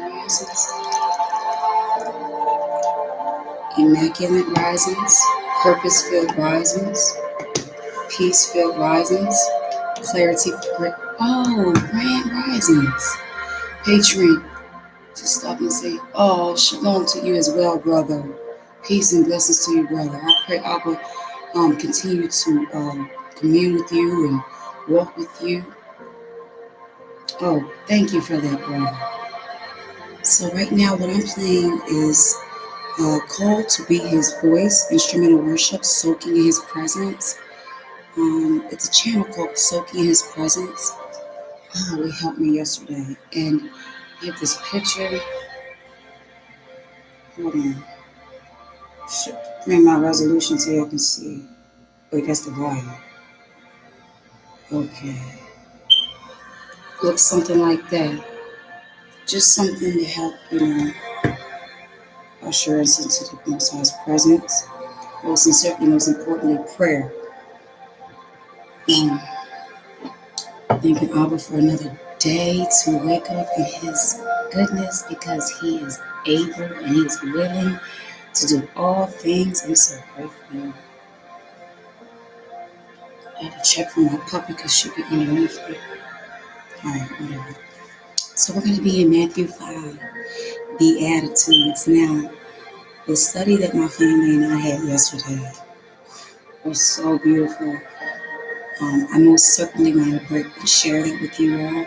rises, immaculate risings, purpose-filled risings, peace-filled risings, clarity, grand risings. Patron, to stop and say, oh, shalom to you as well, brother. Peace and blessings to you, brother. I pray I will continue to commune with you and walk with you. Oh, thank you for that, brother. So right now what I'm playing is Called to Be His Voice, instrumental worship, Soaking in His Presence. It's a channel called Soaking in His Presence. Oh, it helped me yesterday. And I have this picture. Hold on. Bring my resolution so y'all can see. Wait, that's the volume. Okay. Looks something like that. Just something to help, usher us into the Most High's presence. Most importantly, prayer. Thanking Abba for another day to wake up in His goodness, because He is able and He is willing to do all things. I'm so grateful. I had to check for my puppy because she'll be underneath it. Alright, whatever. So we're going to be in Matthew 5, Beatitudes. Now, the study that my family and I had yesterday was so beautiful. I most certainly want to share that with you all.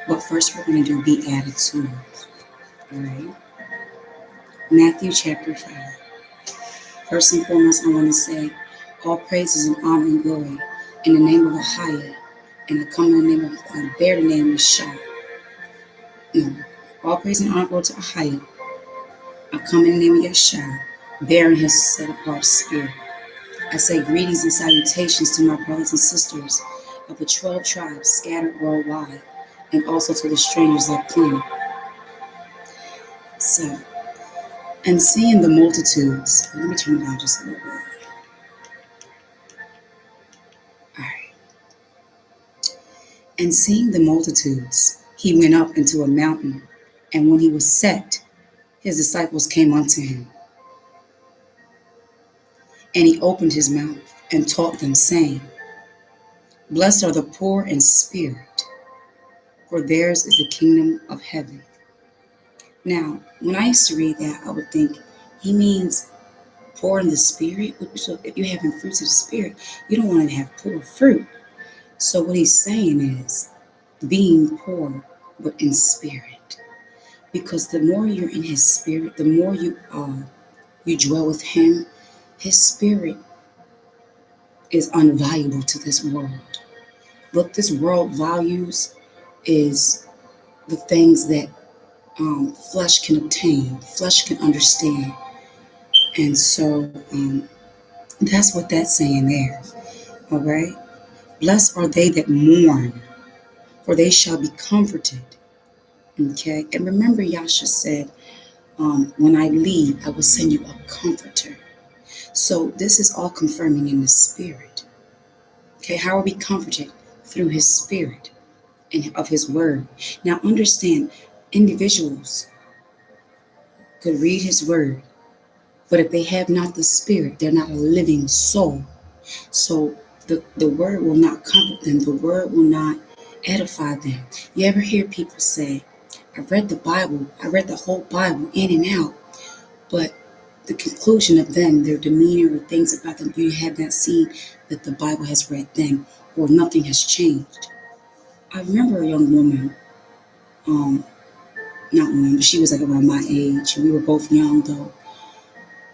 But first we're going to do Beatitudes. Alright? Matthew chapter 5. First and foremost, I want to say all praises and honor and glory in the name of Ahia, and I come in the name of, I bear the name of Shah. No, all praise and honor go to Ahia. I come in the name of Yeshua, bearing His set-apart spirit. I say greetings and salutations to my brothers and sisters of the 12 tribes scattered worldwide, and also to the strangers that cling. So, and seeing the multitudes, let me turn it down just a little bit. And seeing the multitudes, He went up into a mountain, and when He was set, His disciples came unto Him. And He opened His mouth and taught them, saying, Blessed are the poor in spirit, for theirs is the kingdom of heaven. Now, when I used to read that, I would think He means poor in the spirit. So if you're having fruits of the spirit, you don't want to have poor fruit. So what He's saying is being poor, but in spirit. Because the more you're in His spirit, the more you dwell with Him, His spirit is unvaluable to this world. What this world values is the things that flesh can obtain, flesh can understand. And so that's what that's saying there. All right. Blessed are they that mourn, for they shall be comforted. Okay. And remember, Yasha said, when I leave, I will send you a comforter. So this is all confirming in the spirit. Okay, how are we comforted? Through His spirit and of His word. Now understand, individuals could read His word, but if they have not the spirit, they're not a living soul. So the word will not comfort them. The word will not edify them. You ever hear people say, I read the Bible, I read the whole Bible in and out, but the conclusion of them, their demeanor or things about them, you have not seen that the Bible has read them, or nothing has changed. I remember a young woman, not woman, but she was like around my age. We were both young though.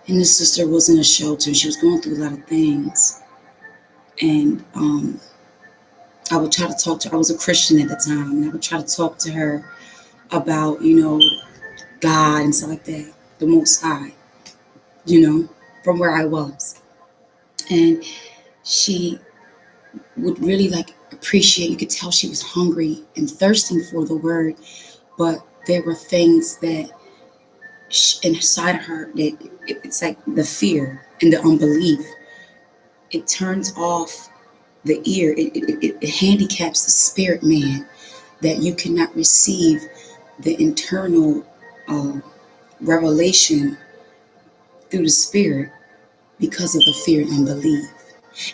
And this sister was in a shelter, and she was going through a lot of things. And I would try to talk to her. I was a Christian at the time, and I would try to talk to her about, God and stuff like that, the Most High, from where I was. And she would really appreciate, you could tell she was hungry and thirsting for the word, but there were things that inside of her that it's like the fear and the unbelief. It turns off the ear. It handicaps the spirit man, that you cannot receive the internal uh, revelation through the Spirit because of the fear and unbelief.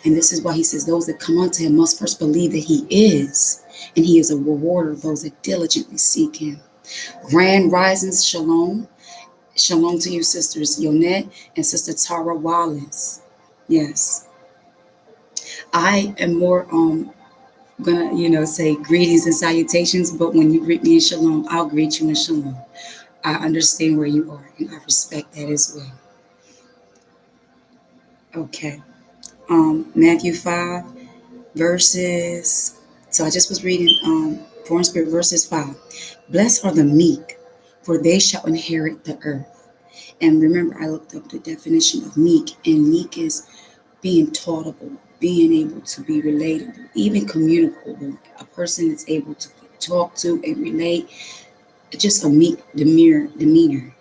And this is why he says those that come unto him must first believe that he is, and he is a rewarder of those that diligently seek him. Grand risings, shalom. Shalom to you, sisters Yonette and Sister Tara Wallace. Yes. I am more gonna, say greetings and salutations, but when you greet me in shalom, I'll greet you in shalom. I understand where you are, and I respect that as well. Okay. Matthew 5, verses. So I just was reading Poor in Spirit, verses 5. Blessed are the meek, for they shall inherit the earth. And remember, I looked up the definition of meek, and meek is being tautable, being able to be relatable, even communicable. A person that's able to talk to and relate. Just a meek demeanor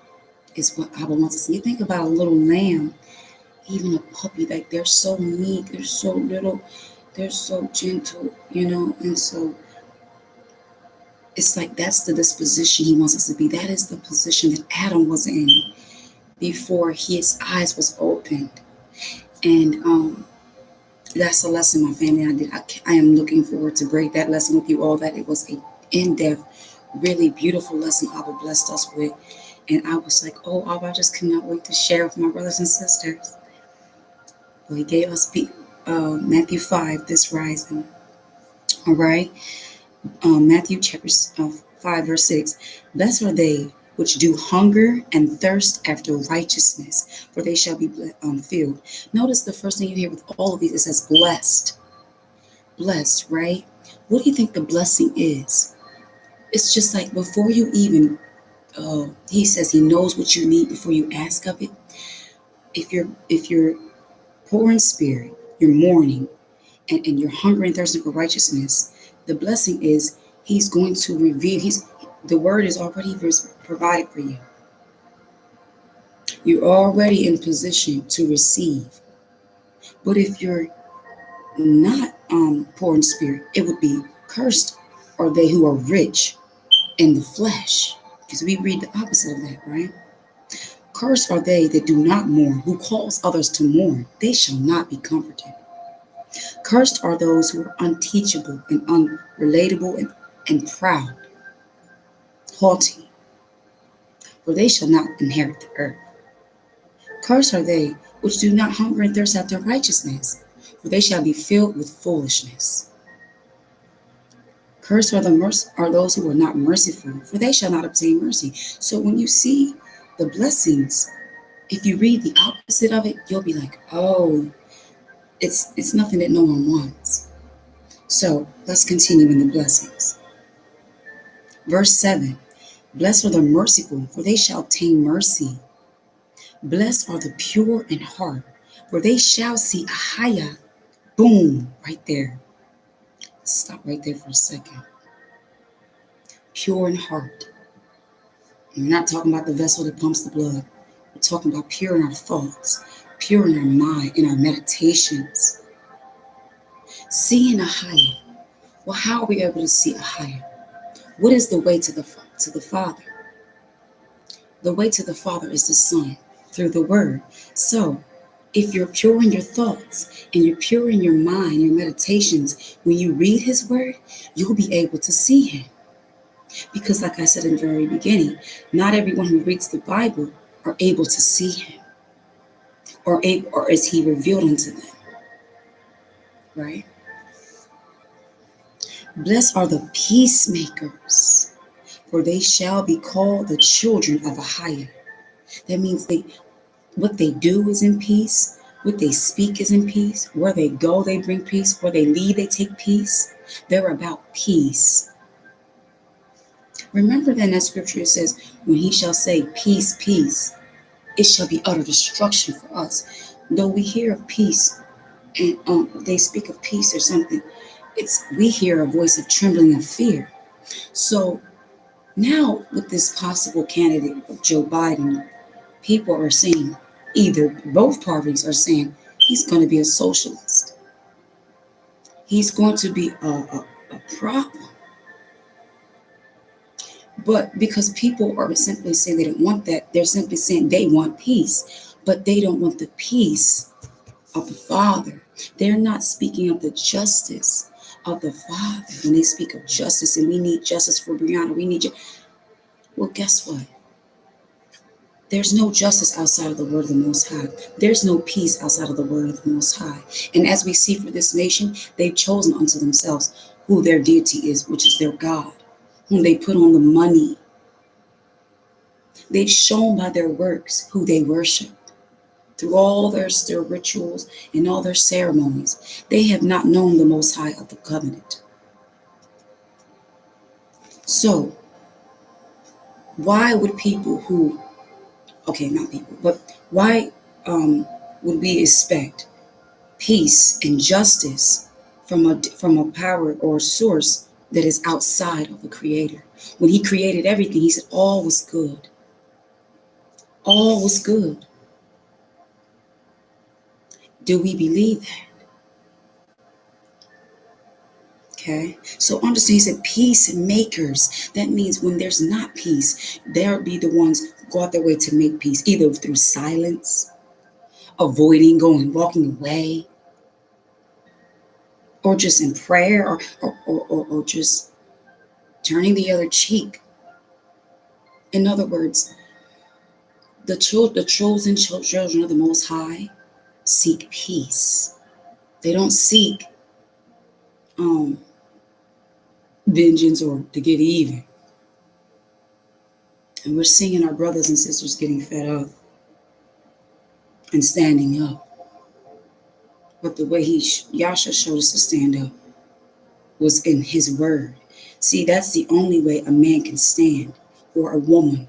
is what Abba wants us to see. You think about a little lamb, even a puppy, like they're so meek, they're so little, they're so gentle, and so it's like that's the disposition he wants us to be. That is the position that Adam was in before his eyes was opened. And that's a lesson my family and I did. I am looking forward to break that lesson with you all, that it was a in-depth, really beautiful lesson Abba blessed us with. And I was like, oh, Abba, I just cannot wait to share with my brothers and sisters. Well, he gave us Matthew 5 this rising. All right. Matthew chapter 5, verse 6. Blessed are they which do hunger and thirst after righteousness, for they shall be filled. Notice the first thing you hear with all of these, it says blessed. Blessed, right? What do you think the blessing is? It's just like before you even, he says he knows what you need before you ask of it. If you're poor in spirit, you're mourning, and you're hungry and thirsting for righteousness, the blessing is he's going to reveal. The word is already provided for you. You're already in position to receive. But if you're not poor in spirit, it would be cursed are they who are rich in the flesh. Because we read the opposite of that, right? Cursed are they that do not mourn, who cause others to mourn. They shall not be comforted. Cursed are those who are unteachable and unrelatable and proud, haughty, for they shall not inherit the earth. Cursed are they which do not hunger and thirst after righteousness, for they shall be filled with foolishness. Cursed are those who are not merciful, for they shall not obtain mercy. So when you see the blessings, if you read the opposite of it, you'll be like, oh, it's nothing that no one wants. So let's continue in the blessings. Verse 7. Blessed are the merciful, for they shall obtain mercy. Blessed are the pure in heart, for they shall see Ahaya. Boom, right there. Stop right there for a second. Pure in heart. And we're not talking about the vessel that pumps the blood. We're talking about pure in our thoughts, pure in our mind, in our meditations. Seeing Ahaya. Well, how are we able to see Ahaya? What is the way to the Father? The way to the Father is the Son, through the Word. So, if you're pure in your thoughts and you're pure in your mind, your meditations, when you read His Word, you'll be able to see Him. Because, like I said in the very beginning, not everyone who reads the Bible are able to see Him, or is He revealed unto them, right? Blessed are the peacemakers, for they shall be called the children of Ahaya. That means what they do is in peace. What they speak is in peace. Where they go, they bring peace. Where they lead, they take peace. They're about peace. Remember that in that scripture it says, when he shall say, peace, peace, it shall be utter destruction for us. Though we hear of peace, and they speak of peace or something, we hear a voice of trembling and fear. So now with this possible candidate of Joe Biden, people are saying, both parties are saying, he's going to be a socialist. He's going to be a problem. But because people are simply saying they don't want that, they're simply saying they want peace, but they don't want the peace of the Father. They're not speaking of the justice of the Father. When they speak of justice, and we need justice for Brianna, we need well, guess what? There's no justice outside of the word of the Most High. There's no peace outside of the word of the Most High. And as we see for this nation, they've chosen unto themselves who their deity is, which is their God, whom they put on the money. They've shown by their works who they worship. Through all their rituals and all their ceremonies, they have not known the Most High of the covenant. So, why would people who, okay, not people, but why would we expect peace and justice from a power or source that is outside of the Creator? When He created everything, He said all was good. All was good. Do we believe that? Okay, so understand, He said peacemakers. That means when there's not peace, they'll be the ones go out their way to make peace, either through silence, avoiding, walking away, or just in prayer, or just turning the other cheek. In other words, the chosen children of the Most High seek peace. They don't seek vengeance or to get even. And we're seeing our brothers and sisters getting fed up and standing up. But the way Yasha showed us to stand up was in His word. See, that's the only way a man can stand, or a woman,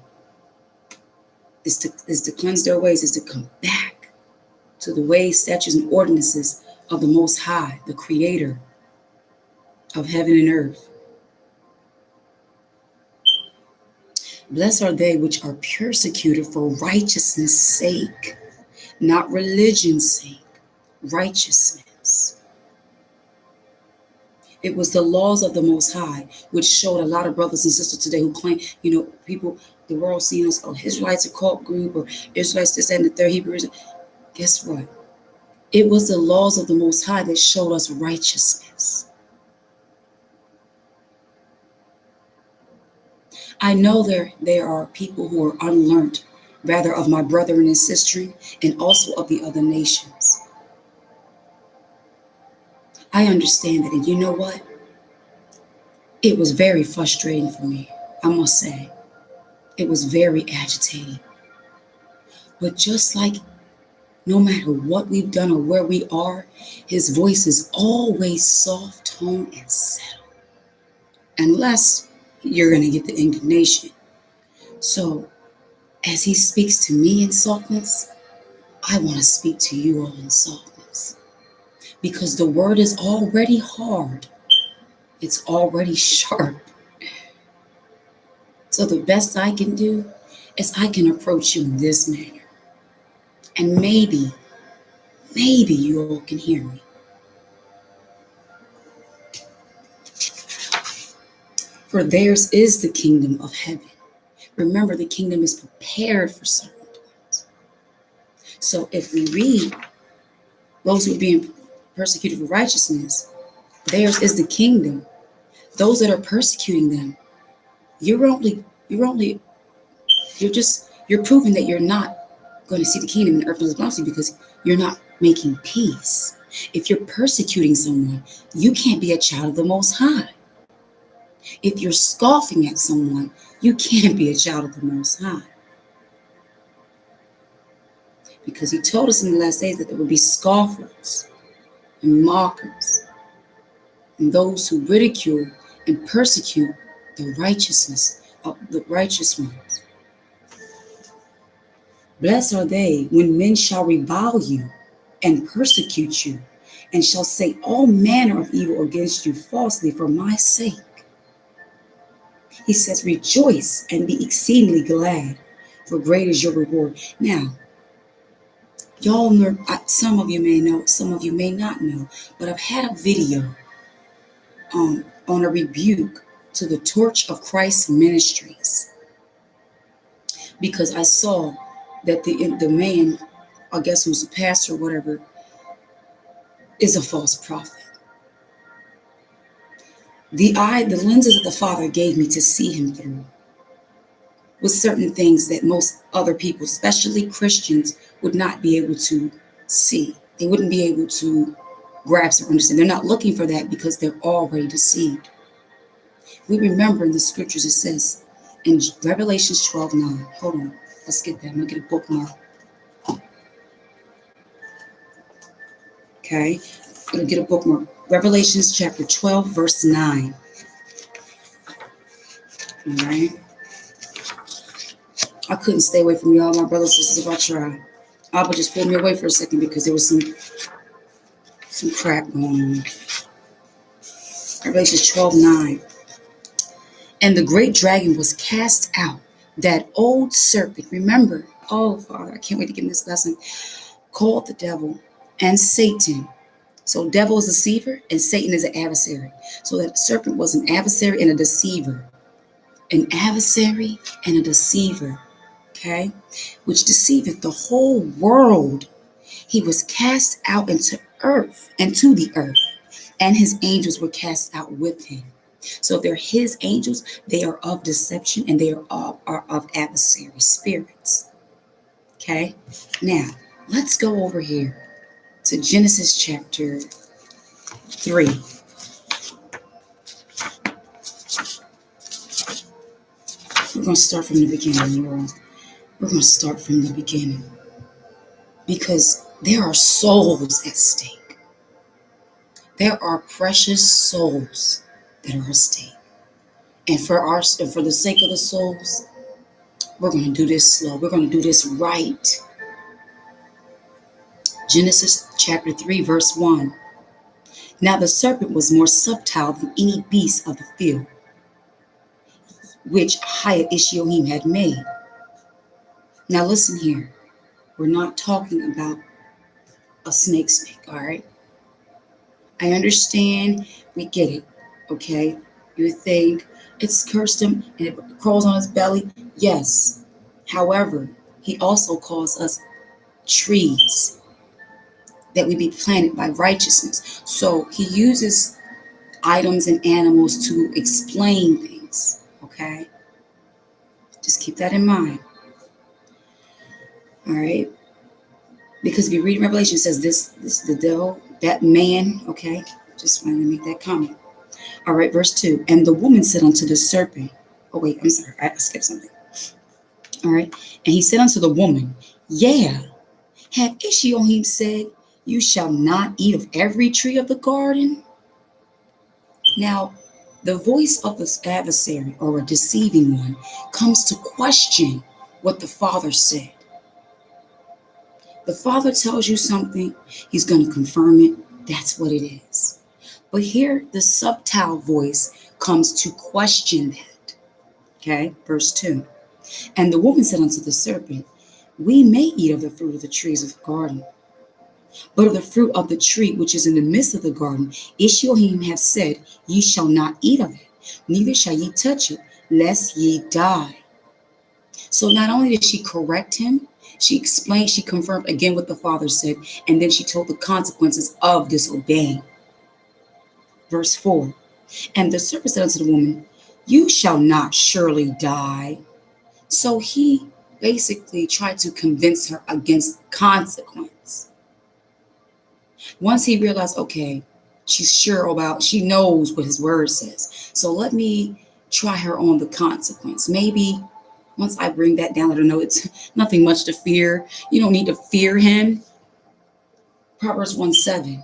is to cleanse their ways, is to come back to the ways, statutes, and ordinances of the Most High, the Creator of heaven and earth. Blessed are they which are persecuted for righteousness' sake, not religion's sake, righteousness. It was the laws of the Most High, which showed a lot of brothers and sisters today who claim, people, the world seeing us, Israelites, a cult group, or Israelites, this, and the third, Hebrews. Guess what? It was the laws of the Most High that showed us righteousness. I know there are people who are unlearned, rather of my brethren and sister, and also of the other nations. I understand that, and you know what? It was very frustrating for me, I must say. It was very agitating. But just like no matter what we've done or where we are, His voice is always soft toned and settled. Unless you're going to get the indignation. So, as He speaks to me in softness, I want to speak to you all in softness. Because the word is already hard. It's already sharp. So the best I can do is I can approach you in this manner. And maybe you all can hear me. For theirs is the kingdom of heaven. Remember, the kingdom is prepared for certain ones. So if we read those who are being persecuted for righteousness, theirs is the kingdom. Those that are persecuting them, you're proving that you're not going to see the kingdom in earth as because you're not making peace. If you're persecuting someone, you can't be a child of the Most High. If you're scoffing at someone, you can't be a child of the Most High. Because He told us in the last days that there would be scoffers and mockers and those who ridicule and persecute the righteousness of the righteous ones. Blessed are they when men shall revile you and persecute you, and shall say all manner of evil against you falsely for my sake. He says, rejoice and be exceedingly glad, for great is your reward. Now, y'all know, some of you may know, some of you may not know, but I've had a video on a rebuke to the Torch of Christ Ministries, because I saw that the man, I guess who's a pastor or whatever, is a false prophet. The lenses that the Father gave me to see him through with certain things that most other people, especially Christians, would not be able to see. They wouldn't be able to grasp or understand. They're not looking for that because they're already deceived. We remember in the scriptures it says in Revelations 12:9. Hold on, let's get that. I'm gonna get a bookmark. Okay, I'm gonna get a bookmark. Revelations chapter 12, verse 9. All right. I couldn't stay away from y'all, my brothers and sisters, if I tried. Abba just pulled me away for a second because there was some crap going on. Revelations 12:9. And the great dragon was cast out, that old serpent. Remember, oh Father, I can't wait to get in this lesson. Called the devil and Satan. So devil is a deceiver and Satan is an adversary. So that serpent was an adversary and a deceiver. An adversary and a deceiver. Okay? Which deceiveth the whole world. He was cast out into the earth, and his angels were cast out with him. So if they're his angels, they are of deception and they are of adversary spirits. Okay? Now, let's go over here to Genesis chapter 3. We're going to start from the beginning, y'all. We're going to start from the beginning. Because there are souls at stake. There are precious souls that are at stake. And for the sake of the souls, we're going to do this slow. We're going to do this right. Genesis chapter 3, verse 1. Now the serpent was more subtle than any beast of the field, which Ishiohim had made. Now listen here. We're not talking about a snake, all right? I understand. We get it, okay? You think it's cursed him and it crawls on his belly. Yes. However, he also calls us trees that we be planted by righteousness. So he uses items and animals to explain things, okay? Just keep that in mind. All right? Because if you read Revelation, it says this the devil, that man, okay? Just wanted to make that comment. All right, verse 2. And the woman said unto the serpent, oh wait, I'm sorry, I skipped something. All right. And he said unto the woman, yeah, have Ishiohim said, you shall not eat of every tree of the garden? Now, the voice of this adversary or a deceiving one comes to question what the Father said. The Father tells you something, he's going to confirm it. That's what it is. But here, the subtle voice comes to question that. Okay, verse 2. And the woman said unto the serpent, we may eat of the fruit of the trees of the garden. But of the fruit of the tree which is in the midst of the garden, Ishiohim hath said, ye shall not eat of it, neither shall ye touch it, lest ye die. So not only did she correct him, she explained, she confirmed again what the Father said, and then she told the consequences of disobeying. Verse 4. And the serpent said unto the woman, you shall not surely die. So he basically tried to convince her against consequence. Once he realized, okay, she knows what his word says. So let me try her on the consequence. Maybe once I bring that down, let her know it's nothing much to fear. You don't need to fear him. Proverbs 1:7.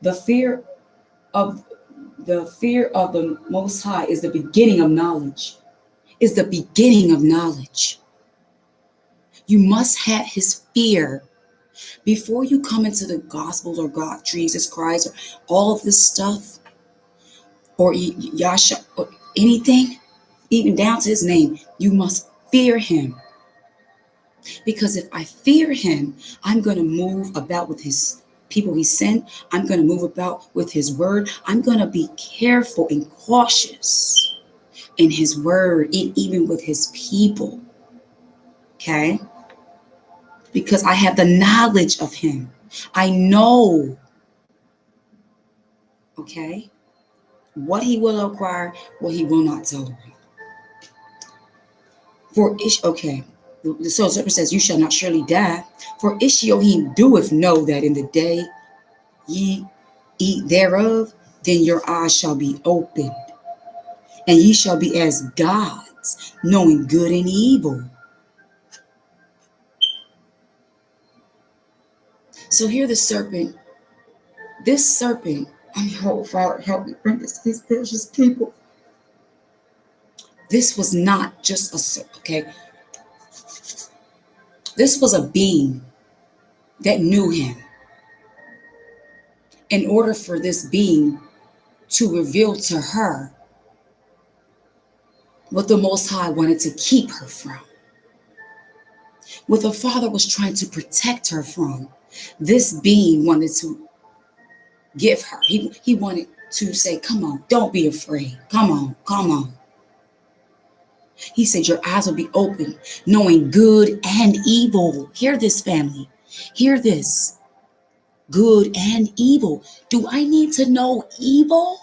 The fear of the Most High is the beginning of knowledge. Is the beginning of knowledge. You must have his fear. Before you come into the gospel or God, Jesus Christ, or all of this stuff, or Yasha, or anything, even down to his name, you must fear him. Because if I fear him, I'm going to move about with his people he sent. I'm going to move about with his word. I'm going to be careful and cautious in his word, and even with his people. Okay? Because I have the knowledge of him. I know, okay, what he will require, what he will not tolerate. Okay, the soul serpent says, you shall not surely die. For Ishiohim doeth know that in the day ye eat thereof, then your eyes shall be opened, and ye shall be as gods, knowing good and evil. So here the serpent, this serpent, oh Father, help me bring this to these precious people. This was not just a serpent, okay? This was a being that knew him. In order for this being to reveal to her what the Most High wanted to keep her from, what the Father was trying to protect her from, this being wanted to give her. He wanted to say, come on, don't be afraid. Come on, come on. He said, your eyes will be open, knowing good and evil. Hear this, family. Hear this. Good and evil. Do I need to know evil,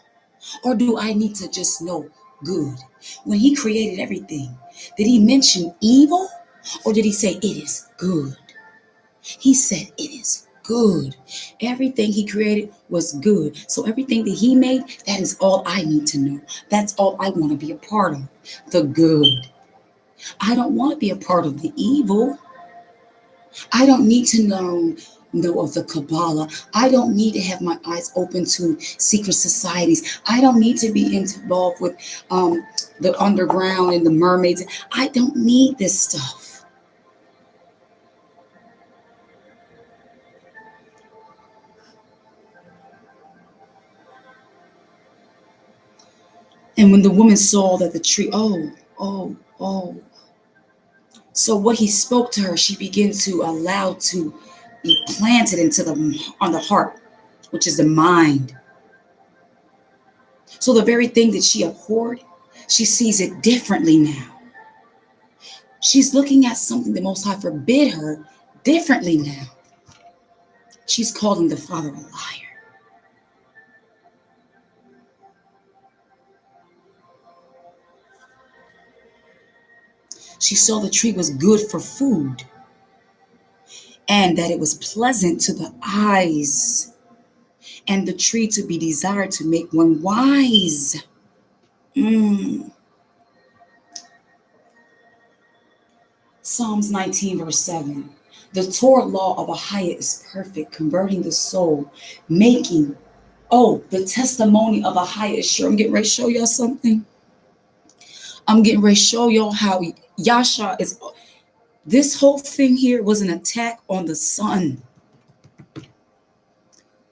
or do I need to just know good? When he created everything, did he mention evil, or did he say it is good? He said it is good. Everything he created was good. So everything that he made, that is all I need to know. That's all I want to be a part of. The good. I don't want to be a part of the evil. I don't need to know of the Kabbalah. I don't need to have my eyes open to secret societies. I don't need to be involved with the underground and the mermaids. I don't need this stuff. And when the woman saw that the tree, oh. So what he spoke to her, she began to allow to be planted on the heart, which is the mind. So the very thing that she abhorred, she sees it differently now. She's looking at something the Most High forbid her differently now. She's calling the Father a liar. She saw the tree was good for food, and that it was pleasant to the eyes, and the tree to be desired to make one wise. Psalms 19, verse 7. The Torah law of Ahia is perfect, converting the soul, making, the testimony of Ahia is sure. I'm getting ready to show y'all something. I'm getting ready to show y'all how Yasha is. This whole thing here was an attack on the sun.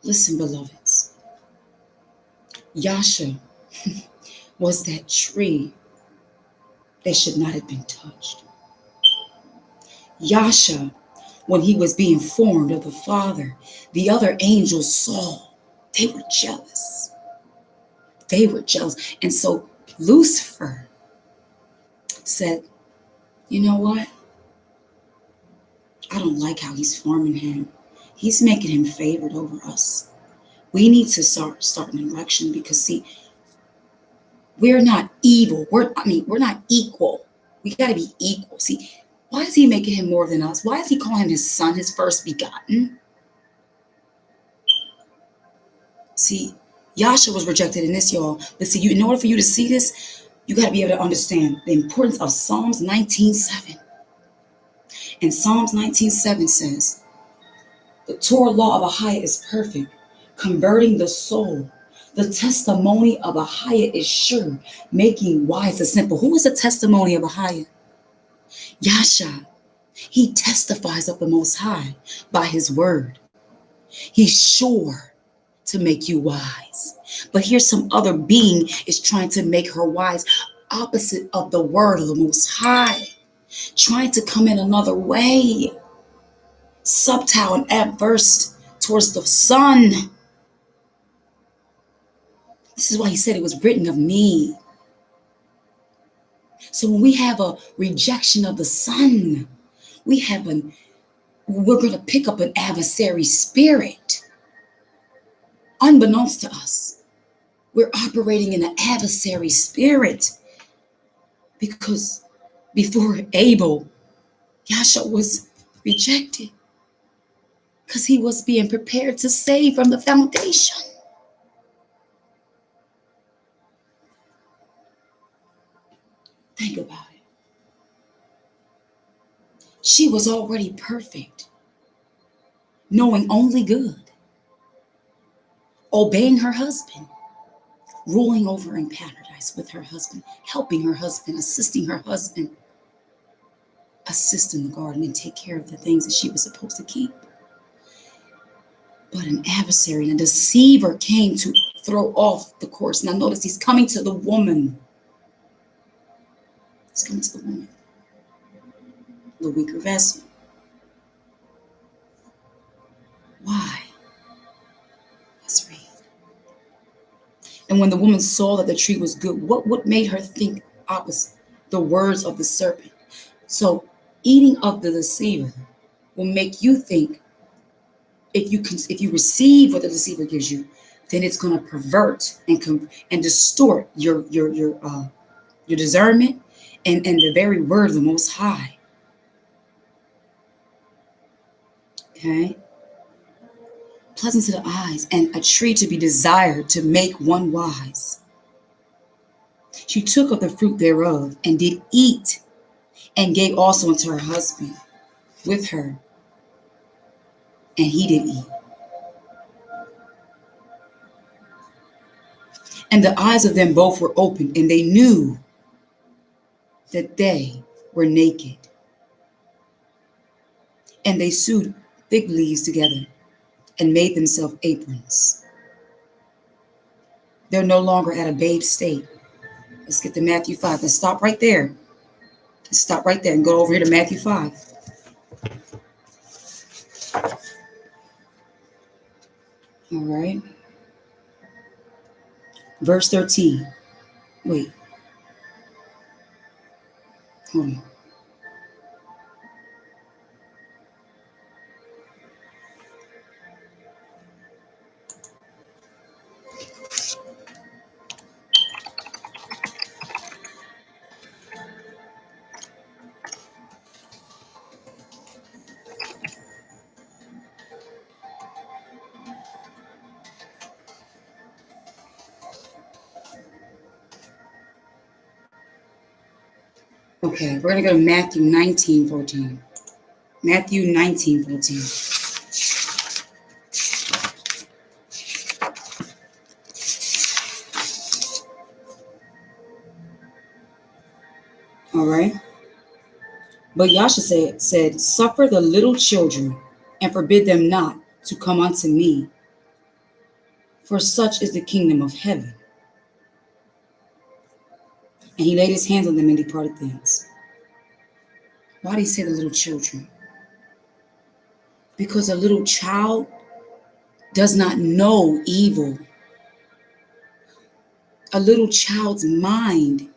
Listen, beloveds. Yasha was that tree that should not have been touched. Yasha, when he was being formed of the Father, the other angels saw. They were jealous. They were jealous. And so Lucifer said, you know what? I don't like how he's forming him. He's making him favored over us. We need to start an election because, see, we're not evil. We're not equal. We got to be equal. See, why is he making him more than us? Why is he calling his son his first begotten? See, Yasha was rejected in this, y'all. But see, in order for you to see this, you got to be able to understand the importance of Psalms 19:7. And Psalms 19:7 says, the Torah law of Ahia is perfect, converting the soul. The testimony of Ahia is sure, making wise the simple. Who is the testimony of Ahia? Yasha. He testifies of the Most High by his word. He's sure to make you wise. But here's some other being is trying to make her wise, opposite of the word of the Most High, trying to come in another way, subtle and adverse towards the Son. This is why he said it was written of me. So when we have a rejection of the Son, we're going to pick up an adversary spirit. Unbeknownst to us, we're operating in an adversary spirit, because before Abel, Yahshua was rejected because he was being prepared to save from the foundation. Think about it. She was already perfect, knowing only good, obeying her husband, ruling over in paradise with her husband, helping her husband, assisting her husband, assist in the garden and take care of the things that she was supposed to keep. But an adversary, a deceiver came to throw off the course. Now notice he's coming to the woman. He's coming to the woman, the weaker vessel. Why? Let's read. And when the woman saw that the tree was good, what made her think opposite? The words of the serpent. So eating of the deceiver will make you think, if you receive what the deceiver gives you, then it's going to pervert and distort your discernment and the very word of the Most High. Okay? Pleasant to the eyes, and a tree to be desired to make one wise. She took of the fruit thereof and did eat, and gave also unto her husband with her, and he did eat. And the eyes of them both were opened, and they knew that they were naked. And they sewed fig leaves together and made themselves aprons. They're no longer at a babe state. Let's get to Matthew 5. Let's stop right there. Let's stop right there and go over here to Matthew 5. All right. Verse 13. Wait. Hold on. Okay, we're going to go to Matthew 19:14. Matthew 19:14. All right. But Yahshua said, suffer the little children and forbid them not to come unto me, for such is the kingdom of heaven. And he laid his hands on them and departed thence. Why did he say the little children? Because a little child does not know evil. A little child's mind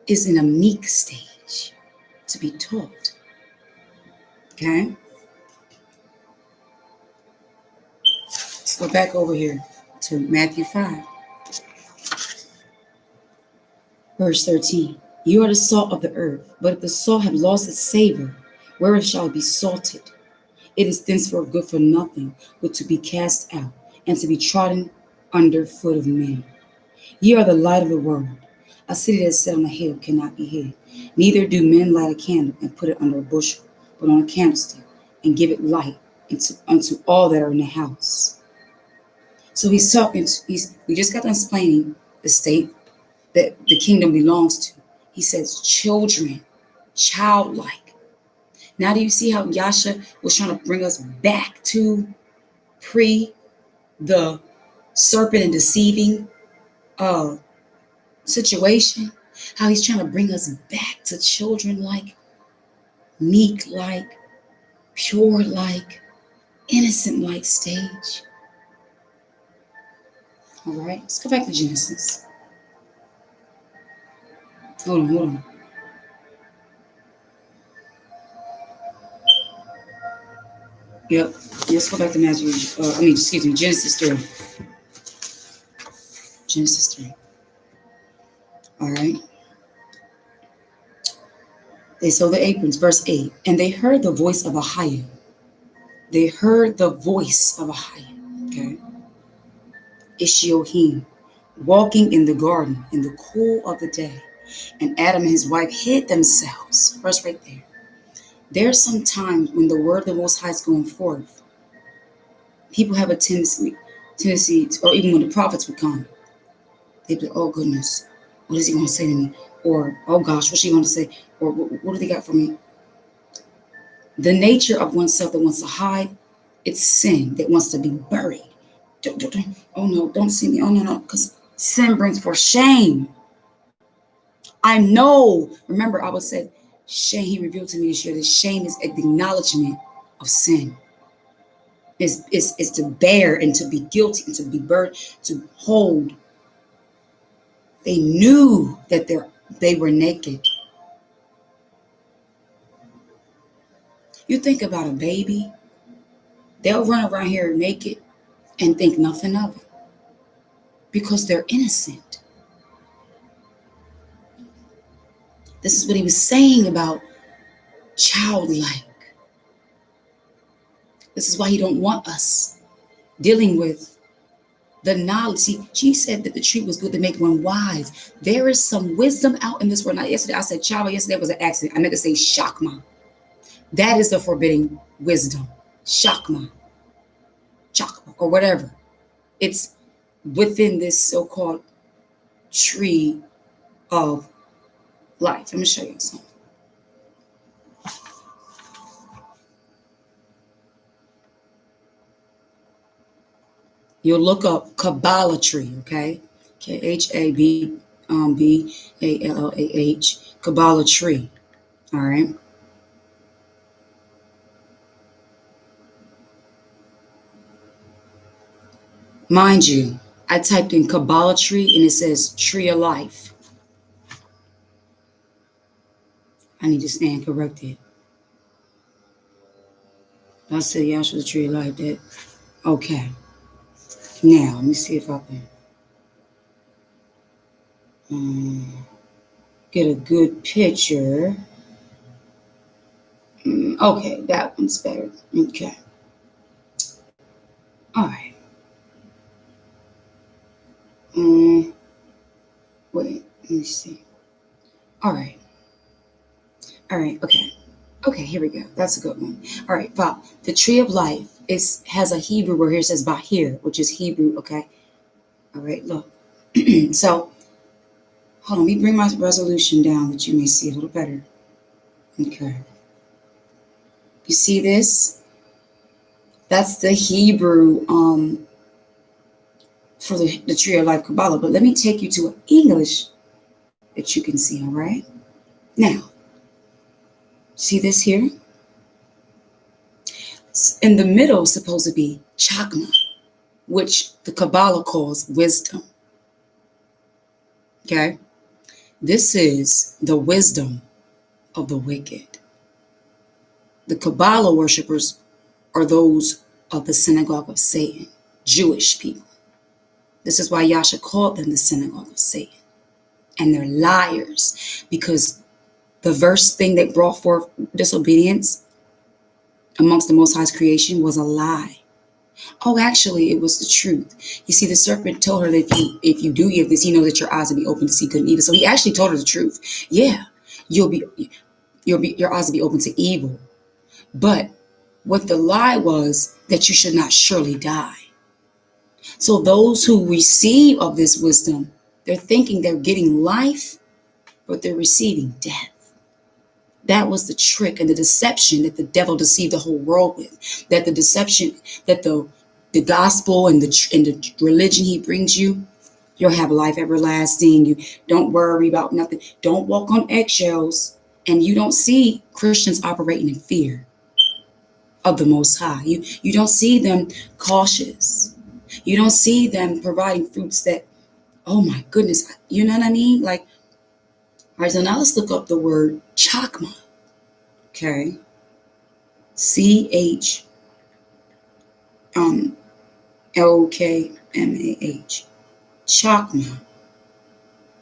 is in a meek stage to be taught. Okay? Let's go back over here to Matthew 5. Verse 13. You are the salt of the earth, but if the salt have lost its savor, whereof shall it be salted? It is thenceforth good for nothing, but to be cast out, and to be trodden under foot of men. Ye are the light of the world. A city that is set on a hill cannot be hid. Neither do men light a candle and put it under a bushel, but on a candlestick, and give it light unto all that are in the house. So he's talking, we just got done explaining the state that the kingdom belongs to. He says children, childlike. Now do you see how Yahshua was trying to bring us back to the serpent and deceiving situation? How he's trying to bring us back to children like, meek like, pure like, innocent like stage. All right, let's go back to Genesis. Hold on. Yep. Let's go back to Genesis 3. Genesis 3. All right. They sew the aprons, verse 8. And they heard the voice of Ahio. They heard the voice of Ahio. Okay. Ishiohim, walking in the garden in the cool of the day. And Adam and his wife hid themselves. Verse right there. There's some times when the word of the Most High is going forth, people have a tendency to, or even when the prophets would come, they'd be, oh goodness, what is he going to say to me? Or, oh gosh, what's she going to say? Or what do they got for me? The nature of oneself that wants to hide, it's sin that wants to be buried. Oh no, don't see me. Oh no, because sin brings forth shame. I know, remember I was said, shame, he revealed to me this year that shame is an acknowledgement of sin. Is to bear and to be guilty and to be burned, to hold. They knew that they were naked. You think about a baby, they'll run around here naked and think nothing of it because they're innocent. This is what he was saying about childlike. This is why he don't want us dealing with the knowledge. See, she said that the tree was good to make one wise. There is some wisdom out in this world. Now, yesterday I said chava. Yesterday was an accident. I meant to say shakma. That is the forbidden wisdom. Shakma. Chakma, or whatever. It's within this so-called tree of life. Let me show you something. You'll look up Kabbalatry, okay? K-H-A-B-B-A-L-L-A-H, Kabbalatry, all right? Mind you, I typed in Kabbalatry and it says tree of life. I need to stand corrected. I said Yahshua's tree of life. That okay. Now let me see if I can get a good picture. Okay, that one's better. Okay. All right. Wait, let me see. All right, okay, here we go. That's a good one. All right, Bob, the tree of life has a Hebrew word here. It says Bahir, which is Hebrew, okay? All right, look. So, hold on, let me bring my resolution down that you may see a little better. Okay. You see this? That's the Hebrew for the tree of life Kabbalah. But let me take you to an English that you can see, all right? Now, see this here? In the middle is supposed to be chakma, which the Kabbalah calls wisdom. Okay? This is the wisdom of the wicked. The Kabbalah worshippers are those of the synagogue of Satan, Jewish people. This is why Yasha called them the synagogue of Satan. And they're liars, because the first thing that brought forth disobedience amongst the Most High's creation was a lie. Oh, actually, it was the truth. You see, the serpent told her that if you do give this, you know that your eyes will be open to see good and evil. So he actually told her the truth. Yeah, your eyes will be open to evil. But what the lie was that you should not surely die. So those who receive of this wisdom, they're thinking they're getting life, but they're receiving death. That was the trick and the deception that the devil deceived the whole world with. That the deception, that the gospel and the religion he brings you, you'll have life everlasting. You don't worry about nothing. Don't walk on eggshells. And you don't see Christians operating in fear. of the Most High. You don't see them cautious. You don't see them providing fruits that, oh my goodness, you know what I mean? Like, all right, so now let's look up the word chakma. Okay. C-H L-K-M-A-H. Chakma.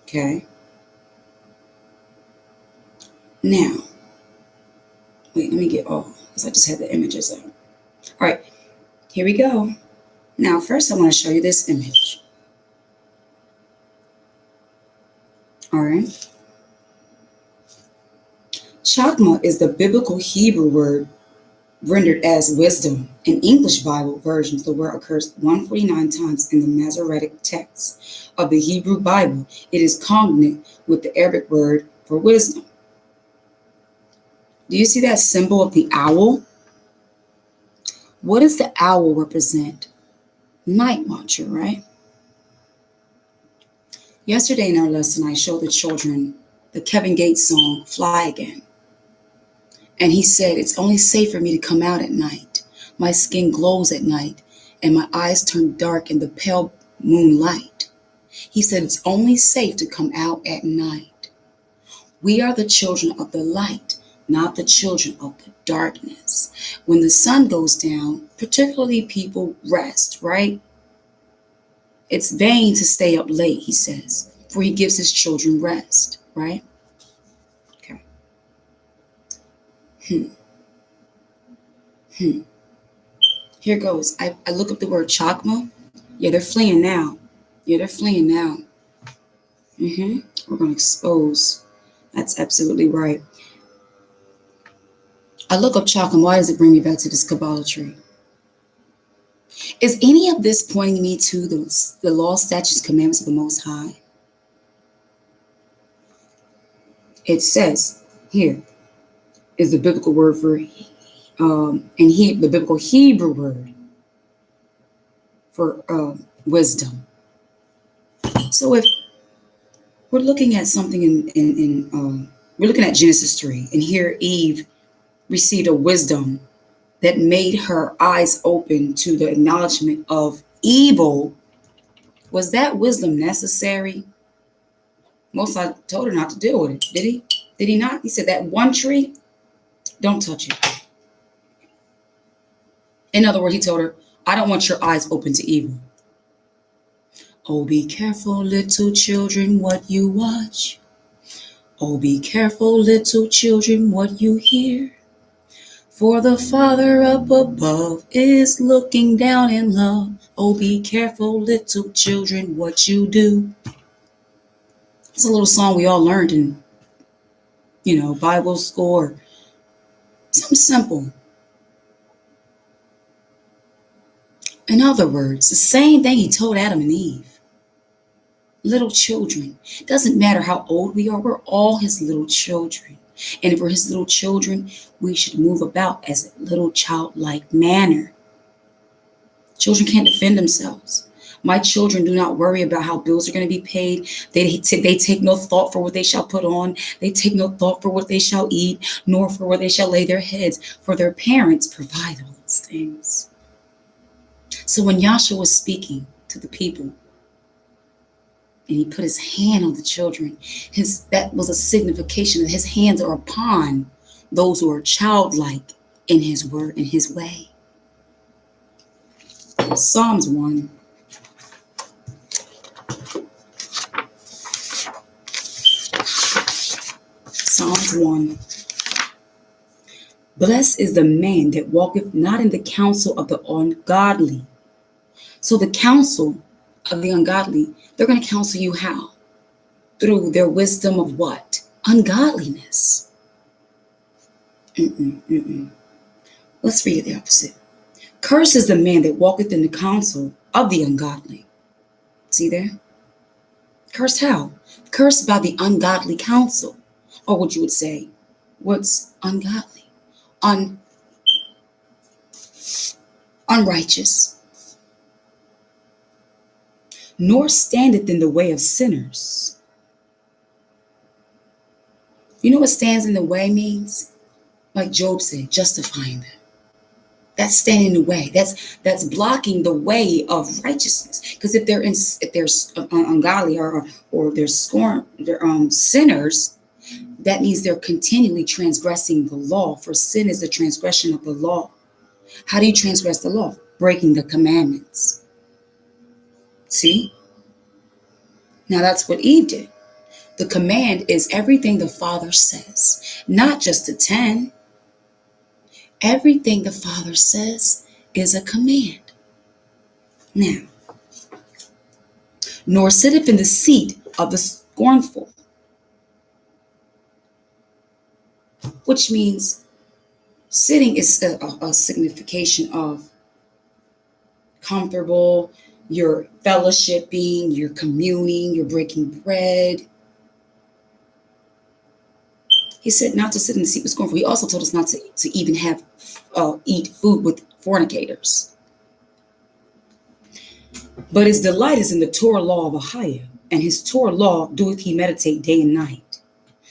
Okay. Now, wait, let me get all, because I just had the images up. All right, here we go. Now, first I want to show you this image. All right. Chakma is the biblical Hebrew word rendered as wisdom. In English Bible versions, the word occurs 149 times in the Masoretic text of the Hebrew Bible. It is congruent with the Arabic word for wisdom. Do you see that symbol of the owl? What does the owl represent? Night watcher, right? Yesterday in our lesson, I showed the children the Kevin Gates song, Fly Again. And he said, it's only safe for me to come out at night. My skin glows at night, and my eyes turn dark in the pale moonlight. He said, it's only safe to come out at night. We are the children of the light, not the children of the darkness. When the sun goes down, particularly people rest, right? It's vain to stay up late, he says, for he gives his children rest, right? Okay. Here goes. I look up the word chakma. Yeah, they're fleeing now. We're going to expose. That's absolutely right. I look up chakma. Why does it bring me back to this Kabbalah tree? Is any of this pointing me to the law, statutes, commandments of the Most High? It says here is the biblical word for, the biblical Hebrew word for wisdom. So if we're looking at something we're looking at Genesis 3, and here Eve received a wisdom that made her eyes open to the acknowledgement of evil. Was that wisdom necessary? Most High told her not to deal with it. Did he? Did he not? He said that one tree, don't touch it. In other words, he told her, I don't want your eyes open to evil. Oh, be careful, little children, what you watch. Oh, be careful, little children, what you hear. For the Father up above is looking down in love. Oh, be careful, little children, what you do. It's a little song we all learned in, Bible school or something simple. In other words, the same thing he told Adam and Eve. Little children. It doesn't matter how old we are, we're all his little children. And if we're his little children, we should move about as a little childlike manner. Children can't defend themselves. My children do not worry about how bills are going to be paid. They take no thought for what they shall put on. They take no thought for what they shall eat, nor for where they shall lay their heads. For their parents provide all those things. So when Yahshua was speaking to the people, and he put his hand on the children, that was a signification that his hands are upon those who are childlike in his word and his way. Psalms 1. Psalms 1. Blessed is the man that walketh not in the counsel of the ungodly. So the counsel of the ungodly, they're going to counsel you how? Through their wisdom of what? Ungodliness. Let's read it the opposite. Cursed is the man that walketh in the counsel of the ungodly. See there? Cursed how? Cursed by the ungodly counsel. Or what you would say, what's ungodly? Unrighteous. Nor standeth in the way of sinners. You know what stands in the way means? Like Job said, justifying them. That's standing in the way. That's blocking the way of righteousness. Because if there's ungodly or they're sinners, that means they're continually transgressing the law. For sin is the transgression of the law. How do you transgress the law? Breaking the commandments. See? Now that's what Eve did. The command is everything the Father says, not just the 10. Everything the Father says is a command. Now, nor sitteth in the seat of the scornful, which means sitting is a signification of comfortable, you're fellowshipping, you're communing, you're breaking bread. He said not to sit in the seat with scornful. He also told us not to even have eat food with fornicators. But his delight is in the Torah law of Ahia, and his Torah law doeth he meditate day and night.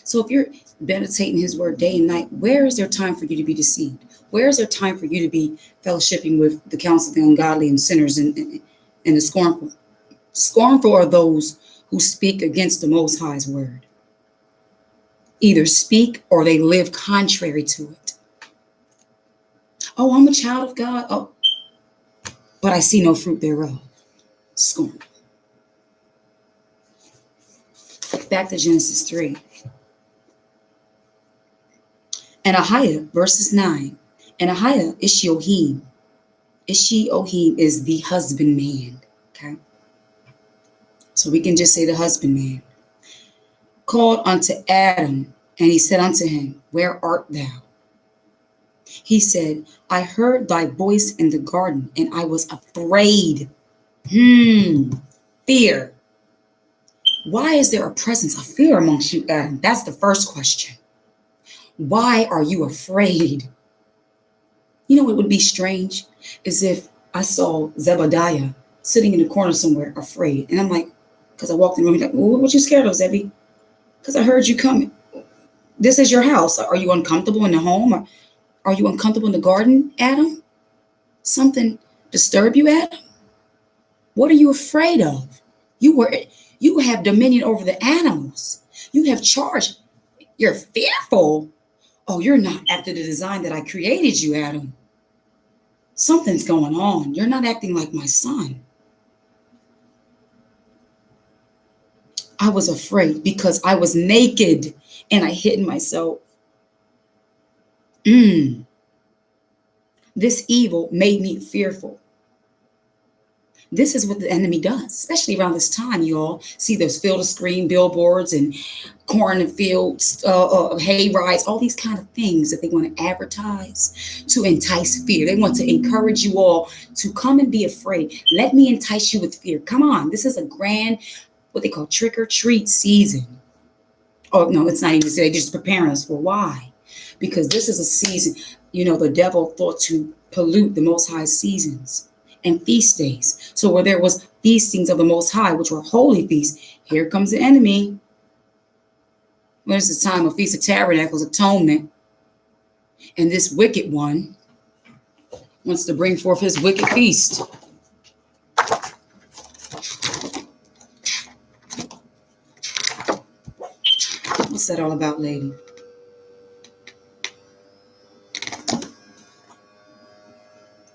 So if you're meditating his word day and night, where is there time for you to be deceived? Where is there time for you to be fellowshipping with the counsel of the ungodly and sinners and the scornful? Scornful are those who speak against the Most High's word. Either speak or they live contrary to it. Oh, I'm a child of God. Oh, but I see no fruit thereof. Scorn. Back to Genesis 3. And Ahia, verses 9. And Ahia, Ishiohim. Ishiohim is the husbandman. Okay. So we can just say the husbandman. Called unto Adam, and he said unto him, where art thou? He said, I heard thy voice in the garden, and I was afraid. Fear. Why is there a presence of fear amongst you, Adam? That's the first question. Why are you afraid? You know what would be strange? Is if I saw Zebediah sitting in the corner somewhere afraid. And I'm like, because I walked in the room, like, well, what you scared of, Zebby? Because I heard you coming. This is your house. Are you uncomfortable in the home? Are you uncomfortable in the garden, Adam? Something disturbed you, Adam? What are you afraid of? You have dominion over the animals. You have charge. You're fearful. Oh, you're not after the design that I created you, Adam. Something's going on. You're not acting like my son. I was afraid because I was naked and I hid myself. This evil made me fearful. This is what the enemy does, especially around this time, you all see those field of screen billboards and corn and fields, hay rides, all these kind of things that they want to advertise to entice fear. They want to encourage you all to come and be afraid. Let me entice you with fear. Come on. This is a grand, what they call trick or treat season. Oh, no, it's not even, they're just preparing us for why? Because this is a season, the devil thought to pollute the Most High seasons and feast days. So where there was feastings of the Most High, which were holy feasts, here comes the enemy. When it's the time of Feast of Tabernacles, atonement, and this wicked one wants to bring forth his wicked feast. What's that all about, lady?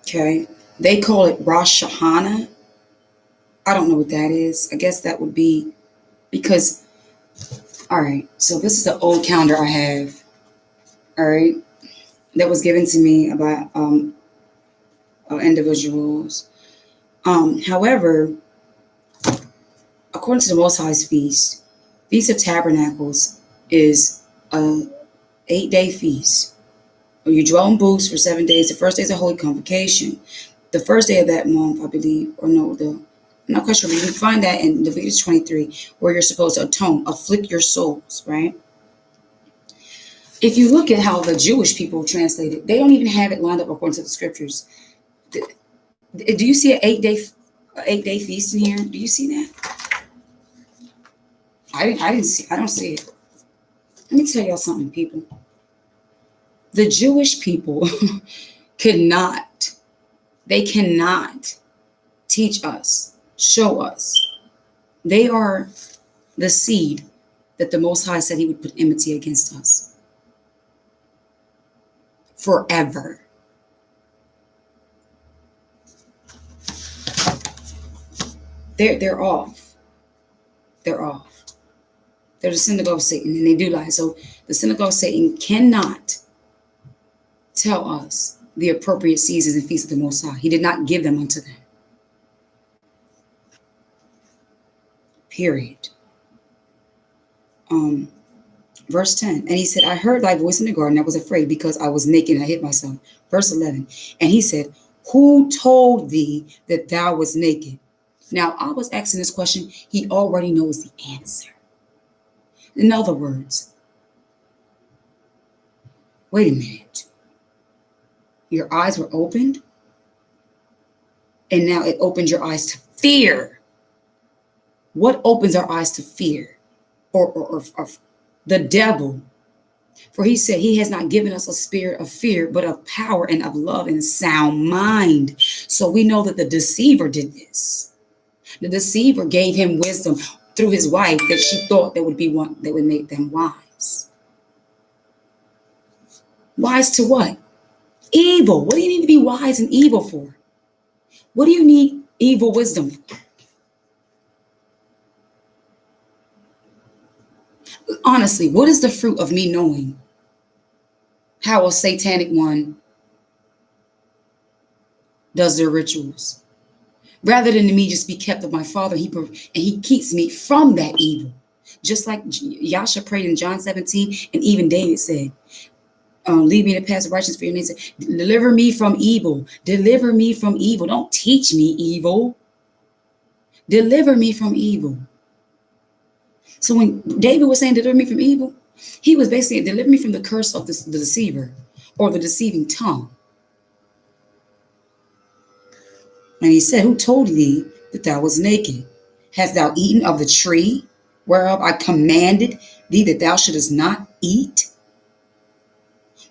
Okay. They call it Rosh Hashanah. I don't know what that is. I guess that would be because, all right, so this is the old calendar I have, all right, that was given to me by individuals. However, according to the Most High's Feast of Tabernacles is a 8-day feast. You dwell in booths for 7 days. The first day is a holy convocation. The first day of that month, I believe, or no, I'm not quite sure, but you can find that in Leviticus 23, where you're supposed to atone, afflict your souls, right? If you look at how the Jewish people translate it, they don't even have it lined up according to the scriptures. Do you see an 8-day feast in here? Do you see that? I don't see it. Let me tell y'all something, people. The Jewish people could not They cannot teach us, show us. They are the seed that the Most High said he would put enmity against us forever. They're off. They're off. They're the synagogue of Satan, and they do lie. So the synagogue of Satan cannot tell us the appropriate seasons and feasts of the Most High. He did not give them unto them. Period. Verse 10, and he said, I heard thy voice in the garden. I was afraid because I was naked and I hid myself. Verse 11, and he said, who told thee that thou was naked? Now, I was asking this question. He already knows the answer. In other words, wait a minute. Your eyes were opened, and now it opened your eyes to fear. What opens our eyes to fear? Or the devil. For he said he has not given us a spirit of fear, but of power and of love and sound mind. So we know that the deceiver did this. The deceiver gave him wisdom through his wife that she thought that would be one that would make them wise. Wise to what? Evil. What do you need to be wise and evil for? What do you need evil wisdom for? Honestly, what is the fruit of me knowing how a satanic one does their rituals? Rather than me just be kept of my Father, he keeps me from that evil. Just like Yasha prayed in John 17, and even David said, lead me in the path of righteousness for your name's sake. Deliver me from evil. Deliver me from evil. Don't teach me evil. Deliver me from evil. So when David was saying, deliver me from evil, he was basically deliver me from the curse of the deceiver or the deceiving tongue. And he said, who told thee that thou was naked? Hast thou eaten of the tree whereof I commanded thee that thou shouldest not eat?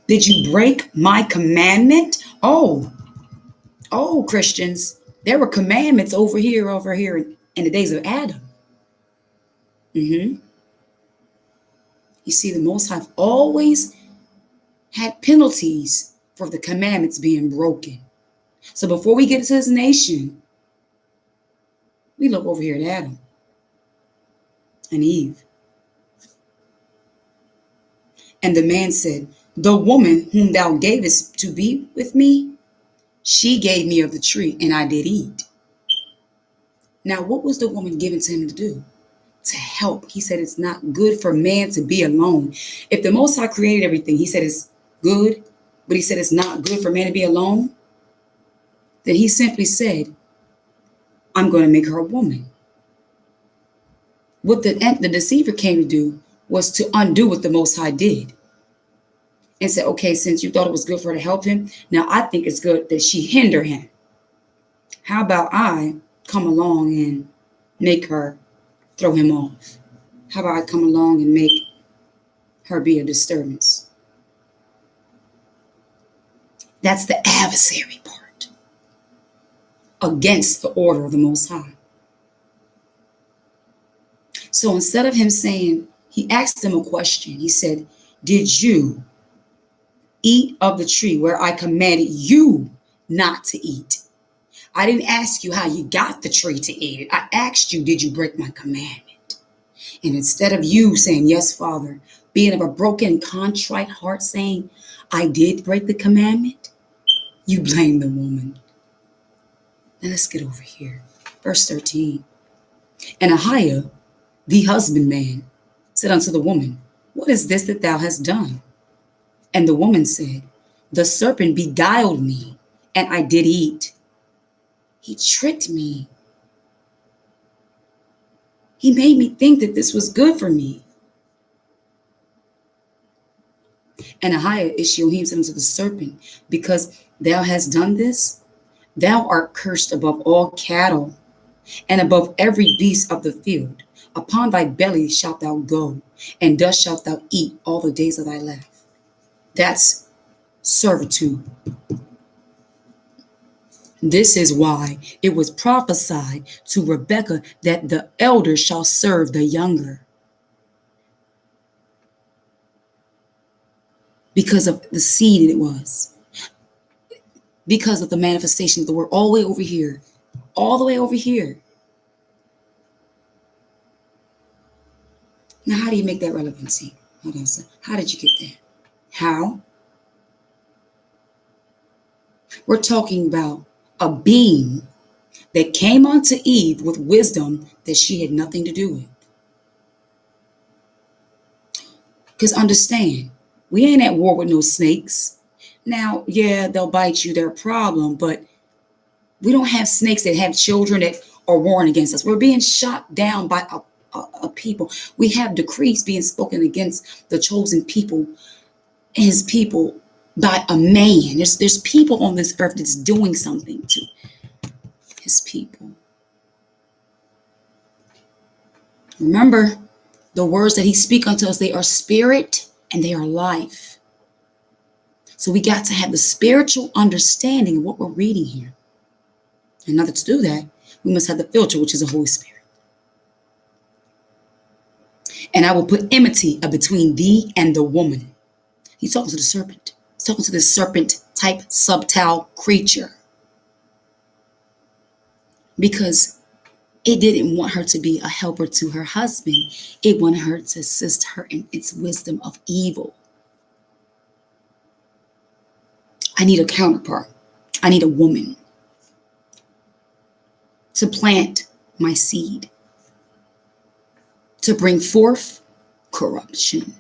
Did you break my commandment? Oh, Christians, there were commandments over here in the days of Adam. You see, the Most High always had penalties for the commandments being broken. So before we get to this nation, we look over here at Adam and Eve. And the man said, the woman whom thou gavest to be with me, she gave me of the tree, and I did eat. Now, what was the woman given to him to do? To help. He said it's not good for man to be alone. If the Most High created everything, he said it's good, but he said it's not good for man to be alone, then he simply said, I'm going to make her a woman. What the deceiver came to do was to undo what the Most High did. And said, okay, since you thought it was good for her to help him, now I think it's good that she hinder him. How about I come along and make her throw him off? How about I come along and make her be a disturbance? That's the adversary part against the order of the Most High. So instead of him saying, he asked him a question. He said, did you eat of the tree where I commanded you not to eat? I didn't ask you how you got the tree to eat it. I asked you, did you break my commandment? And instead of you saying, yes, Father, being of a broken, contrite heart saying, I did break the commandment, you blame the woman. Now let's get over here. Verse 13. And Ahiah, the husbandman, said unto the woman, what is this that thou hast done? And the woman said, the serpent beguiled me, and I did eat. He tricked me. He made me think that this was good for me. And Ahiah Elohim said unto the serpent, because thou hast done this, thou art cursed above all cattle, and above every beast of the field. Upon thy belly shalt thou go, and dust shalt thou eat all the days of thy life. That's servitude. This is why it was prophesied to Rebekah that the elder shall serve the younger. Because of the seed it was. Because of the manifestation of the word all the way over here. All the way over here. Now, how do you make that relevancy? Hold on, sir. How did you get that? How? We're talking about a being that came unto Eve with wisdom that she had nothing to do with. Because understand, we ain't at war with no snakes. Now, yeah, they'll bite you, they're a problem, but we don't have snakes that have children that are warring against us. We're being shot down by a people. We have decrees being spoken against the chosen people, his people, by a man. There's people on this earth that's doing something to his people. Remember, the words that he speaks unto us, they are spirit and they are life. So we got to have the spiritual understanding of what we're reading here. In order to do that, we must have the filter, which is the Holy Spirit. And I will put enmity between thee and the woman. He's talking to the serpent. He's talking to this serpent type subtile creature. Because it didn't want her to be a helper to her husband. It wanted her to assist her in its wisdom of evil. I need a counterpart. I need a woman to plant my seed, to bring forth corruption.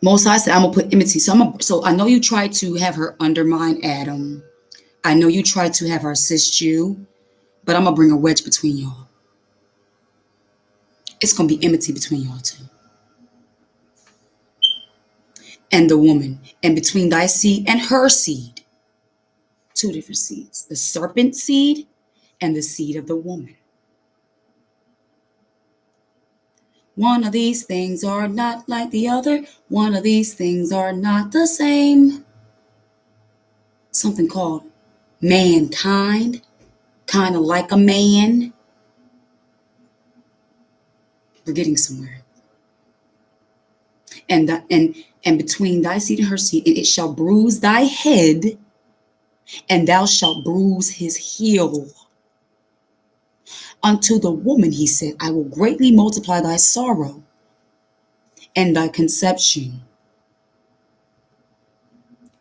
Most High said, I'm going to put enmity. So I know you tried to have her undermine Adam. I know you tried to have her assist you, but I'm going to bring a wedge between y'all. It's going to be enmity between y'all two. And the woman, and between thy seed and her seed. Two different seeds. The serpent seed and the seed of the woman. One of these things are not like the other. One of these things are not the same. Something called mankind, kind of like a man. We're getting somewhere. And between thy seed and her seed, it shall bruise thy head, and thou shalt bruise his heel. Unto the woman, he said, I will greatly multiply thy sorrow and thy conception.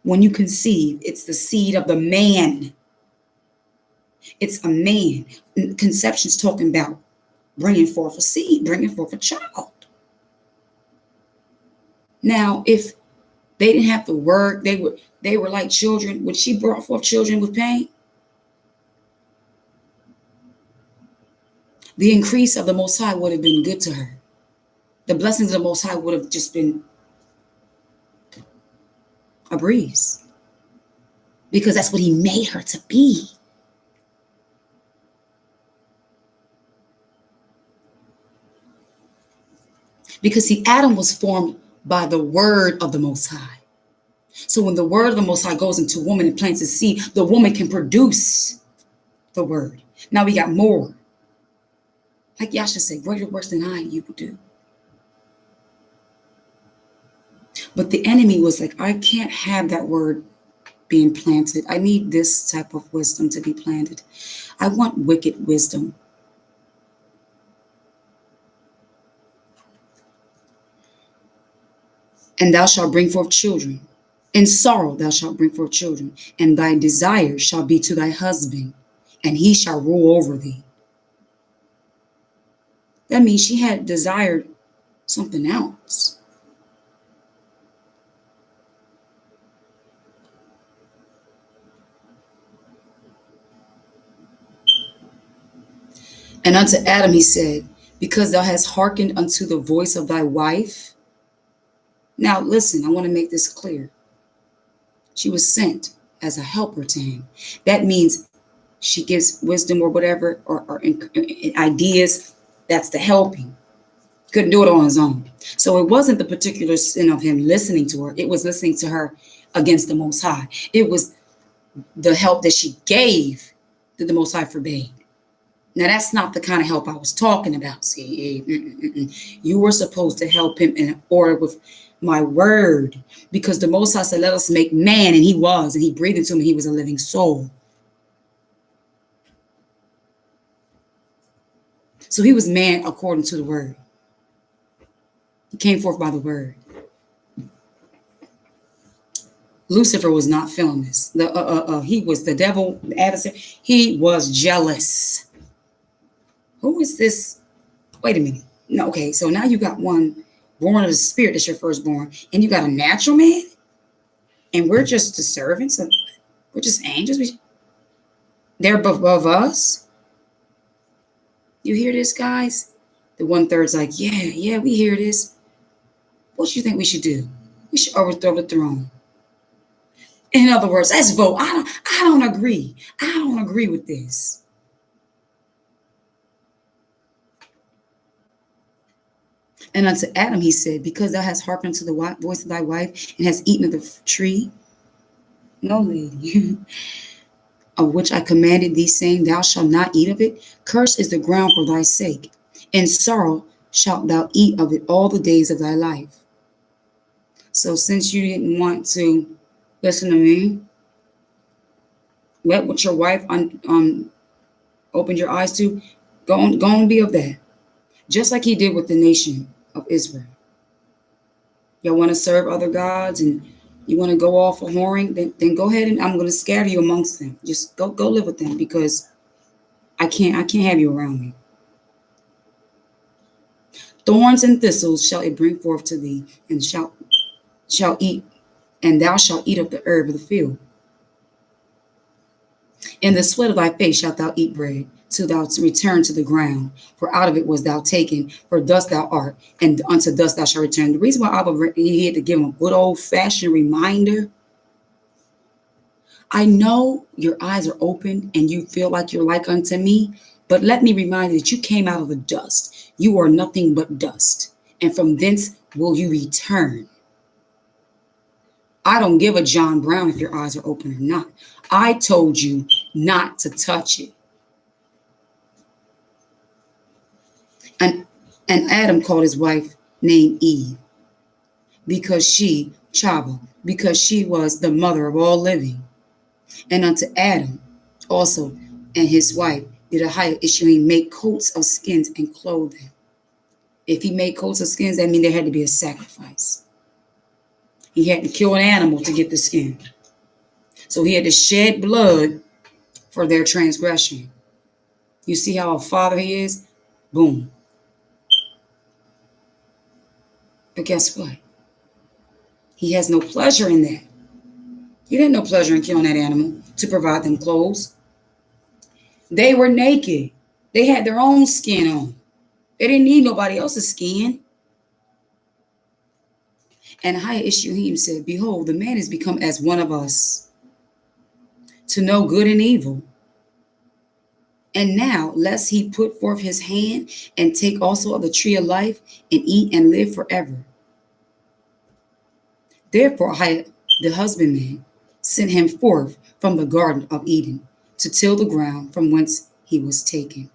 When you conceive, it's the seed of the man. It's a man. Conception's talking about bringing forth a seed, bringing forth a child. Now, if they didn't have to work, they were like children. Would she brought forth children with pain? The increase of the Most High would have been good to her. The blessings of the Most High would have just been a breeze. Because that's what he made her to be. Because see, Adam was formed by the word of the Most High. So when the word of the Most High goes into a woman and plants a seed, the woman can produce the word. Now we got more. Like Yasha said, greater works than I you will do. But the enemy was like, I can't have that word being planted. I need this type of wisdom to be planted. I want wicked wisdom. And thou shalt bring forth children. In sorrow thou shalt bring forth children, and thy desire shall be to thy husband, and he shall rule over thee. That means she had desired something else. And unto Adam he said, because thou hast hearkened unto the voice of thy wife. Now listen, I want to make this clear. She was sent as a helper to him. That means she gives wisdom or whatever, or ideas. That's the helping. Couldn't do it on his own. So it wasn't the particular sin of him listening to her. It was listening to her against the Most High. It was the help that she gave that the Most High forbade. Now, that's not the kind of help I was talking about. See, you were supposed to help him in order with my word, because the Most High said, let us make man, and he was, and he breathed into him, and he was a living soul. So he was man according to the word. He came forth by the word. Lucifer was not feeling this. He was the devil, the adversary. He was jealous. Who is this? Wait a minute. No, okay, so now you got one born of the spirit, that's your firstborn, and you got a natural man, and we're just the servants. We're just angels. They're above us. You hear this, guys? The 1/3's like, yeah, we hear this. What do you think we should do? We should overthrow the throne. In other words, let's vote. I don't agree. I don't agree with this. And unto Adam he said, because thou hast hearkened to the voice of thy wife, and hast eaten of the tree, no lady, of which I commanded thee, saying, thou shalt not eat of it. Cursed is the ground for thy sake. In sorrow shalt thou eat of it all the days of thy life. So since you didn't want to listen to me, let what your wife opened your eyes to, go and be of that. Just like he did with the nation of Israel. Y'all want to serve other gods and you want to go off of whoring, then go ahead, and I'm going to scatter you amongst them. Just go live with them, because I can't have you around me. Thorns and thistles shall it bring forth to thee, and shall eat, and thou shalt eat of the herb of the field. In the sweat of thy face shalt thou eat bread, till thou return to the ground, for out of it was thou taken, for dust thou art, and unto dust thou shalt return. The reason why Abba, he had to give him a good old-fashioned reminder, I know your eyes are open and you feel like you're like unto me, but let me remind you that you came out of the dust. You are nothing but dust, and from thence will you return. I don't give a John Brown if your eyes are open or not. I told you not to touch it. And Adam called his wife named Eve, because she, Chava, because she was the mother of all living. And unto Adam also and his wife did Ahia Ishuim make coats of skins and clothe them. If he made coats of skins, that means there had to be a sacrifice. He had to kill an animal to get the skin. So he had to shed blood for their transgression. You see how a father he is? Boom. But guess what? He has no pleasure in that. He had no pleasure in killing that animal to provide them clothes. They were naked. They had their own skin on. They didn't need nobody else's skin. And Ahia Ishuim said, behold, the man is become as one of us, to know good and evil. And now, lest he put forth his hand and take also of the tree of life and eat and live forever. Therefore, Ahia, the husbandman, sent him forth from the garden of Eden to till the ground from whence he was taken.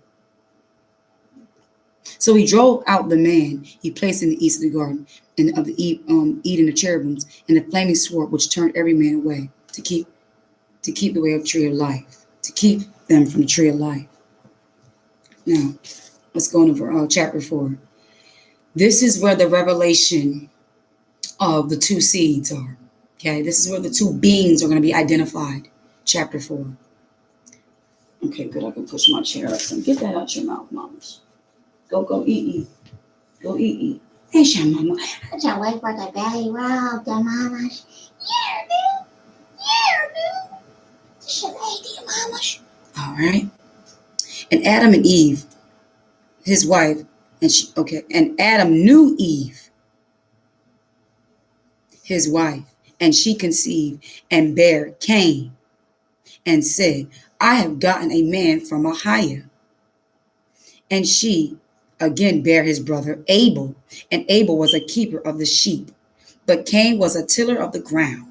So he drove out the man he placed in the east of the garden, and of the Eden the cherubims, and the flaming sword which turned every man away to keep the way of the tree of life, to keep them from the tree of life. Now, let's go into chapter 4. This is where the revelation of the two seeds are. Okay, this is where the two beings are going to be identified. Chapter 4. Okay, good. I can push my chair up. So get that out your mouth, mamas. Go eat. Go eat. Thanks, your mama. I can't wait for the belly roll, the mamas. Yeah, dude. This is a lady, mamas. All right. And Adam and Eve, his wife, and Adam knew Eve, his wife, and she conceived and bare Cain, and said, I have gotten a man from Ahia. And she, again bare his brother Abel, and Abel was a keeper of the sheep, but Cain was a tiller of the ground.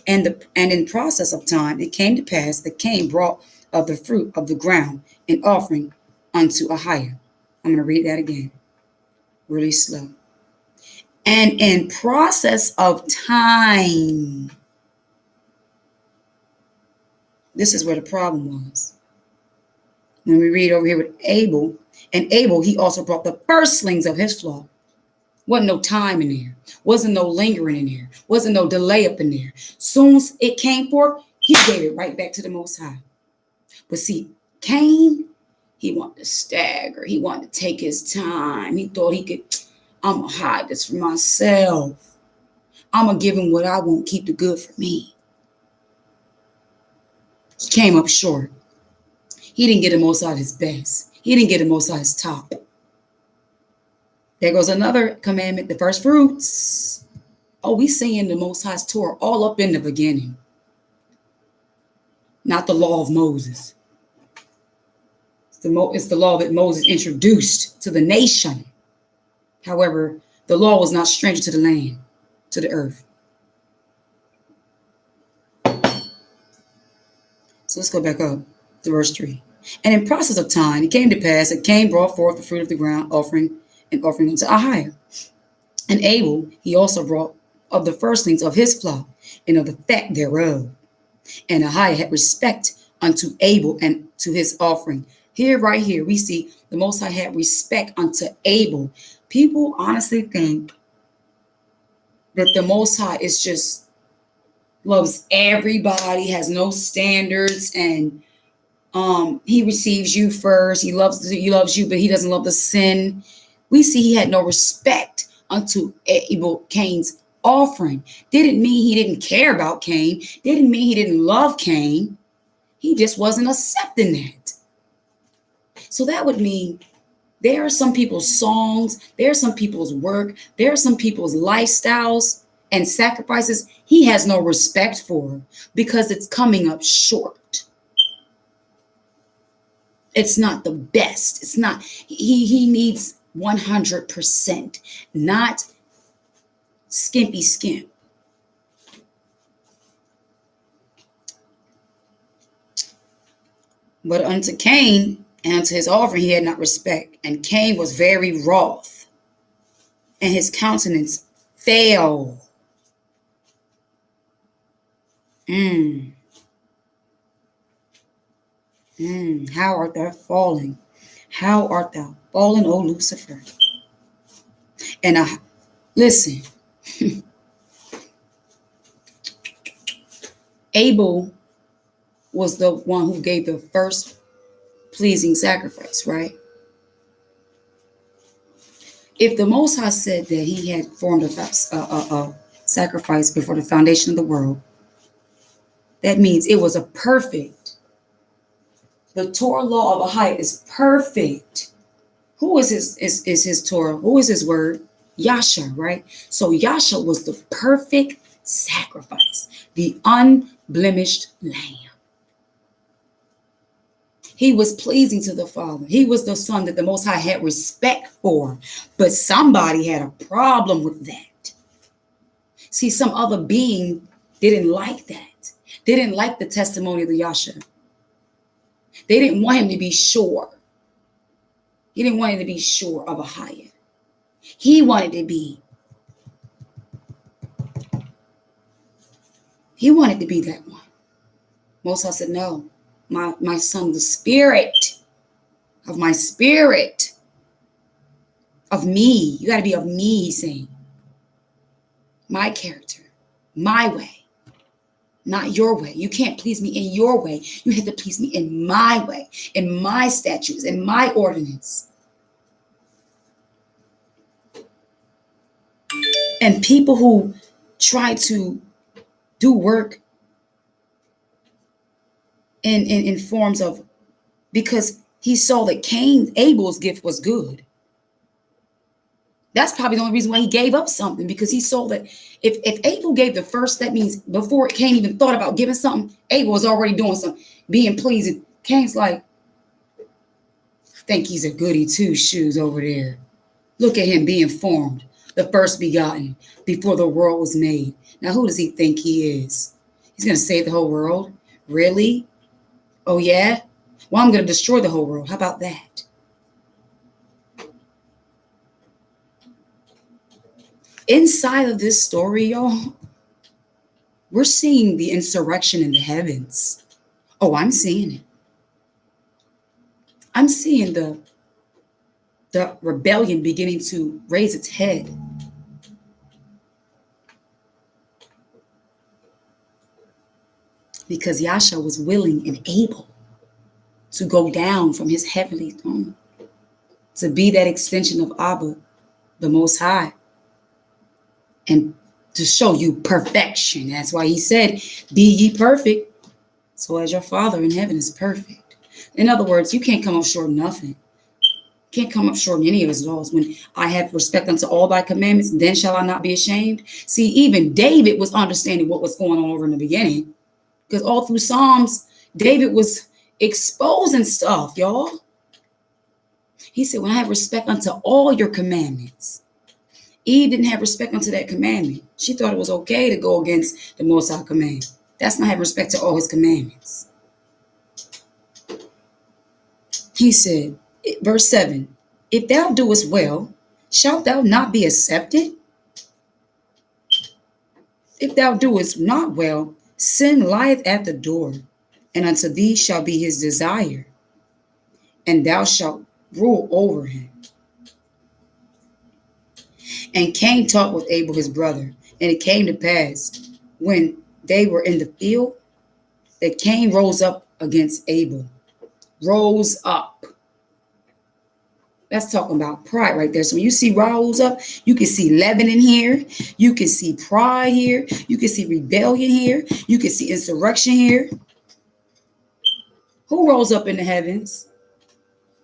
And in process of time it came to pass that Cain brought of the fruit of the ground an offering unto Ahiah. I'm going to read that again, really slow. And in process of time, this is where the problem was. When we read over here with Abel, and Abel, he also brought the firstlings of his flock. Wasn't no time in there. Wasn't no lingering in there. Wasn't no delay up in there. Soon as it came forth, he gave it right back to the Most High. But see, Cain, he wanted to stagger. He wanted to take his time. He thought he could, I'm going to hide this for myself. I'm going to give him what I want, keep the good for me. He came up short. He didn't get the Most High his best. He didn't get the Most High his top. There goes another commandment, the first fruits. Oh, we seeing the Most High's Torah all up in the beginning. Not the law of Moses. It's the law that Moses introduced to the nation. However, the law was not stranger to the land, to the earth. So let's go back up to verse 3. And in process of time, it came to pass that Cain brought forth the fruit of the ground, offering unto Ahiah. And Abel, he also brought of the firstlings of his flock, and of the fat thereof. And Ahiah had respect unto Abel and to his offering. Here, right here, we see the Most High had respect unto Abel. People honestly think that the Most High is just loves everybody, has no standards, and he receives you first. He loves you, but he doesn't love the sin. We see he had no respect unto Abel, Cain's offering. Didn't mean he didn't care about Cain. Didn't mean he didn't love Cain. He just wasn't accepting that. So that would mean there are some people's songs, there are some people's work, there are some people's lifestyles and sacrifices he has no respect for because it's coming up short. It's not the best. It's not, he needs 100%, not skimpy skimp. But unto Cain and unto his offering he had not respect. And Cain was very wroth, and his countenance fell. How art thou falling? How art thou fallen, O Lucifer? And listen, Abel was the one who gave the first pleasing sacrifice, right? If the Most High said that he had formed a sacrifice before the foundation of the world, that means it was a perfect. The Torah law of Ahiah is perfect. Who is his Torah? Who is his word? Yasha, right? So Yasha was the perfect sacrifice, the unblemished lamb. He was pleasing to the Father. He was the Son that the Most High had respect for. But somebody had a problem with that. See, some other being didn't like that. They didn't like the testimony of the Yasha. They didn't want him to be sure. He didn't want him to be sure of Ahiah. He wanted to be. He wanted to be that one. Most High said, no, my son, the spirit of my spirit, of me. You got to be of me, he's saying. My character, my way. Not your way. You can't please me in your way. You have to please me in my way, in my statutes, in my ordinance. And people who try to do work in forms of, because he saw that Abel's gift was good. That's probably the only reason why he gave up something, because he saw that if Abel gave the first, that means before Cain even thought about giving something, Abel was already doing something, being pleasing. Cain's like, Think he's a goody two shoes over there. Look at him being formed, the first begotten, before the world was made. Now, who does he think he is? He's going to save the whole world? Really? Oh, yeah? Well, I'm going to destroy the whole world. How about that? Inside of this story, y'all, we're seeing the insurrection in the heavens. Oh, I'm seeing it. I'm seeing the rebellion beginning to raise its head. Because Yahshua was willing and able to go down from his heavenly throne to be that extension of Abba, the Most High, and to show you perfection. That's why he said, be ye perfect, so as your Father in heaven is perfect. In other words, you can't come up short of nothing. Can't come up short in any of his laws. When I have respect unto all thy commandments, then shall I not be ashamed. See, even David was understanding what was going on over in the beginning, because all through Psalms, David was exposing stuff, y'all. He said, when I have respect unto all your commandments. Eve didn't have respect unto that commandment. She thought it was okay to go against the Most High command. That's not having respect to all his commandments. He said, verse 7, if thou doest well, shalt thou not be accepted? If thou doest not well, sin lieth at the door, and unto thee shall be his desire, and thou shalt rule over him. And Cain talked with Abel his brother, and it came to pass, when they were in the field, that Cain rose up against Abel. Rose up. That's talking about pride right there. So when you see rose up, you can see leaven in here. You can see pride here. You can see rebellion here. You can see insurrection here. Who rose up in the heavens?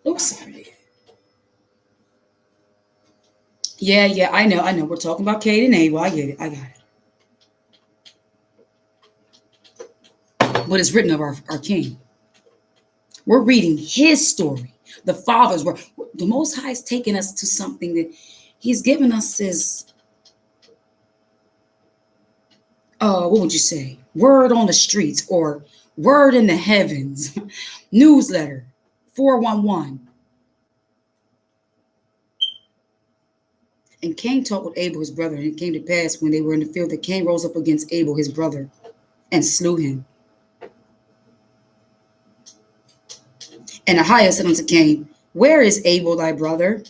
Lucifer did. Yeah, I know. We're talking about Cain and Abel. I get it. I got it. But it's written of our king. We're reading his story. The Father's word. The Most High is taking us to something that he's given us his, what would you say? Word on the streets, or word in the heavens. Newsletter 411. And Cain talked with Abel his brother, and it came to pass when they were in the field that Cain rose up against Abel his brother and slew him. And Ahiah said unto Cain, where is Abel thy brother?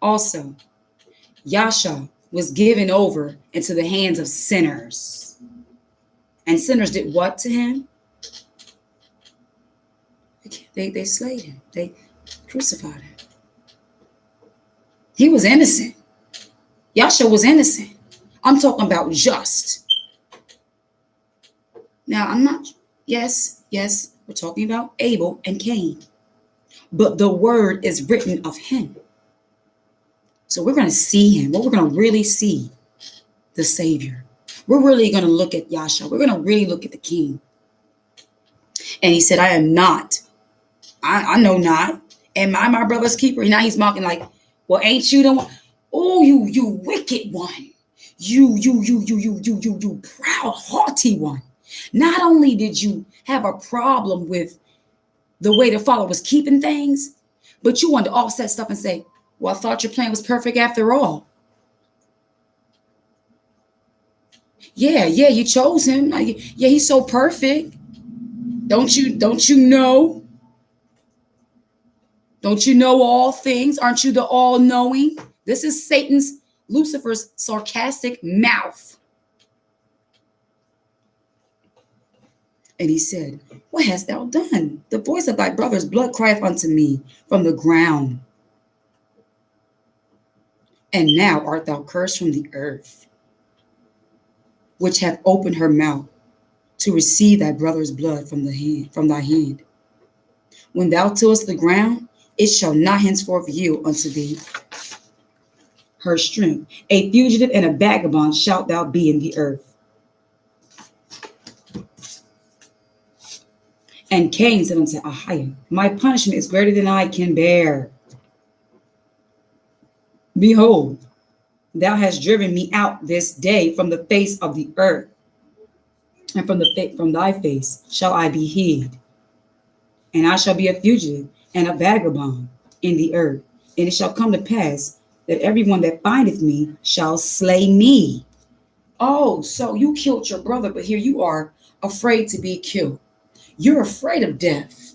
Also, Yahshua was given over into the hands of sinners. And sinners did what to him? They slayed him. They crucified him. He was innocent. Yahshua was innocent. I'm talking about just. Now, I'm not, yes, we're talking about Abel and Cain. But the word is written of him. So we're going to see him. What we're going to really see, the Savior. We're really going to look at Yahshua. We're going to really look at the King. And he said, I am not. I know not. Am I my brother's keeper? And now he's mocking like, well, ain't you the one? Oh, you wicked one. You proud, haughty one. Not only did you have a problem with the way the Father was keeping things, but you wanted to offset stuff and say, well, I thought your plan was perfect after all. Yeah, you chose him. Yeah, he's so perfect. Don't you know? Don't you know all things? Aren't you the all-knowing? This is Satan's, Lucifer's sarcastic mouth. And he said, what hast thou done? The voice of thy brother's blood crieth unto me from the ground. And now art thou cursed from the earth, which hath opened her mouth to receive thy brother's blood from thy hand. When thou tillest the ground, it shall not henceforth yield unto thee her strength. A fugitive and a vagabond shalt thou be in the earth. And Cain said unto Ahiah, my punishment is greater than I can bear. Behold, thou hast driven me out this day from the face of the earth, and from thy face shall I be hid, and I shall be a fugitive and a vagabond in the earth. And it shall come to pass that everyone that findeth me shall slay me. Oh, so you killed your brother, but here you are afraid to be killed. You're afraid of death,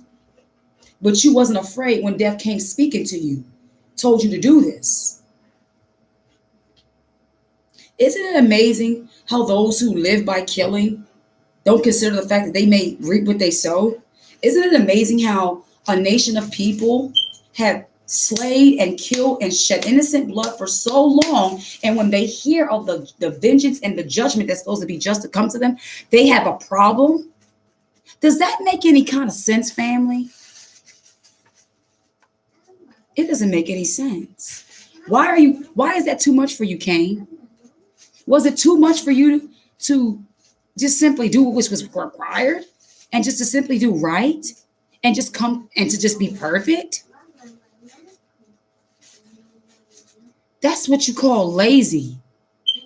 but you wasn't afraid when death came speaking to you, told you to do this. Isn't it amazing how those who live by killing don't consider the fact that they may reap what they sow? Isn't it amazing how a nation of people have slayed and killed and shed innocent blood for so long, and when they hear of the vengeance and the judgment that's supposed to be just to come to them, they have a problem? Does that make any kind of sense, family? It doesn't make any sense. Why is that too much for you, Cain? Was it too much for you to just simply do what was required, and just to simply do right, and just come and to just be perfect? That's what you call lazy.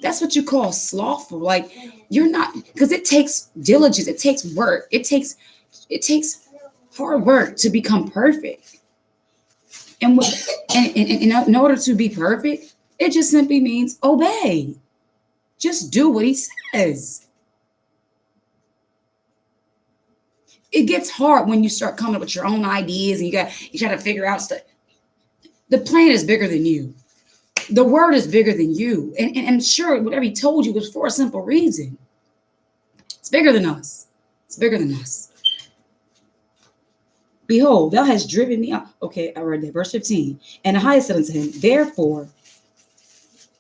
That's what you call slothful. Like, you're not, because it takes diligence, it takes work, it takes hard work to become perfect. And in order to be perfect, it just simply means obey. Just do what he says. It gets hard when you start coming up with your own ideas and you try to figure out stuff. The plan is bigger than you. The word is bigger than you. And I'm sure whatever he told you was for a simple reason. It's bigger than us. It's bigger than us. Behold, thou hast driven me out. Okay, I read that. Verse 15. And Ahiah said unto him, therefore,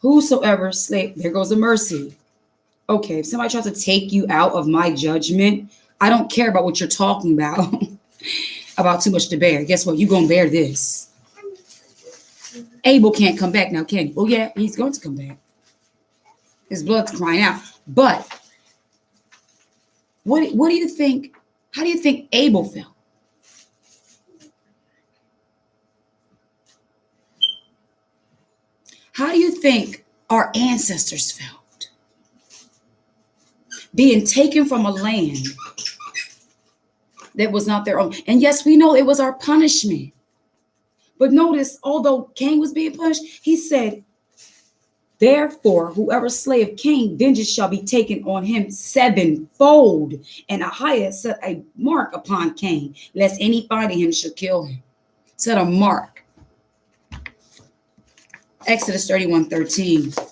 whosoever slay, there goes the mercy. Okay, if somebody tries to take you out of my judgment, I don't care about what you're talking about too much to bear. Guess what? You're going to bear this. Abel can't come back now, can he? Oh, yeah, he's going to come back. His blood's crying out. But what do you think? How do you think Abel felt? How do you think our ancestors felt? Being taken from a land that was not their own. And yes, we know it was our punishment. But notice, although Cain was being punished, he said, therefore, whoever slayeth Cain, vengeance shall be taken on him sevenfold. And Ahiah set a mark upon Cain, lest any finding him should kill him. Set a mark. Exodus 31:13.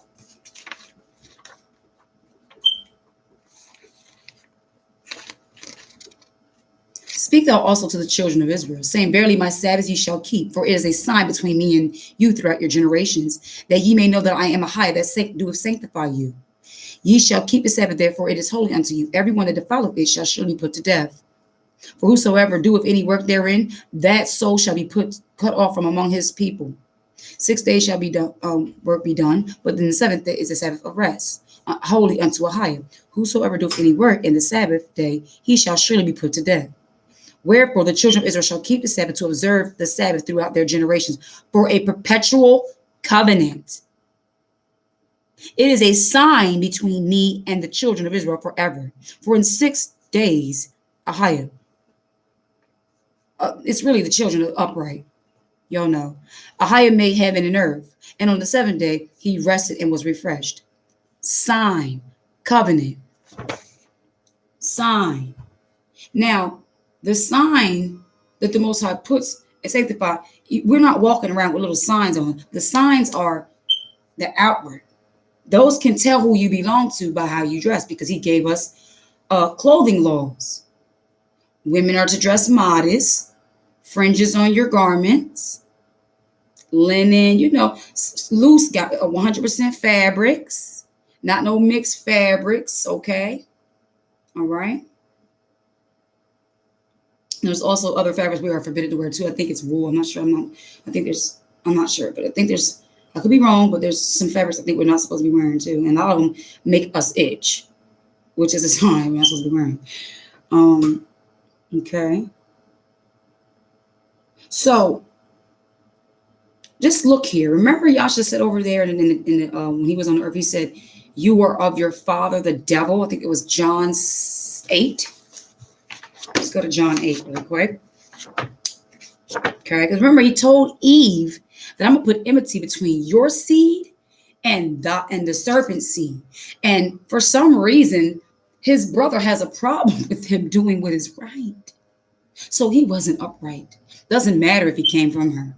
Speak thou also to the children of Israel, saying, verily my Sabbaths ye shall keep, for it is a sign between me and you throughout your generations, that ye may know that I am Ahiah that doeth sanctify you. Ye shall keep the Sabbath, therefore it is holy unto you. Everyone that defileth it shall surely be put to death. For whosoever doeth any work therein, that soul shall be cut off from among his people. 6 days shall be done, work be done, but then the seventh day is the Sabbath of rest, holy unto Ahiah. Whosoever doeth any work in the Sabbath day, he shall surely be put to death. Wherefore the children of Israel shall keep the Sabbath to observe the Sabbath throughout their generations for a perpetual covenant. It is a sign between me and the children of Israel forever. For in 6 days, Ahiah, it's really the children of upright. Y'all know. Ahiah made heaven and earth. And on the seventh day, he rested and was refreshed. Sign, covenant, sign. Now, the sign that the Most High puts and sanctified, we're not walking around with little signs on. The signs are the outward. Those can tell who you belong to by how you dress, because he gave us clothing laws. Women are to dress modest, fringes on your garments, linen, loose, got 100% fabrics, not no mixed fabrics, okay? All right. There's also other fabrics we are forbidden to wear too. I think it's wool. I'm not sure. I'm not sure, but I think I could be wrong, but there's some fabrics I think we're not supposed to be wearing too. And a lot of them make us itch, which is a sign we're not supposed to be wearing. Okay. So just look here. Remember, Yasha said over there when he was on earth, he said, "You are of your father, the devil." I think it was John 8. Let's go to John 8 really quick. Okay, because remember, he told Eve that I'm gonna put enmity between your seed and the serpent's seed. And for some reason, his brother has a problem with him doing what is right. So he wasn't upright. Doesn't matter if he came from her.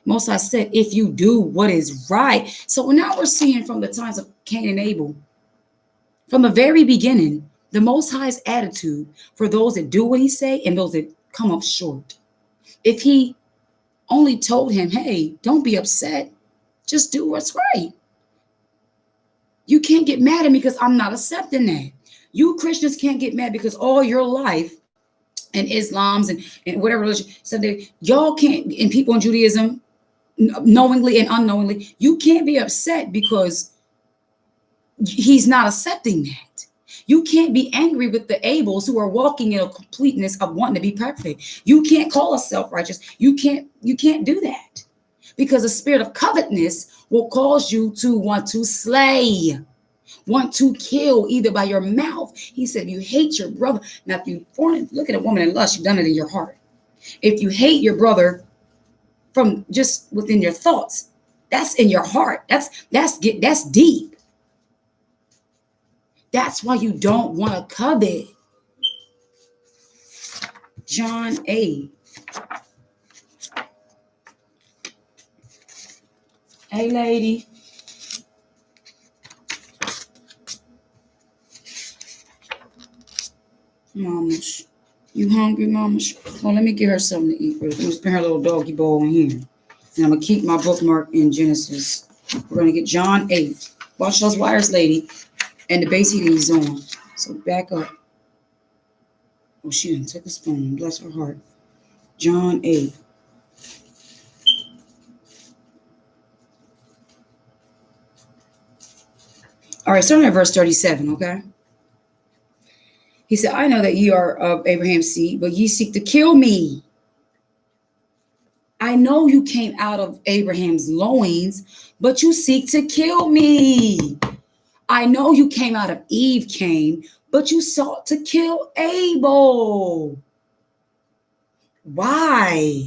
Most I said, if you do what is right. So now we're seeing from the times of Cain and Abel, from the very beginning, the Most High's attitude for those that do what he say and those that come up short. If he only told him, hey, don't be upset, just do what's right. You can't get mad at me because I'm not accepting that. You Christians can't get mad because all your life and Islams and whatever religion, so that y'all can't, and people in Judaism, knowingly and unknowingly, you can't be upset because he's not accepting that. You can't be angry with the Abels who are walking in a completeness of wanting to be perfect. You can't call us self-righteous. You can't do that because the spirit of covetousness will cause you to want to slay, want to kill either by your mouth. He said, you hate your brother. Now, if you look at a woman in lust, you've done it in your heart. If you hate your brother from just within your thoughts, that's in your heart. That's deep. That's why you don't want to covet. John 8. Hey, lady. Mamash. You hungry, Mamash? Well, let me get her something to eat. I'm going to spin her little doggy bowl in here. And I'm going to keep my bookmark in Genesis. We're going to get John 8. Watch those wires, lady. And the base heating is on. So back up. Oh, she done took a spoon. Bless her heart. John 8. All right, starting at verse 37, okay? He said, I know that ye are of Abraham's seed, but ye seek to kill me. I know you came out of Abraham's loins, but you seek to kill me. I know you came out of Eve came, but you sought to kill Abel. Why?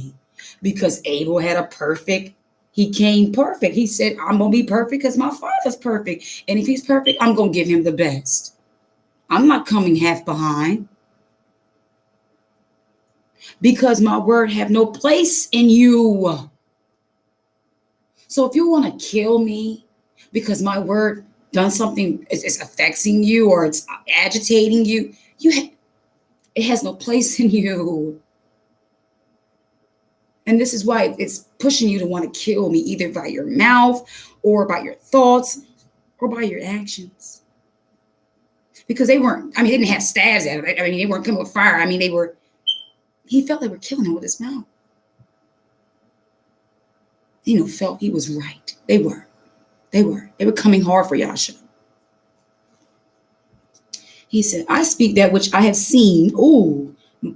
Because Abel had a perfect, he came perfect. He said, I'm going to be perfect because my father's perfect. And if he's perfect, I'm going to give him the best. I'm not coming half behind. Because my word have no place in you. So if you want to kill me because my word done something, it's affecting you or it's agitating you, it has no place in you. And this is why it's pushing you to want to kill me, either by your mouth or by your thoughts or by your actions. Because they didn't have stabs at it. They weren't coming with fire. He felt they were killing him with his mouth. Felt he was right. They were coming hard for Yasha. He said, I speak that which I have seen,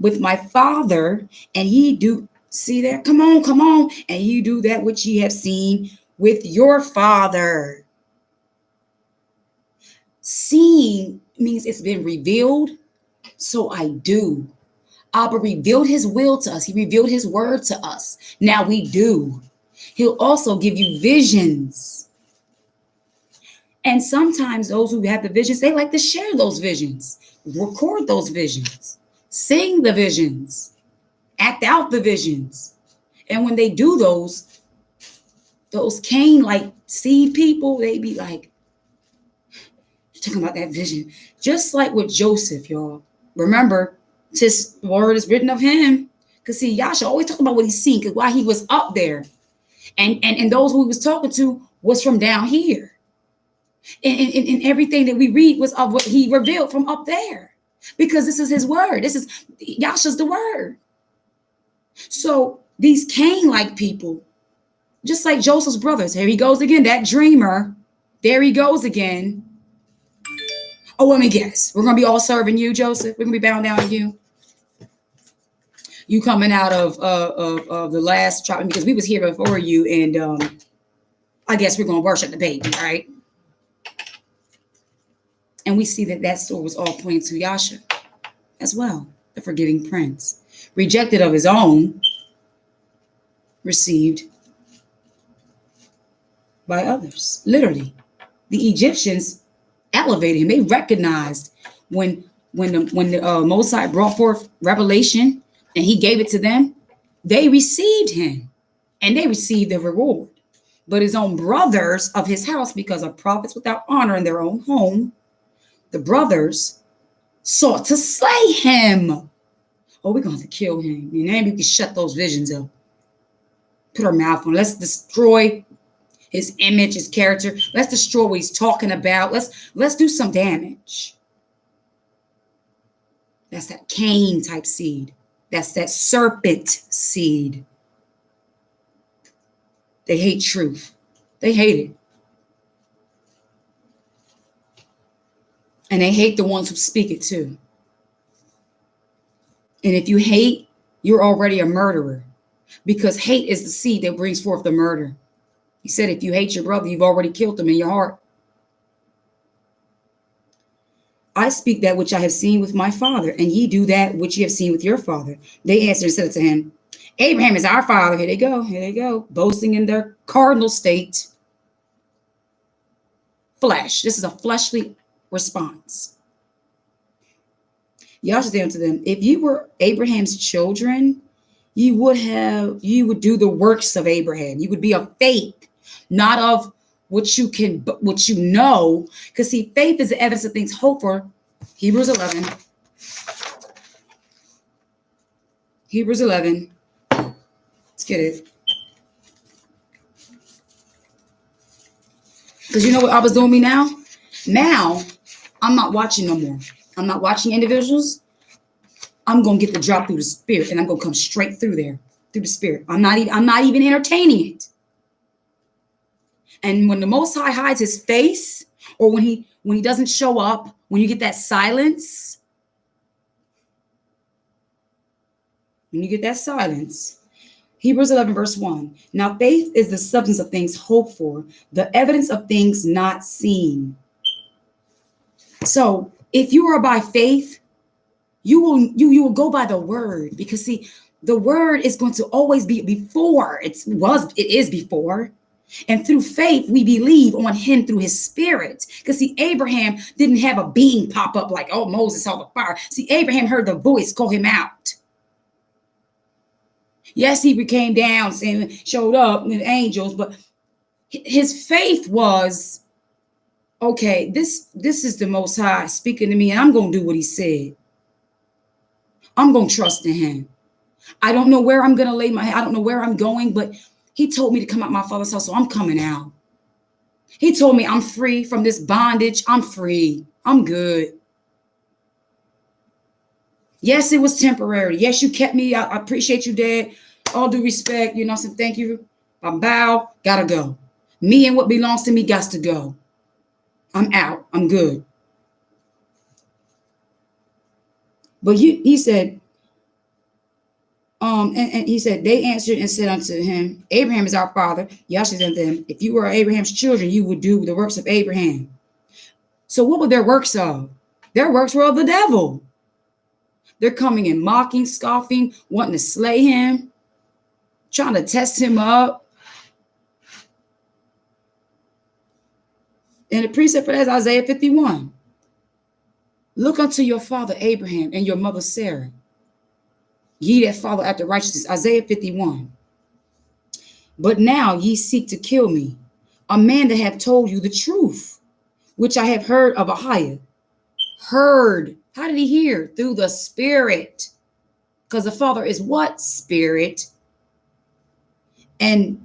with my father, and ye do, see that? Come on, and ye do that which ye have seen with your father. Seeing means it's been revealed, so I do. Abba revealed his will to us. He revealed his word to us. Now we do. He'll also give you visions. And sometimes those who have the visions, they like to share those visions, record those visions, sing the visions, act out the visions. And when they do those Cain-like seed people, they be like, you're talking about that vision. Just like with Joseph, y'all. Remember, his word is written of him. Because see, Yasha always talking about what he's seen, because while he was up there, and those who he was talking to was from down here. And everything that we read was of what he revealed from up there. Because this is his word. This is Yasha's the word. So these Cain-like people, just like Joseph's brothers, here he goes again, that dreamer. There he goes again. Oh, let me guess. We're going to be all serving you, Joseph. We're going to be bowing down to you. You coming out of the last tribe, because we was here before you, and I guess we're gonna worship the baby, right? And we see that story was all pointing to Yasha as well, the forgiving prince, rejected of his own, received by others. Literally, the Egyptians elevated him. They recognized when the Most High brought forth revelation and he gave it to them, they received him and they received the reward. But his own brothers of his house, because of prophets without honor in their own home, the brothers sought to slay him. Oh, we're going to kill him. And then we can shut those visions up. Put our mouth on. Let's destroy his image, his character. Let's destroy what he's talking about. Let's do some damage. That's that Cain type seed. That's that serpent seed. They hate truth. They hate it. And they hate the ones who speak it too. And if you hate, you're already a murderer, because hate is the seed that brings forth the murder. He said, if you hate your brother, you've already killed him in your heart. I speak that which I have seen with my father, and ye do that which ye have seen with your father. They answered and said to him, Abraham is our father. Here they go. Here they go. Boasting in their cardinal state. Flesh. This is a fleshly response. Yahshua said unto them, if you were Abraham's children, you would do the works of Abraham. You would be of faith, not of what you know. Because see, faith is the evidence of things hoped for. Hebrews 11. Hebrews 11. Let's get it. Because you know what I was doing me now? Now, I'm not watching no more. I'm not watching individuals. I'm going to get the drop through the spirit, and I'm going to come straight through there, through the spirit. I'm not even entertaining it. And when the Most High hides his face, or when he doesn't show up, when you get that silence, Hebrews 11 verse 1. Now faith is the substance of things hoped for, the evidence of things not seen. So if you are by faith, you will go by the word, because see, the word is going to always be before. It is before. And through faith, we believe on him through his spirit. Because see, Abraham didn't have a being pop up like, oh, Moses saw the fire. See, Abraham heard the voice call him out. Yes, he came down and showed up with angels, but his faith was, okay, this is the Most High speaking to me, and I'm going to do what he said. I'm going to trust in him. I don't know where I'm going to lay my head. I don't know where I'm going, but he told me to come out my father's house, so I'm coming out. He told me I'm free from this bondage. I'm free. I'm good. Yes, it was temporary. Yes, you kept me. I appreciate you, Dad. All due respect. You know, so thank you. I bow. Gotta go. Me and what belongs to me got to go. I'm out. I'm good. But he said, and he said, they answered and said unto him, Abraham is our father. Yahshua said unto them, if you were Abraham's children, you would do the works of Abraham. So what were their works of? Their works were of the devil. They're coming and mocking, scoffing, wanting to slay him, trying to test him up. And the precept for that is Isaiah 51. Look unto your father Abraham and your mother Sarah, ye that follow after righteousness. Isaiah 51. But now ye seek to kill me, a man that have told you the truth, which I have heard of Ahiah. Heard. How did he hear? Through the spirit. Because the Father is what? Spirit. And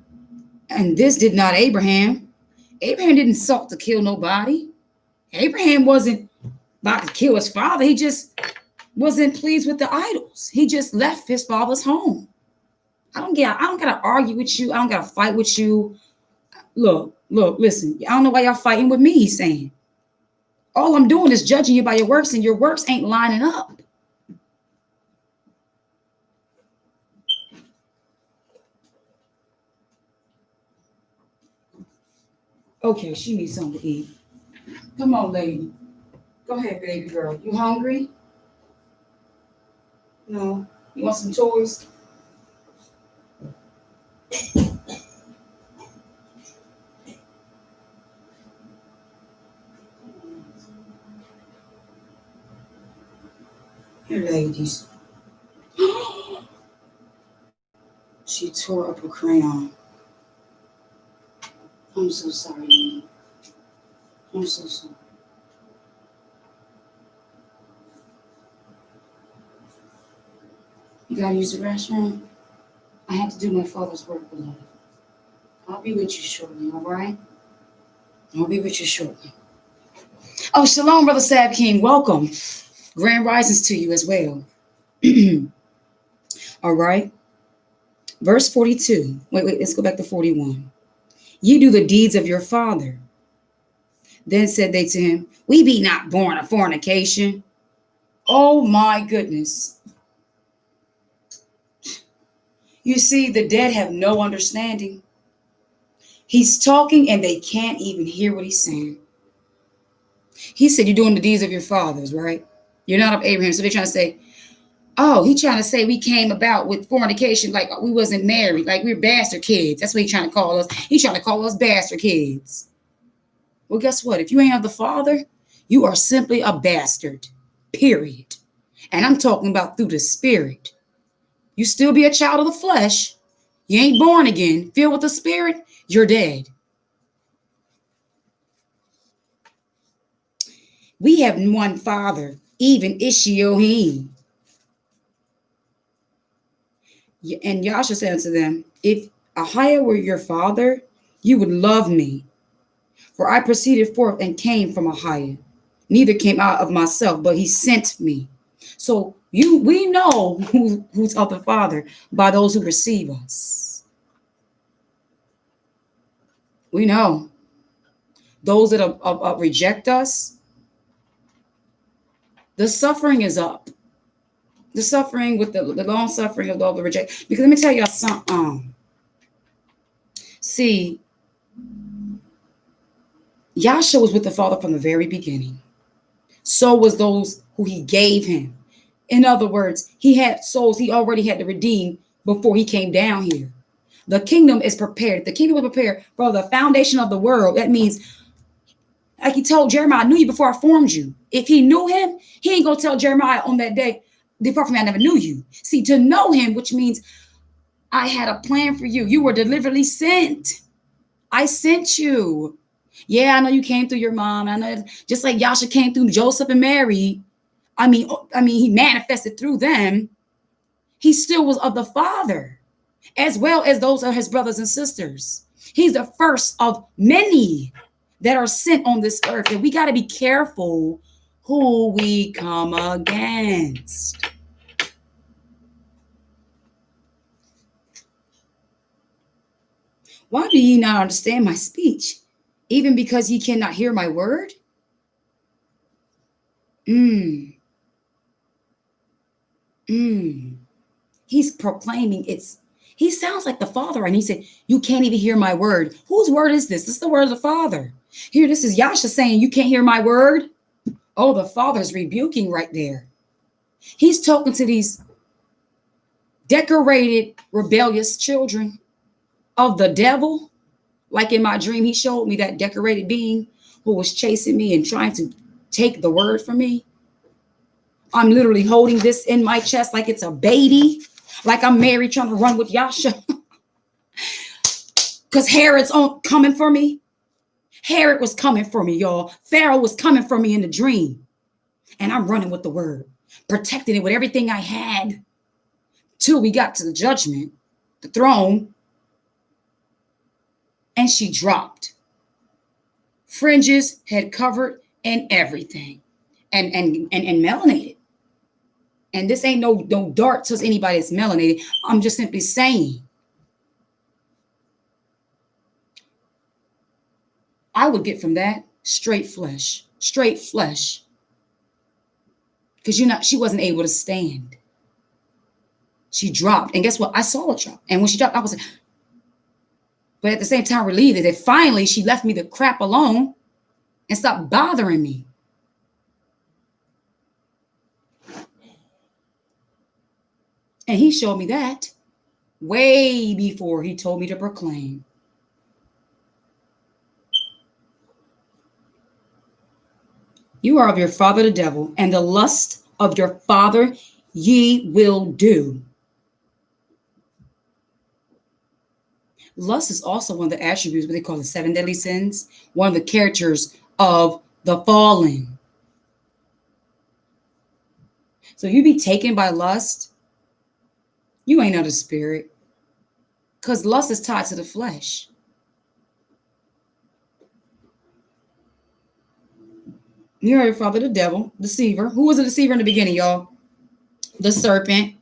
this did not Abraham. Abraham didn't sought to kill nobody. Abraham wasn't about to kill his father. He just wasn't pleased with the idols. He just left his father's home. I don't gotta argue with you. I don't gotta fight with you. Look, listen. I don't know why y'all fighting with me, he's saying. All I'm doing is judging you by your works, and your works ain't lining up. Okay, she needs something to eat. Come on, lady. Go ahead, baby girl. You hungry? No. You want some toys? Here, ladies. She tore up her crayon. I'm so sorry, lady. I'm so sorry. You gotta use the restroom? I have to do my father's work, beloved. I'll be with you shortly, all right? I'll be with you shortly. Oh, shalom, Brother Sab King. Welcome. Grand risings to you as well. All right. Verse 42. Wait, let's go back to 41. Ye do the deeds of your father. Then said they to him, We be not born of fornication. Oh my goodness. You see, the dead have no understanding. He's talking and they can't even hear what he's saying. He said, You're doing the deeds of your fathers, right? You're not of Abraham. So they're trying to say, Oh, he's trying to say we came about with fornication like we wasn't married, like we're bastard kids. That's what he's trying to call us. He's trying to call us bastard kids. Well, guess what? If you ain't of the Father, you are simply a bastard, period. And I'm talking about through the Spirit. You still be a child of the flesh. You ain't born again. Filled with the Spirit, you're dead. We have one Father, even Ishiohim. And Yasha said unto them, If Ahiah were your father, you would love me. For I proceeded forth and came from Ahiah. Neither came out of myself, but he sent me. So we know who's of the Father by those who receive us. We know. Those that reject us, the suffering is up. The suffering with the long suffering of all the reject. Because let me tell y'all something. See, Yahshua was with the Father from the very beginning. So was those who he gave him. In other words, he had souls he already had to redeem before he came down here. The kingdom is prepared. The kingdom was prepared for the foundation of the world. That means, like he told Jeremiah, I knew you before I formed you. If he knew him, he ain't going to tell Jeremiah on that day, depart from me, I never knew you. See, to know him, which means I had a plan for you. You were deliberately sent. I sent you. Yeah, I know you came through your mom. I know, just like Yasha came through Joseph and Mary. I mean, he manifested through them. He still was of the Father, as well as those are his brothers and sisters. He's the first of many that are sent on this earth. And we got to be careful who we come against. Why do ye not understand my speech? Even because ye cannot hear my word? He's proclaiming he sounds like the Father, and he said, You can't even hear my word. Whose word is this? This is the word of the Father. Here, this is Yasha saying, You can't hear my word. Oh, the Father's rebuking right there. He's talking to these decorated, rebellious children of the devil. Like in my dream, he showed me that decorated being who was chasing me and trying to take the word from me. I'm literally holding this in my chest like it's a baby, like I'm Mary trying to run with Yasha. Because Herod's coming for me. Herod was coming for me, y'all. Pharaoh was coming for me in the dream. And I'm running with the word, protecting it with everything I had till we got to the judgment, the throne. And she dropped. Fringes had covered and everything. And melanated. And this ain't no dart to anybody that's melanated. I'm just simply saying. I would get from that straight flesh. Because she wasn't able to stand. She dropped. And guess what? I saw her drop. And when she dropped, I was like, but at the same time relieved that finally she left me the crap alone and stopped bothering me. And he showed me that way before he told me to proclaim. You are of your father the devil, and the lust of your father ye will do. Lust is also one of the attributes, what they call the 7 deadly sins, one of the characters of the fallen. So you be taken by lust, you ain't of the spirit, because lust is tied to the flesh. You are your father the devil, deceiver. Who was a deceiver in the beginning, y'all? The serpent.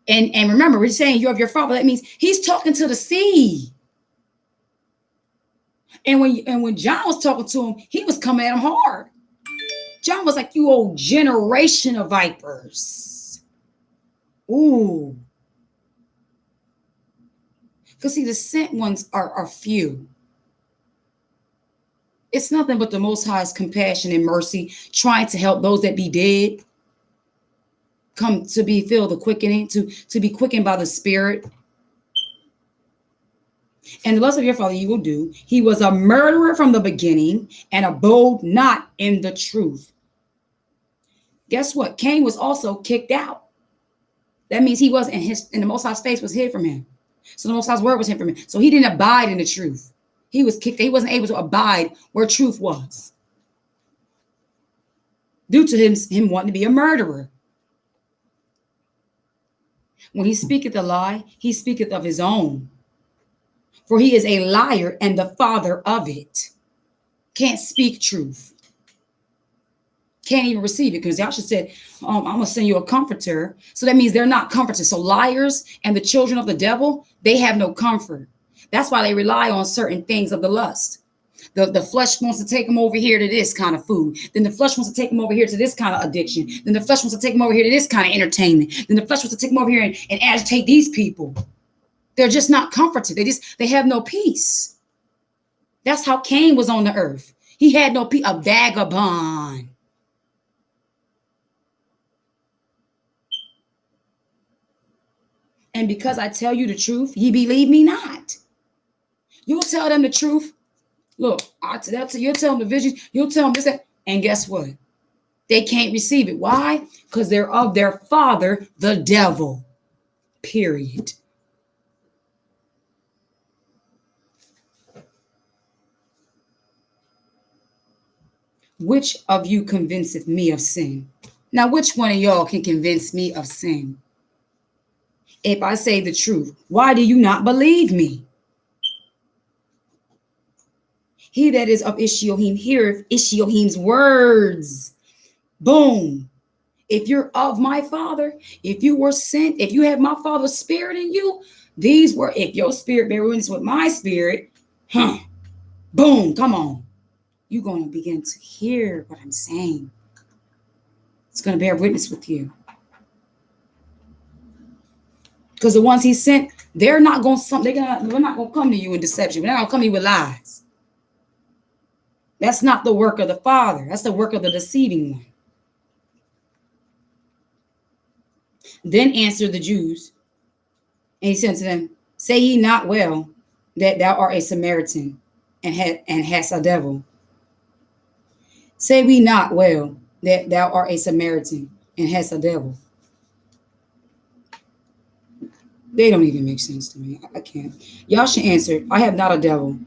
And remember, we're saying you're of your father. That means he's talking to the seed. And when John was talking to him, he was coming at him hard. John was like, you old generation of vipers. Ooh. Because see, the sent ones are few. It's nothing but the Most High's compassion and mercy, trying to help those that be dead come to be filled the quickening, to be quickened by the Spirit. And the lust of your father you will do. He was a murderer from the beginning and abode not in the truth. Guess what? Cain was also kicked out. That means he was in the Most High's face was hid from him. So the Most High's word was hid from him. So he didn't abide in the truth. He was kicked. He wasn't able to abide where truth was. Due to him wanting to be a murderer. When he speaketh a lie, he speaketh of his own. For he is a liar and the father of it. Can't speak truth. Can't even receive it, because Yahshua said, I'm going to send you a comforter. So that means they're not comforted. So liars and the children of the devil, they have no comfort. That's why they rely on certain things of the lust. The flesh wants to take them over here to this kind of food. Then the flesh wants to take them over here to this kind of addiction. Then the flesh wants to take them over here to this kind of entertainment. Then the flesh wants to take them over here and agitate these people. They're just not comforted. They have no peace. That's how Cain was on the earth. He had no peace, a vagabond. And because I tell you the truth, ye believe me not. You'll tell them the truth. Look, you'll tell them the vision. You'll tell them this, that. And guess what? They can't receive it. Why? Because they're of their father, the devil. Period. Which of you convinceth me of sin? Now, which one of y'all can convince me of sin? If I say the truth, why do you not believe me? He that is of Ishiohim heareth Ishiohim's words. Boom. If you're of my father, if you were sent, if you have my father's spirit in you, these were, if your spirit bear witness with my spirit, boom, come on. You're going to begin to hear what I'm saying. It's going to bear witness with you. Because the ones he sent, they're not going to come to you in deception. They're not going to come to you with lies. That's not the work of the Father. That's the work of the deceiving one. Then answered the Jews, and he said to them, say ye not well that thou art a Samaritan and hast a devil? Say we not well that thou art a Samaritan and hast a devil? They don't even make sense to me. I can't. Yahshua answered, I have not a devil,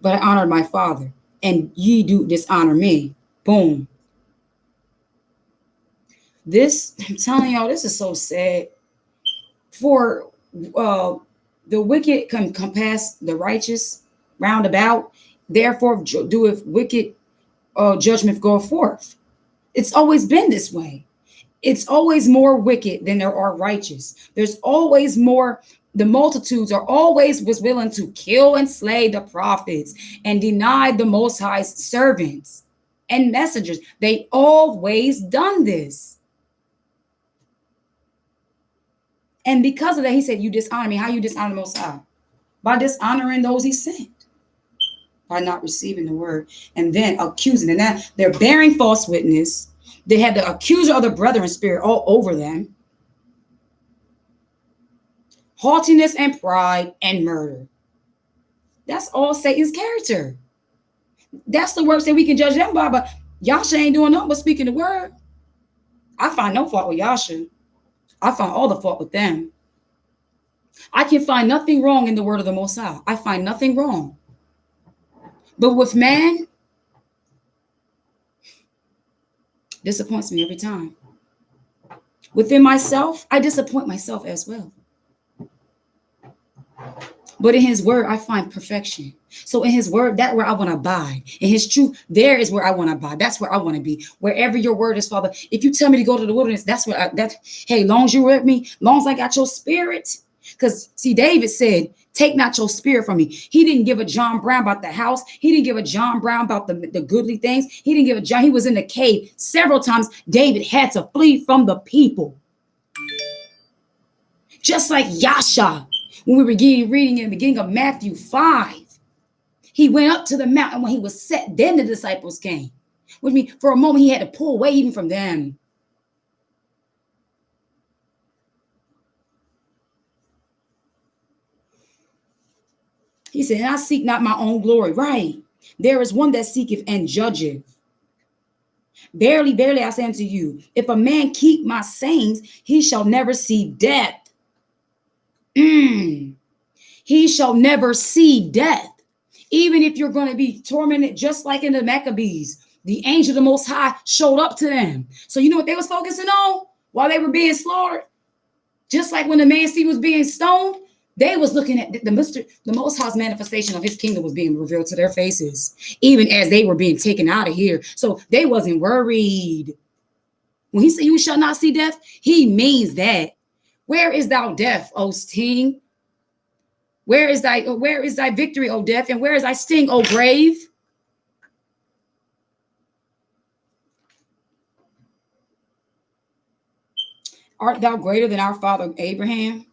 but I honor my Father, and ye do dishonor me. Boom. This, I'm telling y'all, this is so sad. For the wicked can compass the righteous round about, therefore doeth wicked judgment go forth. It's always been this way. It's always more wicked than there are righteous. There's always more. The multitudes are always was willing to kill and slay the prophets and deny the Most High's servants and messengers. They always done this. And because of that, he said, you dishonor me. How you dishonor the Most High? By dishonoring those he sent, by not receiving the word, and then accusing. And now they're bearing false witness. They have the accuser of the brethren spirit all over them. Haughtiness and pride and murder. That's all Satan's character. That's the works that we can judge them by. But Yasha ain't doing nothing but speaking the word. I find no fault with Yasha. I find all the fault with them. I can find nothing wrong in the word of the Most High. I find nothing wrong. But with man, disappoints me every time. Within myself, I disappoint myself as well. But in his word, I find perfection. So in his word, that's where I want to abide. In his truth, there is where I want to abide. That's where I want to be. Wherever your word is, Father. If you tell me to go to the wilderness, that's where hey, long as you're with me, long as I got your spirit. Because see, David said, take not your spirit from me. He didn't give a John Brown about the house. He didn't give a John Brown about the goodly things. He didn't give a John. He was in the cave. Several times, David had to flee from the people. Just like Yasha. When we were reading in the beginning of Matthew 5, he went up to the mountain when he was set. Then the disciples came. Which means for a moment he had to pull away even from them. He said, I seek not my own glory. Right. There is one that seeketh and judgeth. Verily, verily, I say unto you, if a man keep my sayings, he shall never see death. He shall never see death. Even if you're going to be tormented, just like in the Maccabees, the angel of the Most High showed up to them. So you know what they was focusing on while they were being slaughtered? Just like when the man was being stoned, they was looking at the Most High's manifestation of his kingdom was being revealed to their faces, even as they were being taken out of here. So they wasn't worried. When he said you shall not see death, he means that. Where is thou death, O sting? Where is thy victory, O death? And where is thy sting, O grave? Art thou greater than our father Abraham,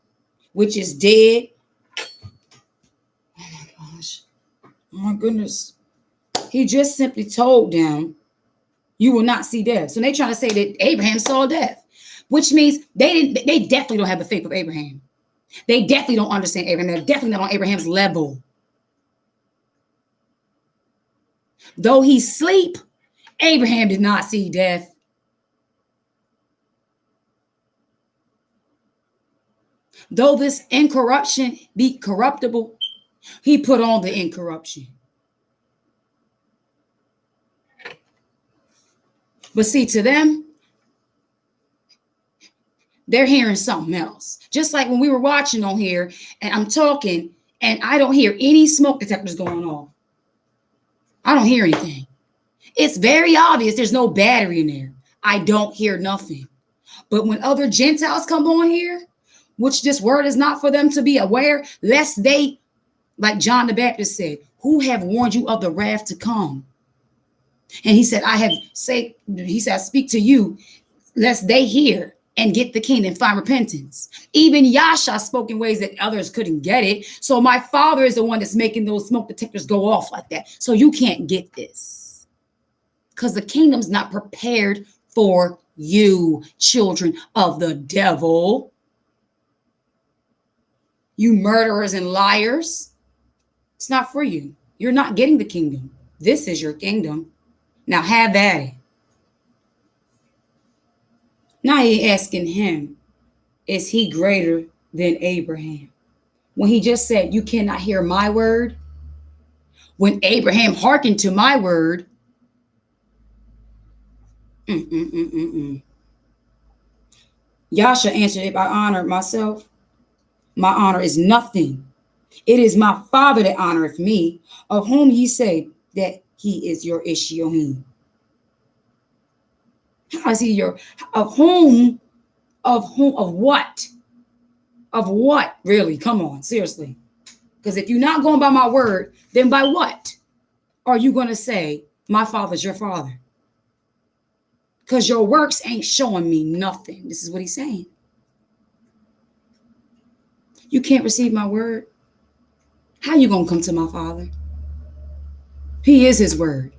which is dead? Oh my gosh. Oh my goodness. He just simply told them, you will not see death. So they trying to say that Abraham saw death, which means they definitely don't have the faith of Abraham. They definitely don't understand Abraham. They're definitely not on Abraham's level. Though he sleep, Abraham did not see death. Though this incorruption be corruptible, he put on the incorruption. But see, to them, they're hearing something else. Just like when we were watching on here and I'm talking and I don't hear any smoke detectors going off. I don't hear anything. It's very obvious there's no battery in there. I don't hear nothing. But when other Gentiles come on here, which this word is not for them to be aware, lest they, like John the Baptist said, who have warned you of the wrath to come? And he said, I speak to you, lest they hear and get the kingdom and find repentance. Even Yasha spoke in ways that others couldn't get it. So my Father is the one that's making those smoke detectors go off like that. So you can't get this. Because the kingdom's not prepared for you, children of the devil. You murderers and liars. It's not for you. You're not getting the kingdom. This is your kingdom. Now have at it. Now he asking him, is he greater than Abraham? When he just said, you cannot hear my word. When Abraham hearkened to my word. Yasha answered, if I honor myself, my honor is nothing. It is my Father that honoreth me, of whom ye say that he is your Ishiohim. How is he your, of what? Of what, really? Come on, seriously. Because if you're not going by my word, then by what are you going to say, my Father's your Father? Because your works ain't showing me nothing. This is what he's saying. You can't receive my word. How you going to come to my Father? He is his word.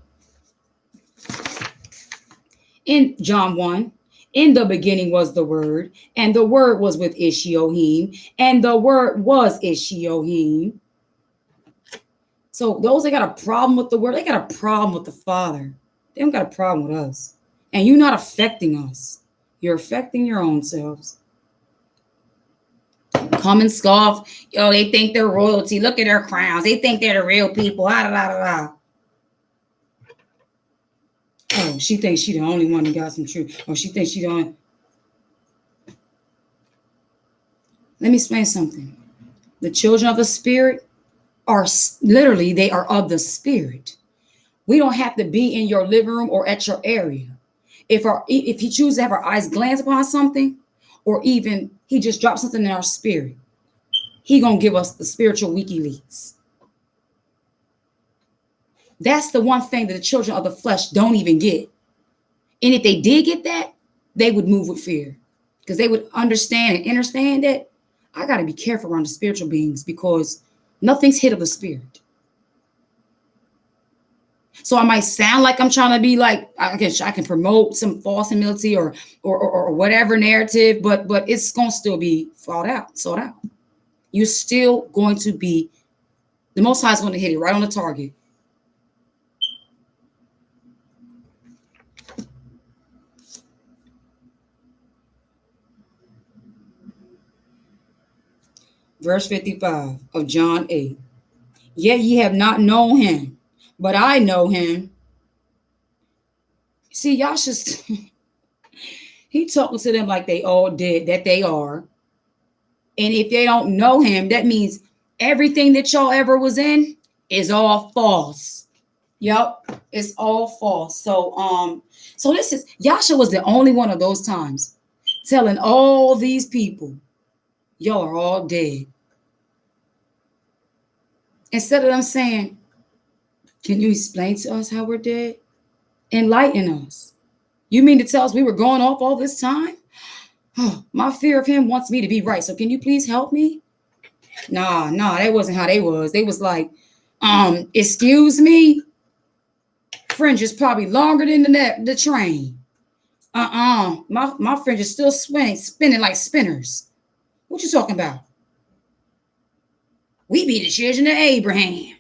In John 1, in the beginning was the word, and the word was with Ishiohim, and the word was Ishiohim. So those that got a problem with the word, they got a problem with the Father. They don't got a problem with us. And you're not affecting us. You're affecting your own selves. Come and scoff. Yo, they think they're royalty. Look at their crowns. They think they're the real people. Ah, da, da, da, da. Oh, she thinks she the only one that got some truth. Or she thinks she don't. Let me explain something. The children of the Spirit are literally, they are of the Spirit. We don't have to be in your living room or at your area. If he chooses to have our eyes glance upon something, or even he just drops something in our spirit, he gonna give us the spiritual WikiLeaks. That's the one thing that the children of the flesh don't even get. And if they did get that, they would move with fear, because they would understand and understand that I got to be careful around the spiritual beings, because nothing's hid of the spirit. So I might sound like I'm trying to be like, I can promote some false humility or whatever narrative, but it's going to still be sought out. You're still going to be, the Most High is going to hit it right on the target. Verse 55 of John 8. Yet ye have not known him, but I know him. See, y'all just, he talking to them like they all did, that they are. And if they don't know him, that means everything that y'all ever was in is all false. Yep, it's all false. So this is, Yasha was the only one of those times telling all these people, y'all are all dead. Instead of them saying, can you explain to us how we're dead? Enlighten us. You mean to tell us we were going off all this time? Oh, my fear of him wants me to be right. So can you please help me? Nah, that wasn't how they was. They was like, excuse me? Fringe is probably longer than the train. My fringe is still spinning like spinners. What you talking about? We be the children of Abraham.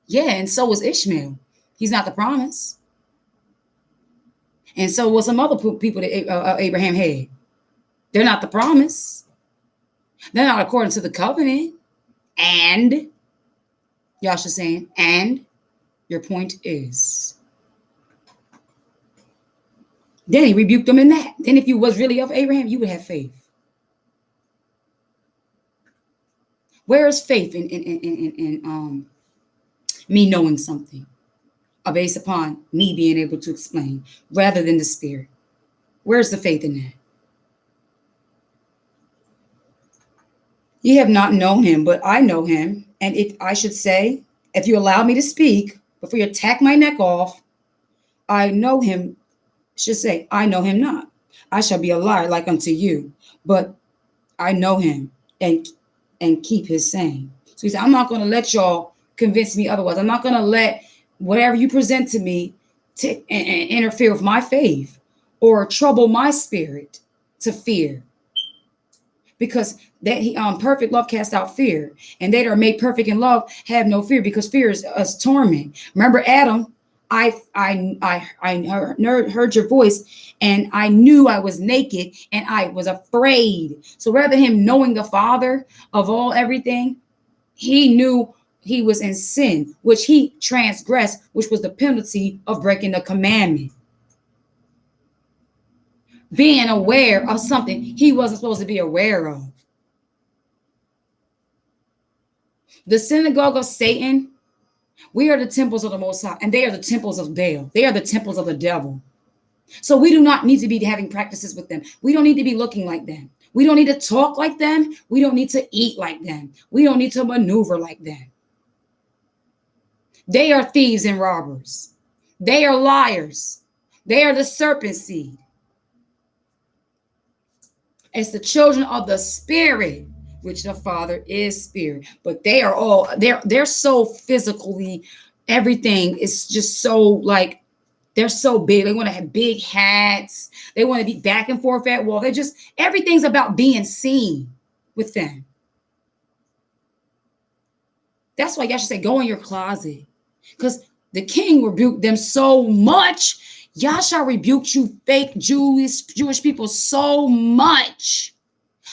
Yeah, and so was Ishmael. He's not the promise. And so was some other people that Abraham had. They're not the promise. They're not according to the covenant. And, Yasha saying, and your point is. Then he rebuked them in that. Then if you was really of Abraham, you would have faith. Where is faith in me knowing something? Based upon me being able to explain, rather than the spirit. Where's the faith in that? Ye have not known him, but I know him. And if I should say, if you allow me to speak, before you attack my neck off, I know him, should say, I know him not. I shall be a liar like unto you, but I know him and keep his saying. So he said, I'm not going to let y'all convince me otherwise. I'm not going to let whatever you present to me to interfere with my faith or trouble my spirit to fear. Because that perfect love casts out fear, and they that are made perfect in love have no fear, because fear is us torment. Remember Adam, I heard your voice and I knew I was naked and I was afraid. So rather him knowing the Father of all everything, he knew he was in sin, which he transgressed, which was the penalty of breaking the commandment. Being aware of something he wasn't supposed to be aware of. The synagogue of Satan, we are the temples of the Most High, and they are the temples of Baal. They are the temples of the devil. So we do not need to be having practices with them. We don't need to be looking like them. We don't need to talk like them. We don't need to eat like them. We don't need to maneuver like them. They are thieves and robbers. They are liars. They are the serpent seed. It's the children of the spirit which the Father is spirit. But they are all they're so physically, everything is just so like they're so big. They want to have big hats. They want to be back and forth at wall. They just everything's about being seen with them. That's why y'all should say, go in your closet. Because the king rebuked them so much. Yahshua rebuked you fake Jewish people so much.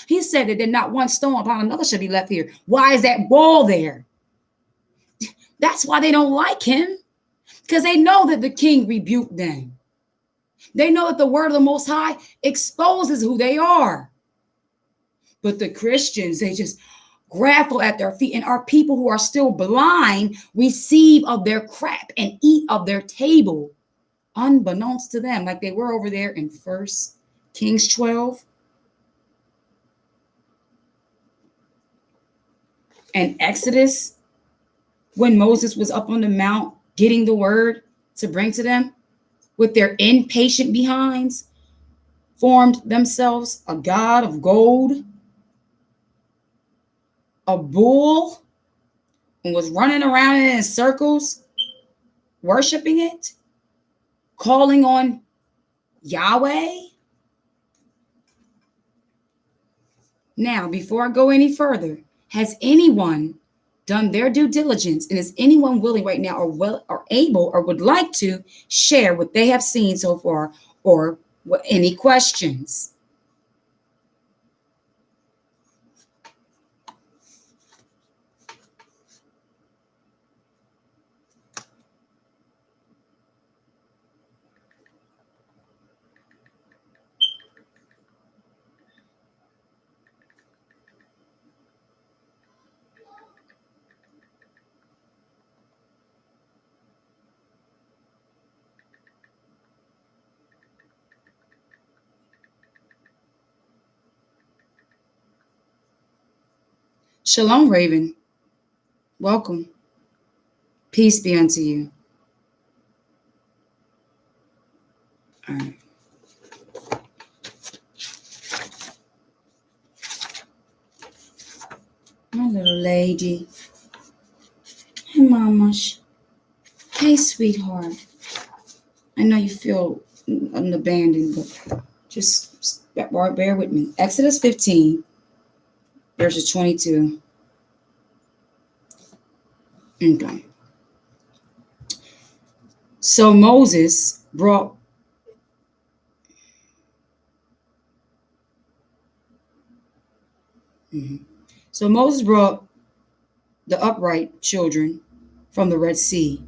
He said that not one stone upon another should be left here. Why is that wall there? That's why they don't like him. Because they know that the king rebuked them. They know that the word of the Most High exposes who they are. But the Christians, they just grapple at their feet, and our people who are still blind receive of their crap and eat of their table, unbeknownst to them, like they were over there in 1 Kings 12. And Exodus, when Moses was up on the mount getting the word to bring to them, with their impatient behinds, formed themselves a god of gold, a bull, and was running around in circles, worshiping it, calling on Yahweh. Now, before I go any further, has anyone done their due diligence, and is anyone willing right now or able or would like to share what they have seen so far, or any questions? Shalom, Raven. Welcome. Peace be unto you. All right. My little lady. Hey, Mama. Hey, sweetheart. I know you feel abandoned, but just bear with me. Exodus 15, verses 22. Okay. So Moses brought So Moses brought the upright children from the Red Sea.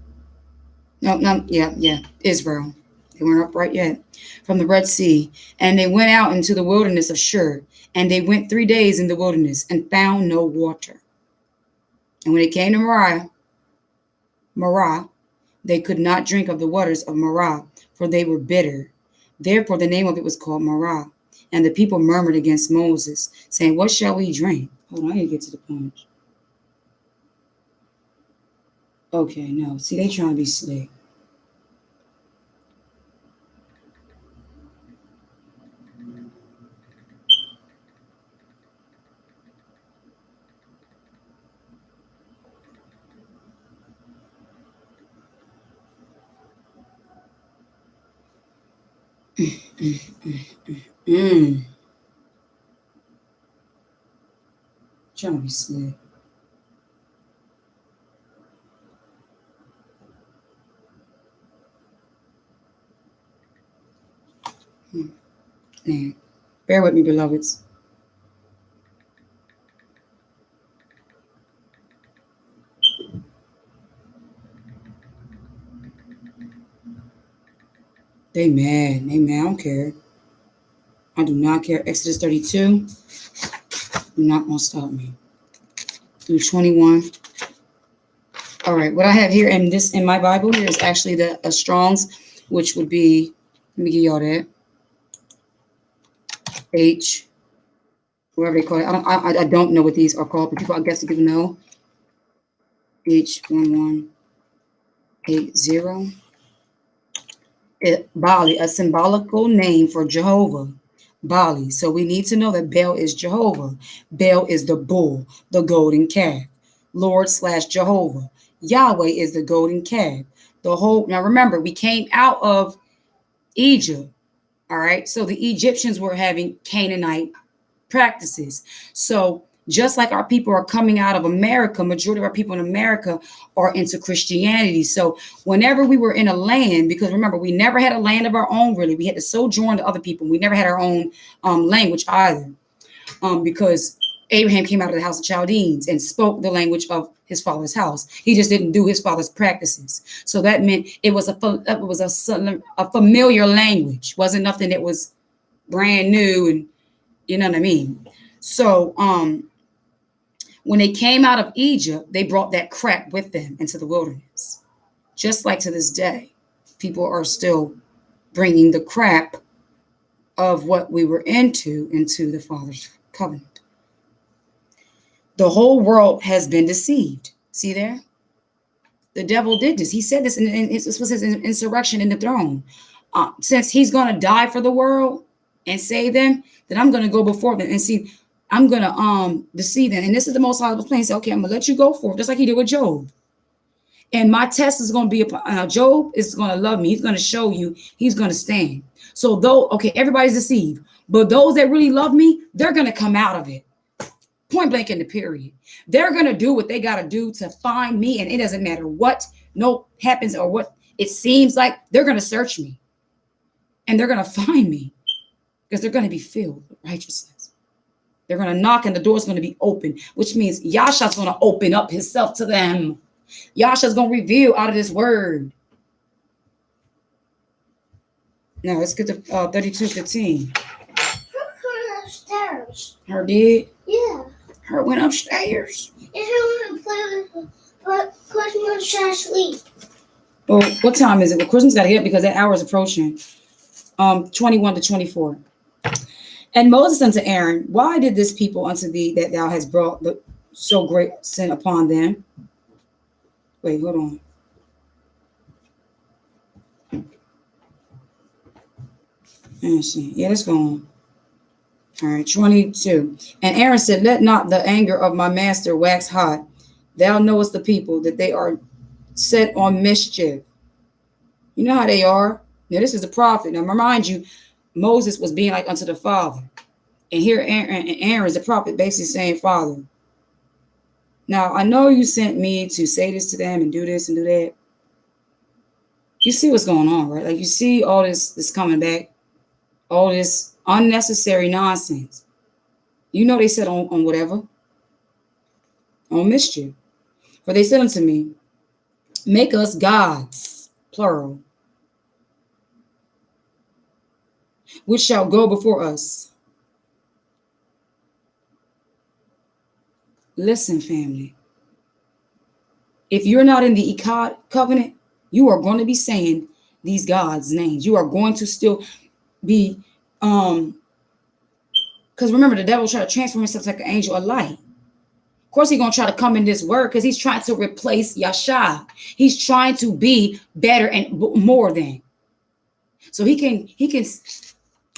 Israel. They weren't upright yet. From the Red Sea. And they went out into the wilderness of Shur. And they went 3 days in the wilderness and found no water. And when they came to Marah, they could not drink of the waters of Marah, for they were bitter. Therefore the name of it was called Marah. And the people murmured against Moses, saying, what shall we drink? Hold on, I need to get to the point. Okay, no. See, they trying to be slick. Trying to be slick. Now, bear with me, beloveds. They mad. They mad. I don't care. I do not care. Exodus 32. You're not going to stop me. Through 21. All right. What I have here in my Bible here is actually the Strong's, which would be, let me give y'all that. H, whatever they call it. I don't know what these are called, but people, I guess, people know. H1180. Bali, a symbolical name for Jehovah, Bali. So we need to know that Baal is Jehovah. Baal is the bull, the golden calf. Lord/Jehovah. Yahweh is the golden calf. Now remember, we came out of Egypt. All right. So the Egyptians were having Canaanite practices. So just like our people are coming out of America, majority of our people in America are into Christianity. So whenever we were in a land, because remember, we never had a land of our own, really. We had to sojourn to other people. We never had our own language either, because Abraham came out of the house of Chaldeans and spoke the language of his father's house. He just didn't do his father's practices. So that meant it was a familiar language. Wasn't nothing that was brand new, and you know what I mean? So when they came out of Egypt, they brought that crap with them into the wilderness. Just like to this day, people are still bringing the crap of what we were into the Father's covenant. The whole world has been deceived. See there? The devil did this. He said this, and this was his insurrection in the throne. Since he's going to die for the world and save them, then I'm going to go before them and see. I'm going to deceive them. And this is the Most High was playing. Say, okay, I'm going to let you go for it, just like he did with Job. And my test is going to be Job is going to love me. He's going to show you. He's going to stand. So everybody's deceived. But those that really love me, they're going to come out of it. Point blank in the period. They're going to do what they got to do to find me. And it doesn't matter what happens or what it seems like. They're going to search me. And they're going to find me. Because they're going to be filled with righteousness. They're going to knock and the door's going to be open, which means Yahshua's going to open up himself to them. Yahshua's going to reveal out of this word. Now let's get to 32:15. Her upstairs. Her did? Yeah. Her went upstairs. And her want to play with but Christmas trying to sleep. Well, what time is it? Well, Christmas got to get up because that hour is approaching. 21 to 24. And Moses unto Aaron, why did this people unto thee that thou hast brought so great sin upon them? Wait, hold on. Let's see. Yeah, let's go on. All right, 22. And Aaron said, let not the anger of my master wax hot. Thou knowest the people, that they are set on mischief. You know how they are. Now, this is the prophet. Now, remind you, Moses was being like unto the father. And here Aaron is the prophet basically saying, Father, now I know you sent me to say this to them and do this and do that. You see what's going on, right? Like you see all this coming back, all this unnecessary nonsense. You know they said on whatever, on mischief. For they said unto me, make us gods, plural, which shall go before us. Listen, family. If you're not in the Echad covenant, you are going to be saying these gods' names. You are going to still be, because remember, the devil tried to transform himself like an angel of light. Of course, he's going to try to come in this word because he's trying to replace Yahshua. He's trying to be better and more than. So he can,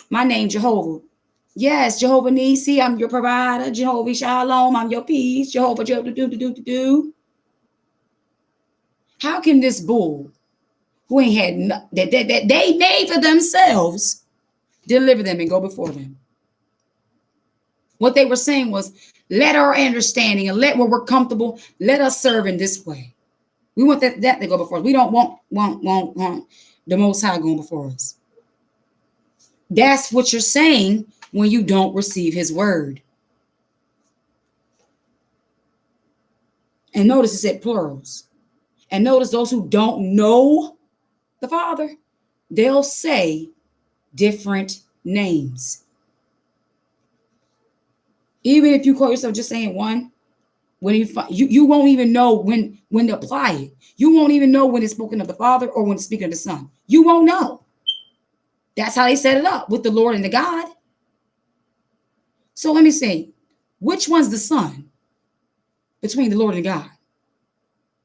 my name, Jehovah. Yes, Jehovah Nisi, I'm your provider. Jehovah Shalom, I'm your peace. Jehovah, do. How can this bull, who ain't had that they made for themselves, deliver them and go before them? What they were saying was, let our understanding and let where we're comfortable, let us serve in this way. We want that to go before us. We don't want the Most High going before us. That's what you're saying when you don't receive his word. And notice it said plurals. And notice those who don't know the Father, they'll say different names. Even if you call yourself just saying one, when you won't even know when to apply it. You won't even know when it's spoken of the Father or when it's speaking of the Son. You won't know. That's how they set it up with the Lord and the God. So let me say, which one's the Son between the Lord and God?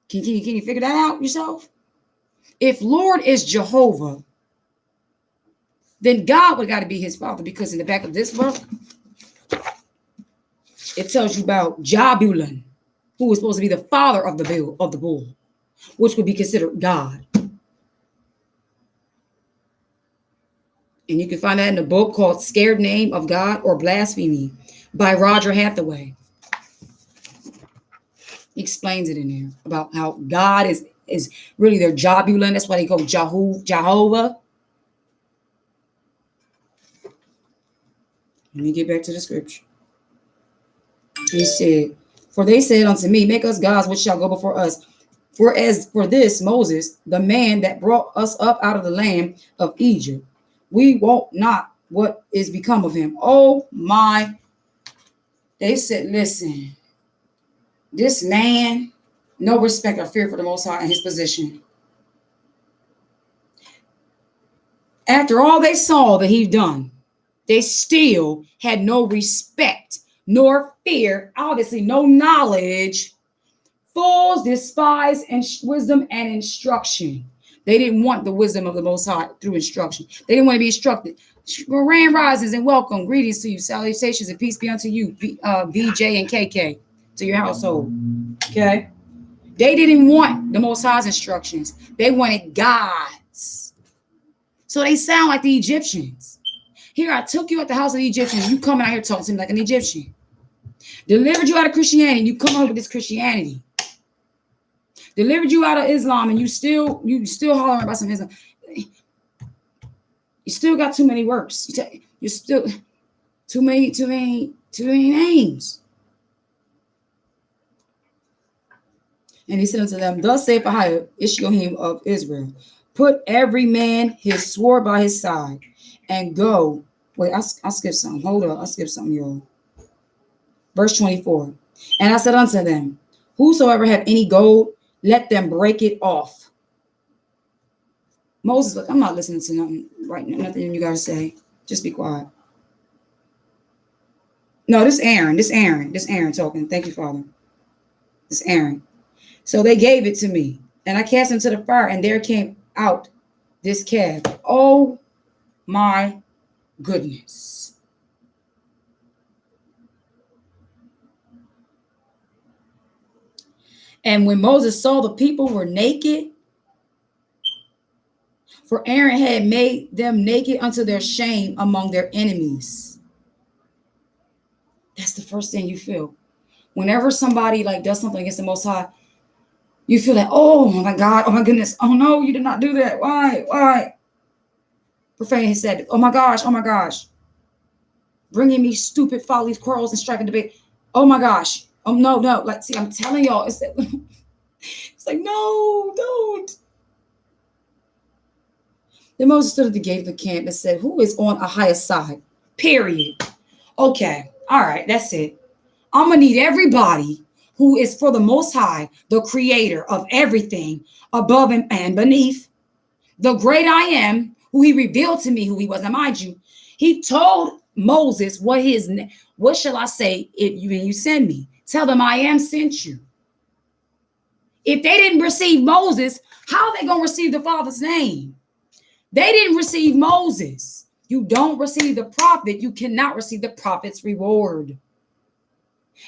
Can you figure that out yourself? If Lord is Jehovah, then God would got to be his father, because in the back of this book, it tells you about Jabulon, who was supposed to be the father of the bull, which would be considered God. And you can find that in a book called Scared Name of God or Blasphemy by Roger Hathaway. He explains it in there about how God is really their Jabulon. That's why they go Jehovah. Let me get back to the scripture. He said, for they said unto me, make us gods which shall go before us. For as for this Moses, the man that brought us up out of the land of Egypt, we wot not what is become of him. Oh my. They said, listen, this man, no respect or fear for the Most High and his position. After all they saw that he'd done, they still had no respect nor fear, obviously no knowledge. Fools despise wisdom and instruction. They didn't want the wisdom of the Most High through instruction. They didn't want to be instructed. Grand risings and welcome. Greetings to you. Salutations and peace be unto you, VJ and KK, to your household. Okay? They didn't want the Most High's instructions. They wanted God's. So they sound like the Egyptians. Here, I took you at the house of the Egyptians. You coming out here talking to me like an Egyptian. Delivered you out of Christianity. You come out with this Christianity. Delivered you out of Islam, and you still hollering about some Islam. You still got too many works. You're still too many names. And he said unto them, thus saith Ahio, Ishiohim of Israel, put every man his sword by his side, and go. Wait, I'll skip something. Hold up, I'll skip something, y'all. Verse 24. And I said unto them, whosoever have any gold, let them break it off. Moses, look, I'm not listening to nothing right now, nothing you gotta say. Just be quiet. No, this Aaron talking. Thank you, Father. This Aaron. So they gave it to me, and I cast into the fire, and there came out this calf. Oh my goodness. And when Moses saw the people were naked, for Aaron had made them naked unto their shame among their enemies. That's the first thing you feel. Whenever somebody does something against the Most High, you feel that, oh my God, oh my goodness, oh no, you did not do that. Why? Profane has said, oh my gosh. Bringing me stupid follies, quarrels, and striking debate. Oh my gosh. Oh no. See, I'm telling y'all, it's like, no, don't. Then Moses stood at the gate of the camp and said, who is on a higher side? Period. Okay. All right. That's it. I'm going to need everybody who is for the Most High, the creator of everything above and beneath, the great I am, who he revealed to me who he was. Now, mind you, he told Moses what shall I say when you send me? Tell them I am sent you. If they didn't receive Moses, how are they going to receive the Father's name? They didn't receive Moses. You don't receive the prophet, you cannot receive the prophet's reward.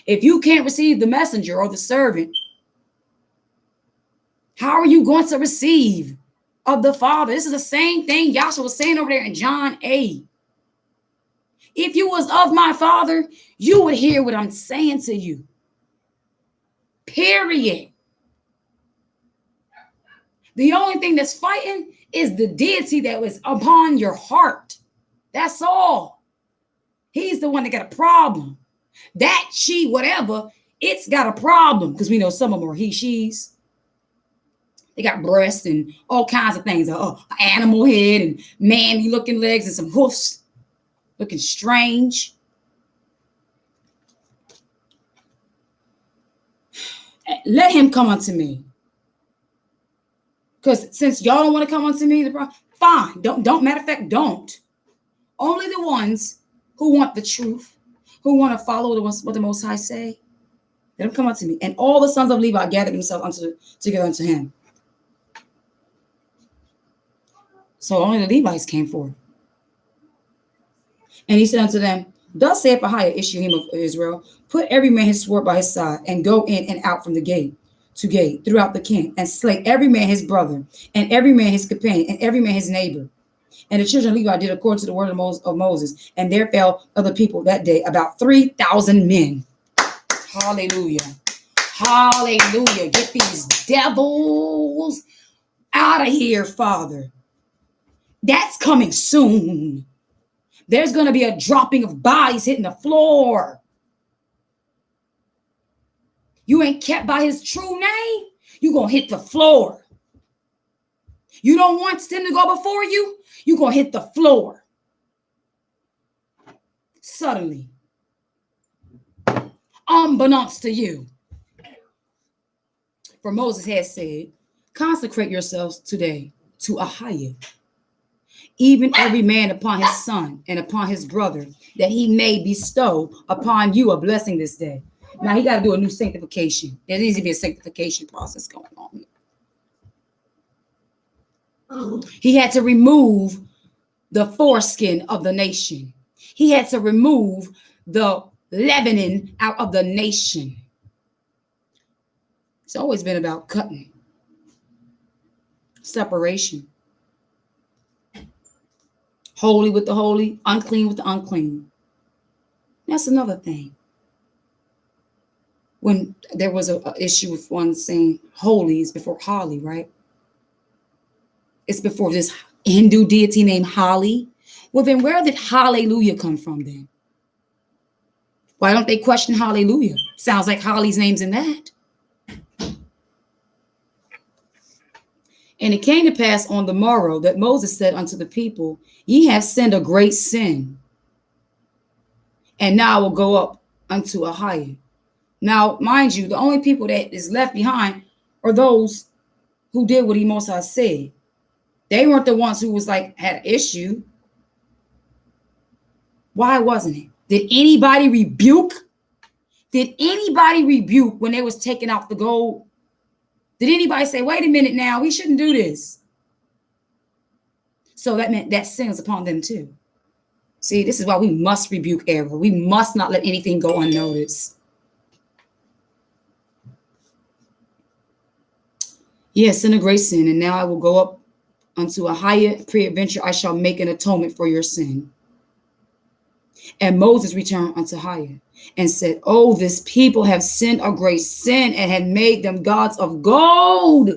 If you can't receive the messenger or the servant, how are you going to receive of the Father? This is the same thing Yahshua was saying over there in John 8. If you was of my Father, you would hear what I'm saying to you. Period. The only thing that's fighting is the deity that was upon your heart. That's all. He's the one that got a problem. That she, whatever, it's got a problem, because we know some of them are he, she's. They got breasts and all kinds of things. Animal head and manly looking legs and some hoofs looking strange. Let him come unto me. Because since y'all don't want to come unto me, fine. Don't. Matter of fact, don't. Only the ones who want the truth, who want to follow what the Most High say, let him come unto me. And all the sons of Levi gathered themselves together unto him. So only the Levites came forth. And he said unto them, thus saith Ahiah, Ishmael of Israel, put every man his sword by his side, and go in and out from the gate to gate throughout the camp, and slay every man his brother, and every man his companion, and every man his neighbor. And the children of Levi did according to the word of Moses. And there fell of the people that day about 3,000 men. Hallelujah. Hallelujah. Get these devils out of here, Father. That's coming soon. There's going to be a dropping of bodies hitting the floor. You ain't kept by his true name, you're going to hit the floor. You don't want them to go before you, you're going to hit the floor. Suddenly, unbeknownst to you. For Moses had said, consecrate yourselves today to Ahiah, even every man upon his son and upon his brother, that he may bestow upon you a blessing this day. Now he got to do a new sanctification. There needs to be a sanctification process going on here. He had to remove the foreskin of the nation. He had to remove the leavening out of the nation. It's always been about cutting, separation. Holy with the holy, unclean with the unclean. That's another thing. When there was an issue with one saying holy is before Holly, right? It's before this Hindu deity named Holly. Well, then where did hallelujah come from then? Why don't they question hallelujah? Sounds like Holly's name's in that. And it came to pass on the morrow that Moses said unto the people, ye have sinned a great sin. And now I will go up unto Ahiah. Now, mind you, the only people that is left behind are those who did what Moses said. They weren't the ones who was like, had an issue. Why wasn't it? Did anybody rebuke? Did anybody rebuke when they was taking out the gold? Did anybody say, wait a minute now, we shouldn't do this? So that meant that sin was upon them too. See, this is why we must rebuke error. We must not let anything go unnoticed. Yes, sin a great sin, and now I will go up unto Ahiah, peradventure I shall make an atonement for your sin. And Moses returned unto Ahiah and said, oh, this people have sinned a great sin and had made them gods of gold.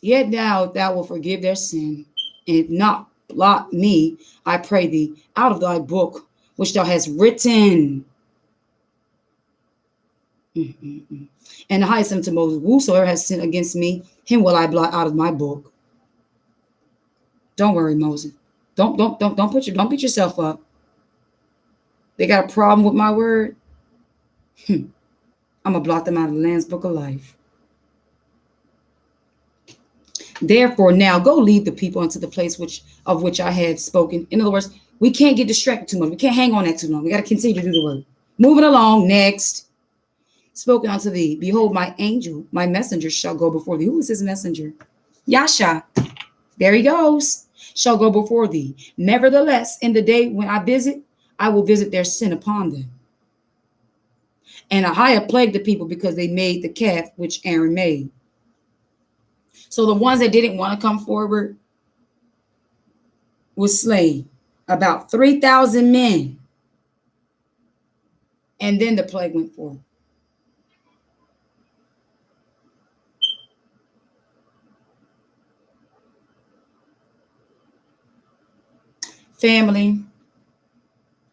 Yet now thou wilt forgive their sin, and not blot me, I pray thee, out of thy book, which thou hast written. And Ahiah said to Moses, whosoever has sinned against me, him will I blot out of my book. Don't worry, Moses. Don't beat yourself up. They got a problem with my word. I'm gonna blot them out of the Lamb's book of life. Therefore, now go lead the people unto the place of which I have spoken. In other words, we can't get distracted too much. We can't hang on that too long. We got to continue to do the work. Moving along. Next. Spoken unto thee, behold, my angel, my messenger shall go before thee. Who is his messenger? Yasha. There he goes. Shall go before thee. Nevertheless, in the day when I visit, I will visit their sin upon them. And Ahiah plagued the people because they made the calf which Aaron made. So the ones that didn't want to come forward was slain. About 3,000 men. And then the plague went forth. Family,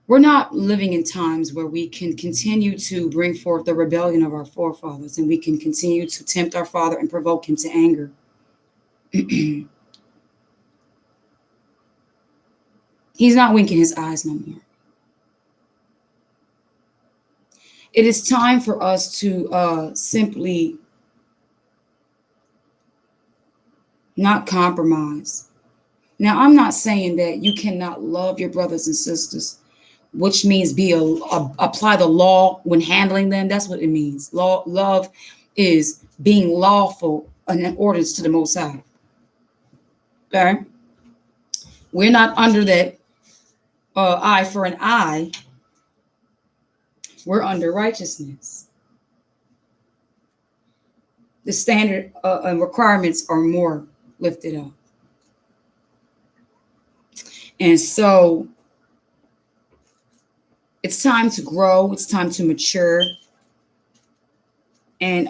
we're not living in times where we can continue to bring forth the rebellion of our forefathers, and we can continue to tempt our Father and provoke him to anger. He's not winking his eyes no more. It is time for us to simply not compromise. Now, I'm not saying that you cannot love your brothers and sisters, which means apply the law when handling them. That's what it means. Love is being lawful in accordance to the Most High. Okay? We're not under that eye for an eye. We're under righteousness. The standard and requirements are more lifted up. And so it's time to grow. It's time to mature. And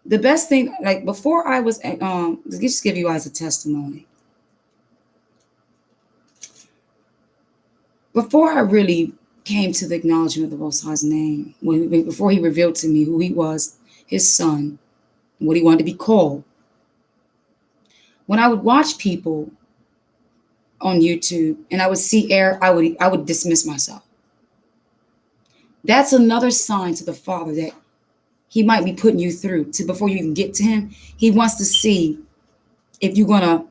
the best thing, like before I was, just give you guys a testimony. Before I really came to the acknowledgement of the Most High's name, before he revealed to me who he was, his son, what he wanted to be called, when I would watch people on YouTube and I would see error, I would dismiss myself. That's another sign to the Father that he might be putting you through to before you even get to him. He wants to see if you're gonna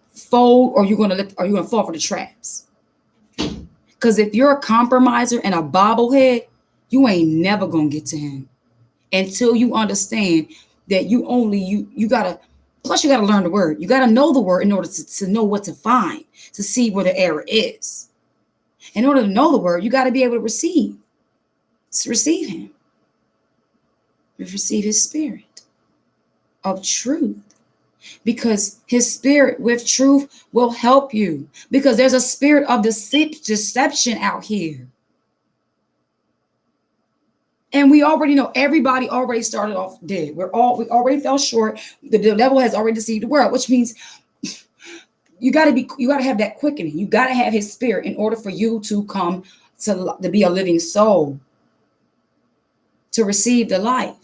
fold or you're gonna fall for the traps. Because if you're a compromiser and a bobblehead, you ain't never gonna get to him until you understand that you gotta learn the word. You gotta know the word in order to know what to find, to see where the error is. In order to know the word, you gotta be able to receive him. Receive his spirit of truth, because his spirit with truth will help you, because there's a spirit of deception out here. And we already know everybody already started off dead. We already fell short. The devil has already deceived the world, which means you got to have that quickening. You got to have his spirit in order for you to come to be a living soul, to receive the life.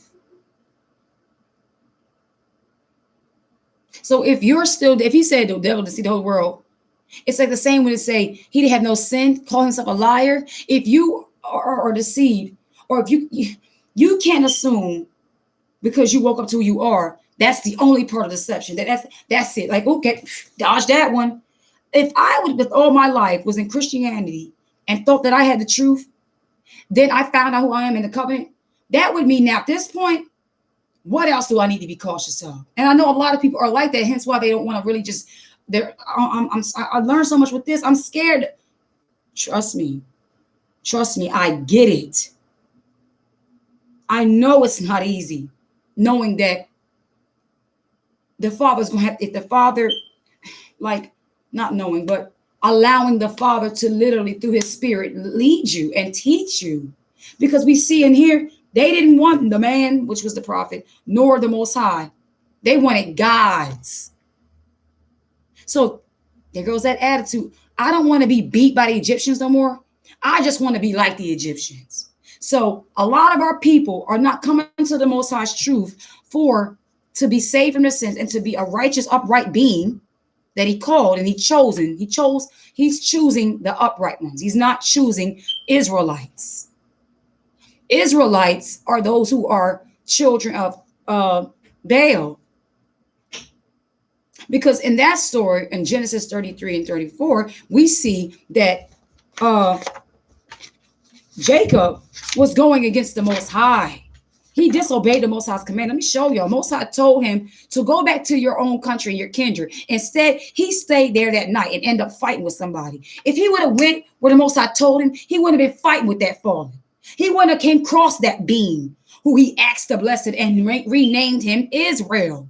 So if he said the devil deceived the whole world, it's like the same when it say he didn't have no sin, call himself a liar. If you are deceived, or if you can't assume because you woke up to who you are, that's the only part of deception. That's it. Like, okay, dodge that one. If I would, with all my life, was in Christianity and thought that I had the truth, then I found out who I am in the covenant, that would mean now at this point, what else do I need to be cautious of? And I know a lot of people are like that, hence why they don't want to really just. I learned so much with this. I'm scared. Trust me, I get it. I know it's not easy, knowing that the Father's going to have, if the Father, like, not knowing, but allowing the Father to literally through his spirit lead you and teach you. Because we see in here, they didn't want the man, which was the prophet, nor the Most High. They wanted gods. So there goes that attitude. I don't want to be beat by the Egyptians no more. I just want to be like the Egyptians. So a lot of our people are not coming to the Most High's truth to be saved from their sins and to be a righteous, upright being that he called and he's choosing the upright ones. He's not choosing Israelites. Israelites are those who are children of Baal. Because in that story, in Genesis 33 and 34, we see that Jacob was going against the Most High. He disobeyed the Most High's command. Let me show you. Most High told him to go back to your own country, your kindred. Instead, he stayed there that night and ended up fighting with somebody. If he would have went where the Most High told him, he wouldn't have been fighting with that fallen. He wouldn't have came across that being who he asked to bless it and renamed him Israel.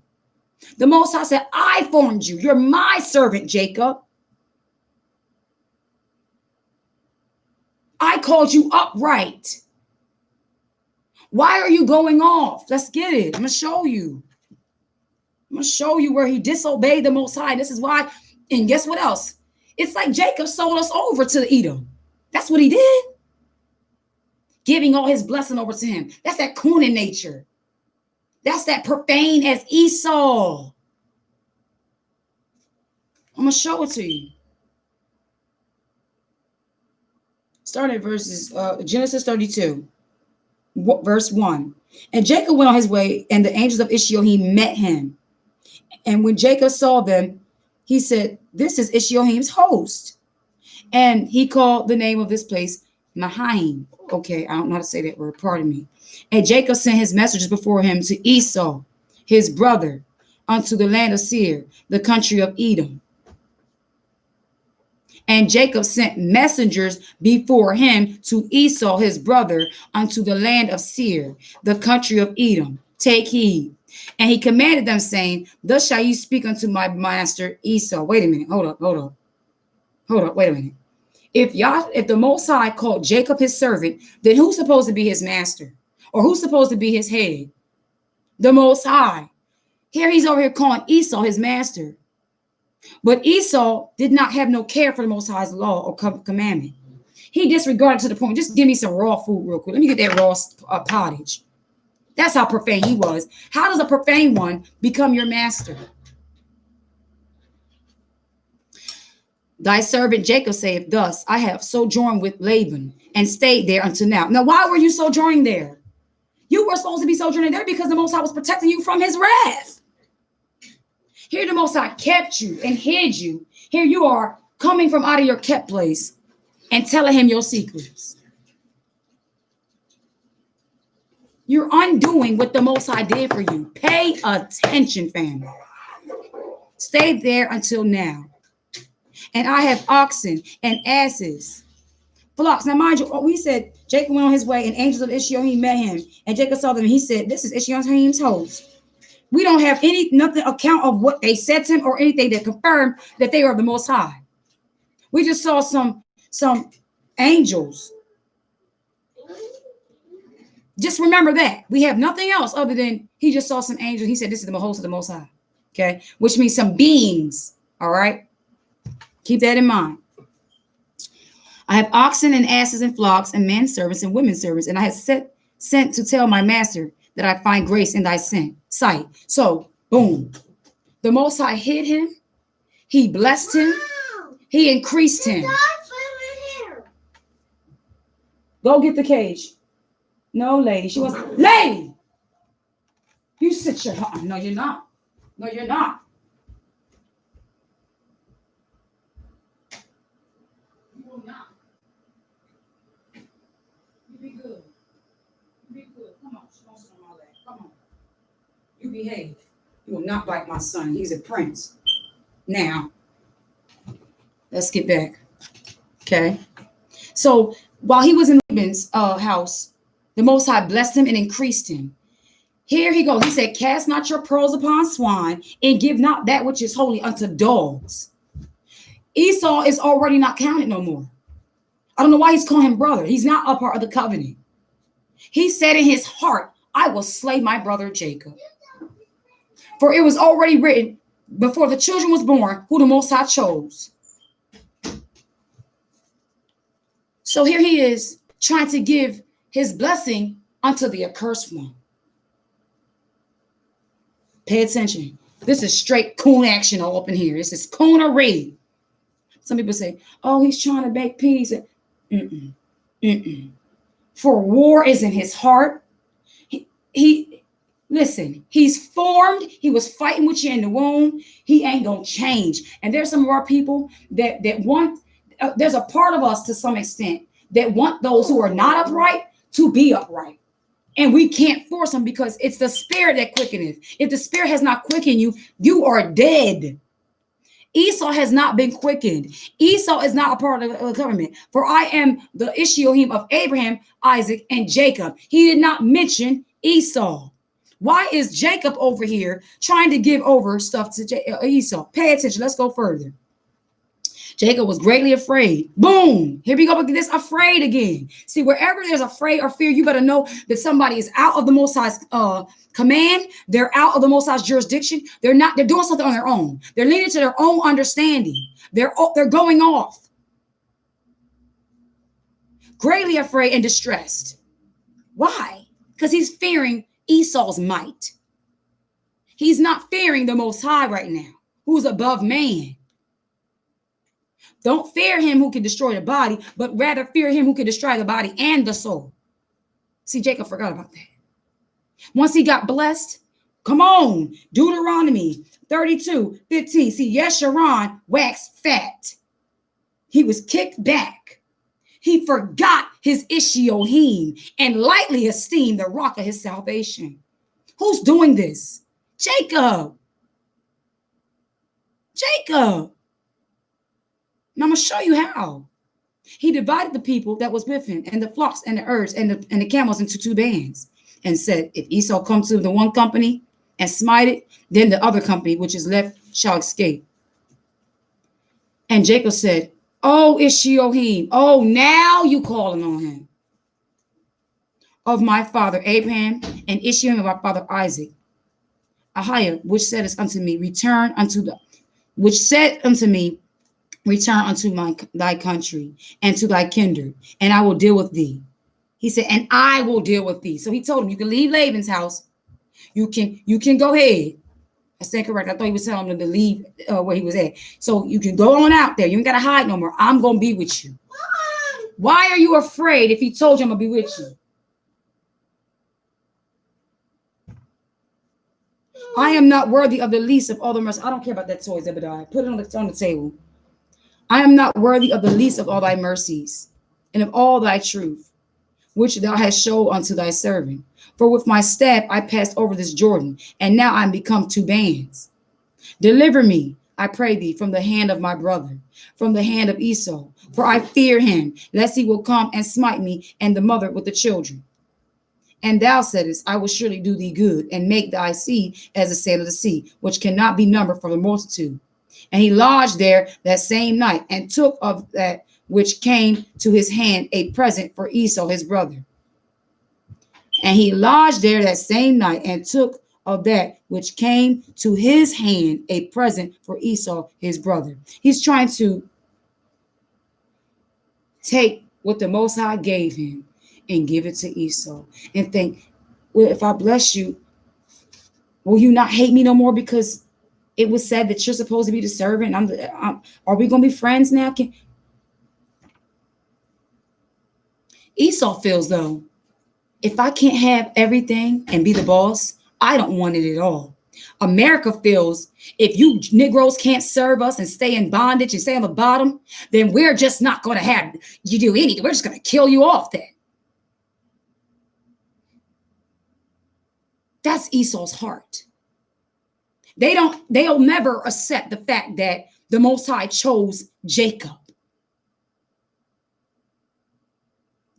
The Most High said, I formed you. You're my servant, Jacob. I called you upright. Why are you going off? Let's get it. I'm going to show you. I'm going to show you where he disobeyed the Most High. This is why. And guess what else? It's like Jacob sold us over to Edom. That's what he did. Giving all his blessing over to him. That's that Cunan nature. That's that profane as Esau. I'm going to show it to you. Start at Genesis 32, verse 1. And Jacob went on his way, and the angels of Ishiohim met him. And when Jacob saw them, he said, this is Ishiohim's host. And he called the name of this place Mahanaim. Okay, I don't know how to say that word, pardon me. And Jacob sent his messengers before him to Esau, his brother, unto the land of Seir, the country of Edom. And Jacob sent messengers before him to Esau his brother unto the land of Seir, the country of Edom. Take heed. And he commanded them, saying, Thus shall you speak unto my master Esau. Wait a minute. Hold up. Wait a minute. If the Most High called Jacob his servant, then who's supposed to be his master? Or who's supposed to be his head? The Most High. Here he's over here calling Esau his master. But Esau did not have no care for the Most High's law or commandment. He disregarded to the point, just give me some raw food real quick. Let me get that raw pottage. That's how profane he was. How does a profane one become your master? Thy servant Jacob saith, Thus I have sojourned with Laban and stayed there until now. Now, why were you sojourning there? You were supposed to be sojourning there because the Most High was protecting you from his wrath. Here the Most High kept you and hid you. Here you are coming from out of your kept place and telling him your secrets. You're undoing what the Most High did for you. Pay attention, family. Stay there until now. And I have oxen and asses, flocks. Now, mind you, we said Jacob went on his way and angels of Ishiohim met him. And Jacob saw them and he said, This is Ishiohim's host. We don't have nothing account of what they said to him or anything that confirmed that they are the Most High. We just saw some angels. Just remember that. We have nothing else other than he just saw some angels. He said, This is the host of the Most High. Okay. Which means some beings. All right. Keep that in mind. I have oxen and asses and flocks and men servants and women servants. And I have sent to tell my master that I find grace in thy sight. So, boom. The Most High hid him. He blessed him. He increased him. Go get the cage. No, lady. She was, lady! You sit your, no, you're not. No, you're not. You will not. You be good. You be good. Come on. She wants to know all that. Come on. You behave. You will not bite my son. He's a prince. Now, let's get back. Okay. So while he was in Laban's house, the Most High blessed him and increased him. Here he goes. He said, Cast not your pearls upon swine and give not that which is holy unto dogs. Esau is already not counted no more. I don't know why he's calling him brother. He's not a part of the covenant. He said in his heart, I will slay my brother Jacob. For it was already written before the children was born who the Most High chose. So here he is trying to give his blessing unto the accursed one. Pay attention. This is straight coon action all up in here. This is coonery. Some people say, oh, he's trying to make peace. For war is in his heart. Listen, he's formed. He was fighting with you in the womb. He ain't going to change. And there's some of our people that want, there's a part of us to some extent that want those who are not upright to be upright. And we can't force them because it's the spirit that quickeneth. If the spirit has not quickened you, you are dead. Esau has not been quickened. Esau is not a part of the government. For I am the Ishiohim of Abraham, Isaac, and Jacob. He did not mention Esau. Why is Jacob over here trying to give over stuff to Esau? Pay attention. Let's go further. Jacob was greatly afraid. Boom. Here we go with this afraid again. See, wherever there's afraid or fear, you better know that somebody is out of the Most High's command. They're out of the Most High's jurisdiction. They're doing something on their own. They're leaning to their own understanding. They're going off. Greatly afraid and distressed. Why? Because he's fearing Esau's might. He's not fearing the Most High right now, who's above man. Don't fear him who can destroy the body, but rather fear him who can destroy the body and the soul. See, Jacob forgot about that. Once he got blessed, come on, Deuteronomy 32:15. See, Yesharon waxed fat. He was kicked back. He forgot his Ishiohim and lightly esteemed the rock of his salvation. Who's doing this? Jacob. Jacob. And I'm going to show you how. He divided the people that was with him and the flocks and the herds and the camels into 2 bands and said, if Esau come to the one company and smite it, then the other company which is left shall escape. And Jacob said, oh, Ishiohim, oh, now you calling on him. Of my father Abraham and Ishiohim of our father Isaac. Ahiah, which said unto me, return unto thy country and to thy kindred, and I will deal with thee. He said, and I will deal with thee. So he told him, you can leave Laban's house. You can go ahead. I stand correct. I thought he was telling him to leave where he was at. So you can go on out there. You ain't got to hide no more. I'm going to be with you. Why are you afraid if he told you I'm going to be with you? I am not worthy of the least of all the mercy. I don't care about that toy, Zebediah. Put it on the table. I am not worthy of the least of all thy mercies and of all thy truth, which thou hast showed unto thy servant. For with my staff I passed over this Jordan, and now I am become 2 bands. Deliver me, I pray thee, from the hand of my brother, from the hand of Esau, for I fear him, lest he will come and smite me and the mother with the children. And thou saidest, I will surely do thee good, and make thy seed as the sand of the sea, which cannot be numbered for the multitude. And he lodged there that same night, and took of that which came to his hand a present for Esau his brother. And he lodged there that same night, and took of that which came to his hand a present for Esau his brother. He's trying to take what the Most High gave him and give it to Esau and think, well, if I bless you, will you not hate me no more because it was said that you're supposed to be the servant? Are we going to be friends now? Esau feels, though, if I can't have everything and be the boss, I don't want it at all. America feels if you Negroes can't serve us and stay in bondage and stay on the bottom, then we're just not going to have you do anything. We're just going to kill you off then. That's Esau's heart. They'll never accept the fact that the Most High chose Jacob.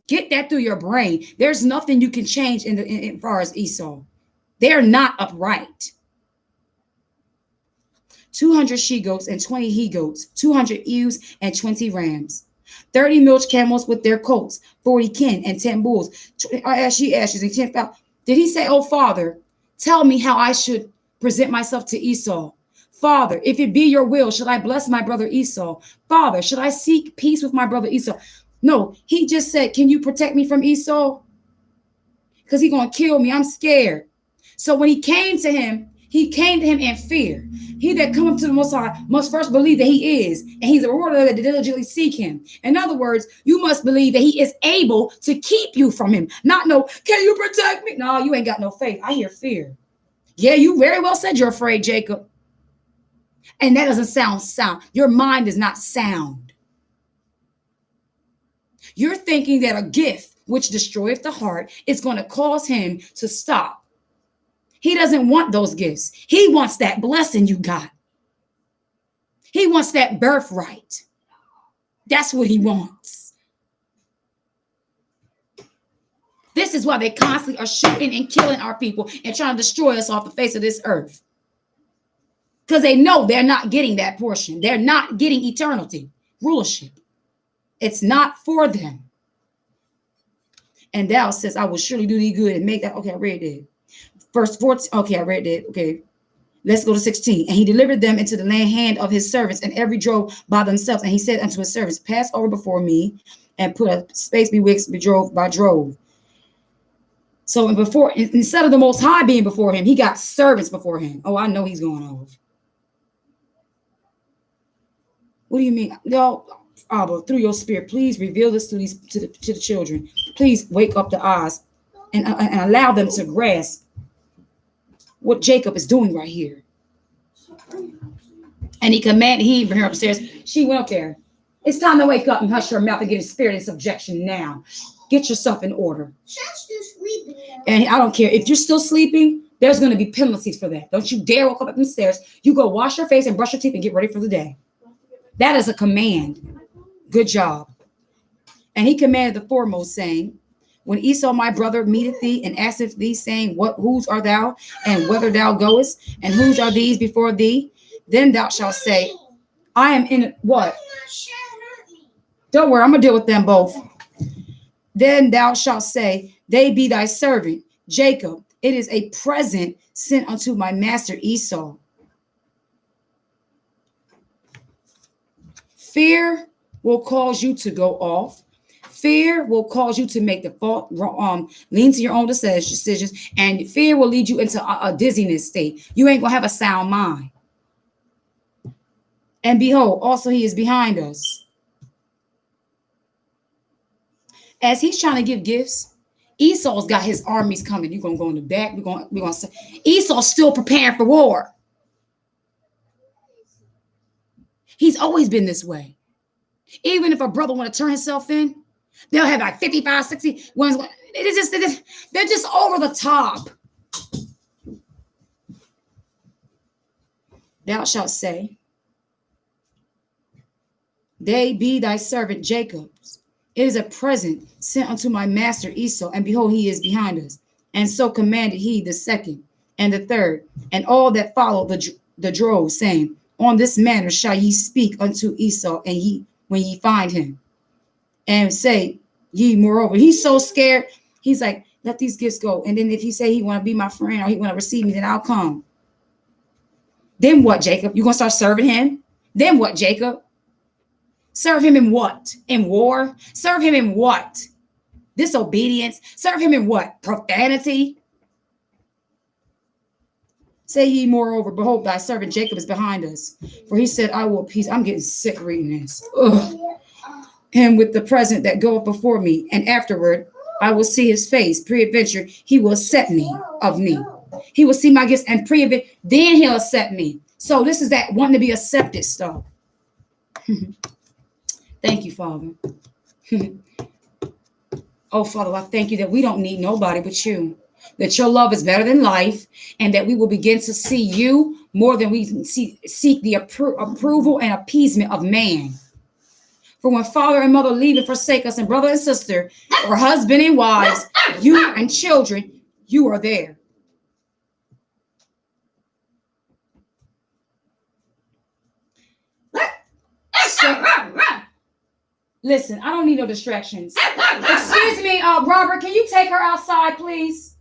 Get that through your brain. There's nothing you can change in far as Esau. They're not upright. 200 she-goats and 20 he-goats, 200 ewes and 20 rams, 30 milch camels with their colts, 40 kin and 10 bulls, she-ashes and 10,000. Did he say, oh, Father, tell me how I should present myself to Esau? Father, if it be your will, should I bless my brother Esau? Father, should I seek peace with my brother Esau? No, he just said, can you protect me from Esau? Because he's going to kill me. I'm scared. So when he came to him in fear. He that cometh to the Most High must first believe that he is, and he's a rewarder that diligently seek him. In other words, you must believe that he is able to keep you from him. Not no, can you protect me? No, you ain't got no faith. I hear fear. Yeah, you very well said you're afraid, Jacob. And that doesn't sound sound. Your mind is not sound. You're thinking that a gift which destroyeth the heart is going to cause him to stop. He doesn't want those gifts. He wants that blessing you got. He wants that birthright. That's what he wants. This is why they constantly are shooting and killing our people and trying to destroy us off the face of this earth. Because they know they're not getting that portion. They're not getting eternity, rulership. It's not for them. And thou says, I will surely do thee good and make that. Okay, I read it. Verse 14. Okay, I read it. Okay. Let's go to 16. And he delivered them into the hand of his servants, and every drove by themselves. And he said unto his servants, pass over before me, and put a space betwixt drove by drove. So instead of the Most High being before him, he got servants before him. Oh, I know he's going off. What do you mean? No, Abba, through your spirit, please reveal this to the children. Please wake up the eyes and allow them to grasp what Jacob is doing right here. And he commanded, he bring her upstairs. She went up there. It's time to wake up and hush your mouth and get his spirit in subjection now. Get yourself in order. She's still sleeping. And I don't care. If you're still sleeping, there's going to be penalties for that. Don't you dare walk up the stairs. You go wash your face and brush your teeth and get ready for the day. That is a command. Good job. And he commanded the foremost, saying, when Esau my brother meeteth thee and asketh thee, saying, whose art thou, and whither thou goest, and whose are these before thee? Then thou shalt say, I am in what? Don't worry, I'm gonna deal with them both. Then thou shalt say, they be thy servant, Jacob. It is a present sent unto my master Esau. Fear will cause you to go off. Fear will cause you to make the fault, lean to your own decisions, and fear will lead you into a dizziness state. You ain't gonna have a sound mind. And behold, also he is behind us. As he's trying to give gifts, Esau's got his armies coming. You're gonna go in the back. We're gonna say Esau's still preparing for war. He's always been this way. Even if a brother want to turn himself in, they'll have like 55, 60 ones. They're just over the top. Thou shalt say, they be thy servant Jacob's. It is a present sent unto my master Esau, and behold, he is behind us. And so commanded he the second and the third, and all that followed the drove, saying, on this manner shall ye speak unto Esau, and he when ye find him, and say ye moreover. He's so scared. He's like, let these gifts go. And then if he say he want to be my friend or he want to receive me, then I'll come. Then what, Jacob? You gonna start serving him? Then what, Jacob? Serve him in what? In war? Serve him in what? Disobedience? Serve him in what? Profanity? Say ye moreover, behold, thy servant Jacob is behind us. For he said, I will appease. I'm getting sick reading this. Ugh. Him with the present that goeth before me, and afterward I will see his face. Peradventure, he will accept me of me. He will see my gifts, and then he'll accept me. So this is that wanting to be accepted stuff. Thank you, Father. Oh, Father, I thank you that we don't need nobody but you. That your love is better than life, and that we will begin to see you more than we seek the approval and appeasement of man. For when father and mother leave and forsake us, and brother and sister, or husband and wives, you and children, you are there. So, listen, I don't need no distractions. Excuse me, Robert, can you take her outside, please?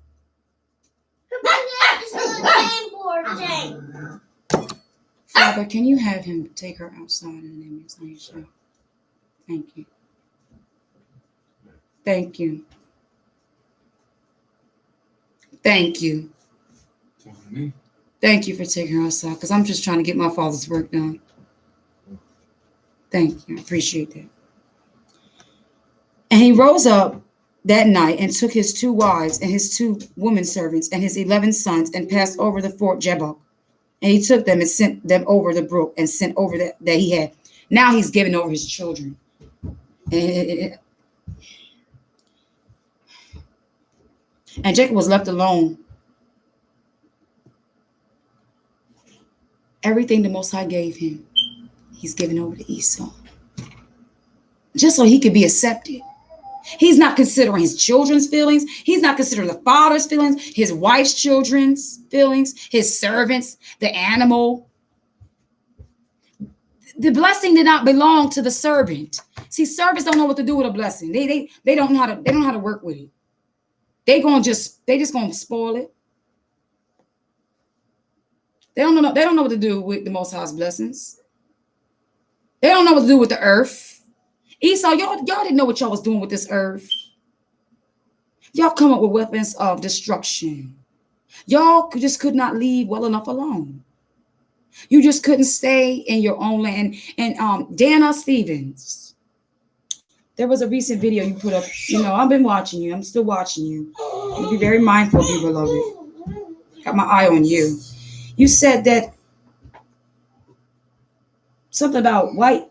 Father, can you have him take her outside in the name of Jesus? Thank you. Thank you. Thank you. Thank you for taking her outside, because I'm just trying to get my father's work done. Thank you. I appreciate that. And he rose up that night and took his 2 wives and his 2 women servants and his 11 sons and passed over the fort Jabbok. And he took them and sent them over the brook and sent over that he had. Now he's giving over his children. And Jacob was left alone. Everything the Most High gave him, he's given over to Esau. Just so he could be accepted. He's not considering his children's feelings. He's not considering the father's feelings, his wife's children's feelings, his servants, the animal. The blessing did not belong to the servant. See, servants don't know what to do with a blessing. They don't know how to work with it. They just gonna spoil it. They don't know what to do with the Most High's blessings. They don't know what to do with the earth. Esau, y'all didn't know what y'all was doing with this earth. Y'all come up with weapons of destruction. Y'all just could not leave well enough alone. You just couldn't stay in your own land. And Dana Stevens, there was a recent video you put up. You know, I've been watching you. I'm still watching you. Be very mindful of you, beloved. Got my eye on you. You said that something about white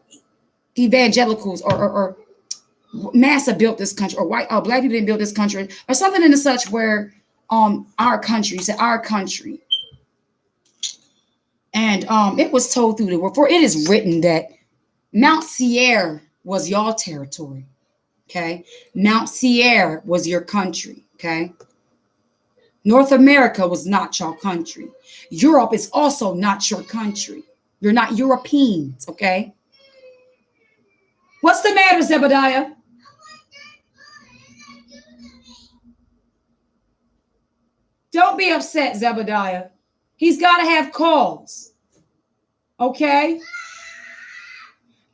evangelicals or Massa built this country, or white black people didn't build this country, or something in the such where our country, said our country. And it was told through the word, for it is written that Mount Seir was y'all territory. Okay. Mount Seir was your country. Okay. North America was not your country. Europe is also not your country. You're not Europeans. Okay. What's the matter, Zebediah? Don't be upset, Zebediah. He's got to have cause. Okay?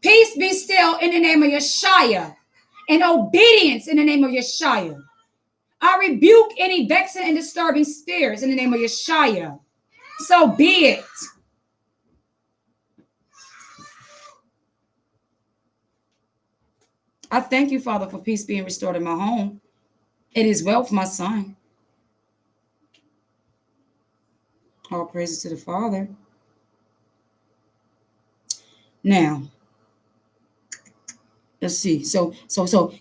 Peace be still in the name of Yeshua, and obedience in the name of Yeshua. I rebuke any vexing and disturbing spirits in the name of Yeshua. So be it. I thank you, Father, for peace being restored in my home. It is well for my son. All praises to the Father. Now, let's see. So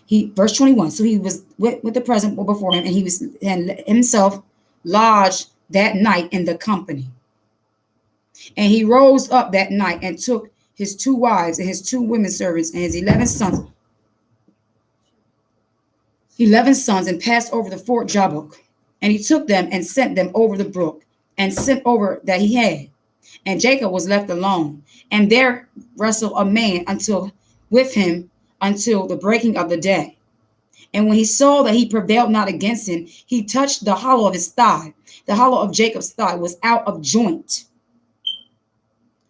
he, verse 21. So he was with the present before him, and he was and himself lodged that night in the company. And he rose up that night and took his 2 wives and his 2 women servants and his 11 sons, and passed over the fort Jabbok. And he took them and sent them over the brook and sent over that he had. And Jacob was left alone. And there wrestled a man with him until the breaking of the day. And when he saw that he prevailed not against him, he touched the hollow of his thigh. The hollow of Jacob's thigh was out of joint.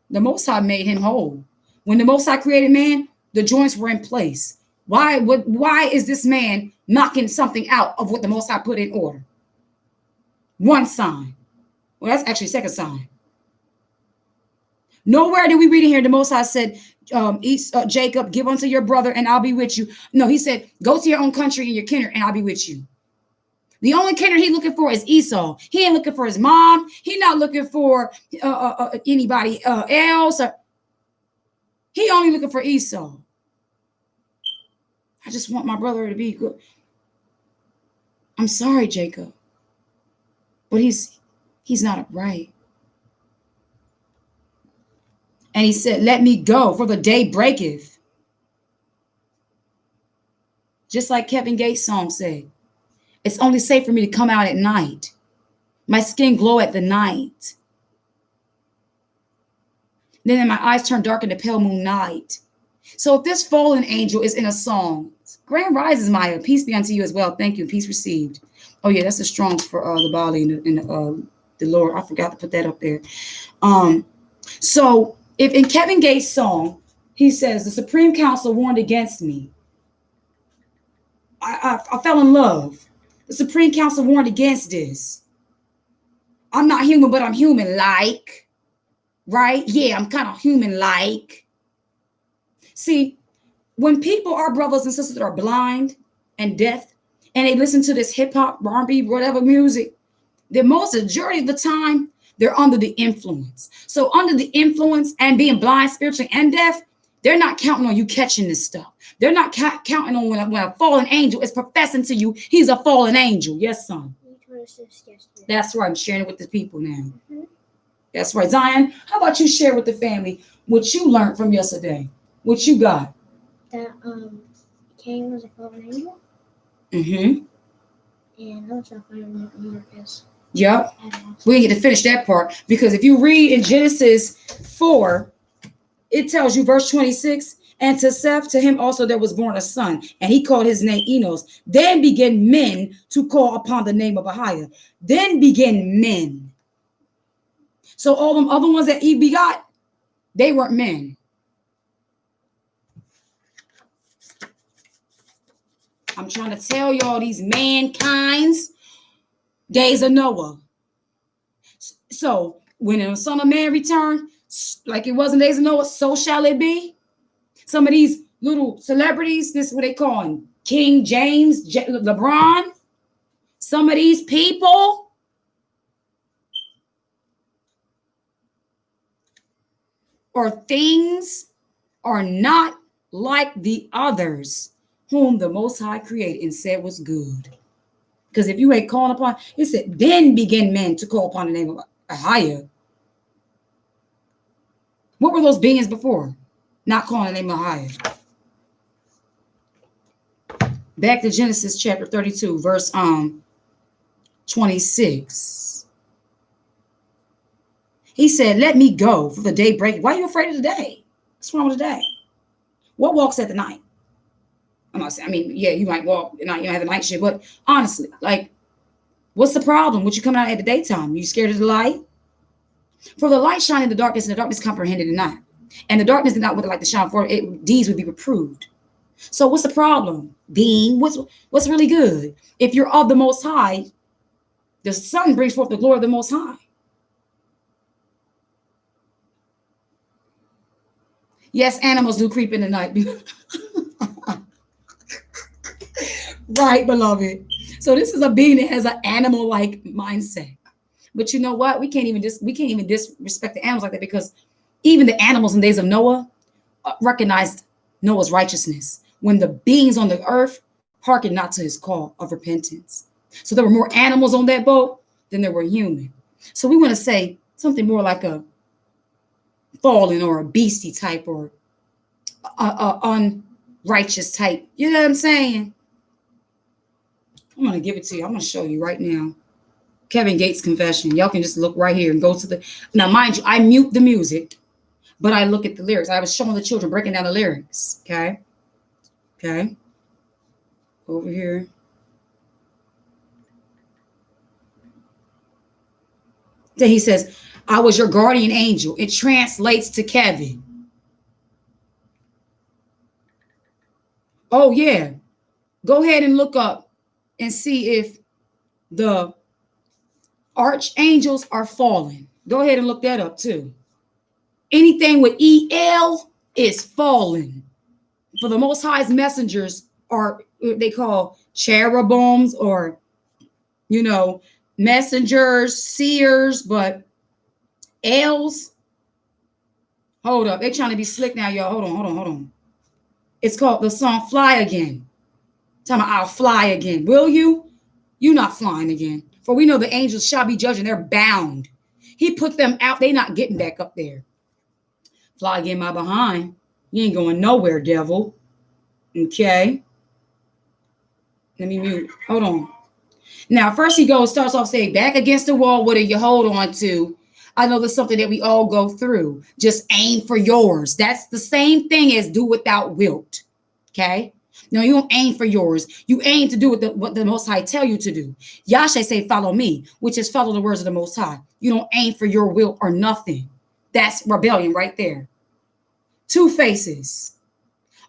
The Most High made him whole. When the Most High created man, the joints were in place. Why is this man knocking something out of what the Most High put in order? One sign. Well, that's actually second sign. Nowhere did we read in here the Most High said, Jacob, give unto your brother and I'll be with you. No, he said, go to your own country and your kindred and I'll be with you. The only kindred he's looking for is Esau. He ain't looking for his mom. He's not looking for anybody else. He only looking for Esau. I just want my brother to be good. I'm sorry, Jacob, but he's not upright. And he said, let me go, for the day breaketh. Just like Kevin Gates' song said, it's only safe for me to come out at night. My skin glow at the night. Then my eyes turn dark in the pale moon night. So if this fallen angel is in a song, grand rises, Maya, peace be unto you as well. Thank you, peace received. Oh yeah, that's the Strong's for the Bali and the Lord. I forgot to put that up there. So if in Kevin Gates' song, he says, the Supreme Council warned against me. I fell in love. The Supreme Council warned against this. I'm not human, but I'm human-like. Right? Yeah, I'm kind of human-like. See, when people, our brothers and sisters, are blind and deaf, and they listen to this hip-hop, R&B, whatever music, the majority of the time, they're under the influence. So under the influence and being blind spiritually and deaf, they're not counting on you catching this stuff. They're not counting on when a fallen angel is professing to you, he's a fallen angel. Yes, son. That's right. I'm sharing it with the people now. Mm-hmm. That's right. Zion, how about you share with the family what you learned from yesterday? What you got? That Cain was a fallen angel. Mm-hmm. And I was a fallen angel. Yep. We didn't get to finish that part because if you read in Genesis 4, it tells you, verse 26, and to Seth, to him also there was born a son, and he called his name Enos. Then began men to call upon the name of Ahiah. Then began men. So all them other ones that Eve begot, they weren't men. I'm trying to tell y'all these mankind's days of Noah. So when the Son of Man returned, like it was in the days of Noah, so shall it be. Some of these little celebrities, this is what they call him, King James, LeBron. Some of these people or things are not like the others whom the Most High created and said was good. Because if you ain't calling upon, it said, then begin men to call upon the name of Ahiah. What were those beings before? not calling the name of higher. Back to Genesis chapter 32, verse 26. He said, let me go for the day break. Why are you afraid of the day? What's wrong with the day? What walks at the night? I'm not saying, I mean, yeah, you might walk and you have the night shift, but honestly, like, what's the problem with you coming out at the daytime? You scared of the light? For the light shine in the darkness, and the darkness comprehended it not. And the darkness did not with the light to shine, for it, deeds would be reproved. So what's the problem? Being, what's really good? If you're of the Most High, the sun brings forth the glory of the Most High. Yes, animals do creep in the night. Right, beloved. So this is a being that has an animal-like mindset. But you know what? We can't even disrespect the animals like that, because even the animals in the days of Noah recognized Noah's righteousness when the beings on the earth hearkened not to his call of repentance. So there were more animals on that boat than there were human. So we want to say something more like a fallen or a beastie type or a unrighteous type. You know what I'm saying? I'm going to give it to you. I'm going to show you right now. Kevin Gates confession. Y'all can just look right here and go to the. Now, mind you, I mute the music, but I look at the lyrics. I was showing the children, breaking down the lyrics. Okay. Okay. Over here. Then he says, I was your guardian angel. It translates to Kevin. Oh, yeah. Go ahead and look up and see if the archangels are fallen. Go ahead and look that up too. Anything with EL is fallen. For the Most High's messengers are what they call cherubims or, messengers, seers, but L's. Hold up. They're trying to be slick now, y'all. Hold on. It's called the song Fly Again. Tell me, I'll fly again. Will you? You not flying again. For we know the angels shall be judged and they're bound. He put them out. They not getting back up there. Fly again, my behind. You ain't going nowhere, devil. Okay. Let me mute. Hold on. Now, first he starts off saying, back against the wall, what do you hold on to? I know there's something that we all go through. Just aim for yours. That's the same thing as do without wilt. Okay. No, you don't aim for yours. You aim to do what the Most High tell you to do. Yahshua say, follow me, which is follow the words of the Most High. You don't aim for your will or nothing. That's rebellion right there. Two faces.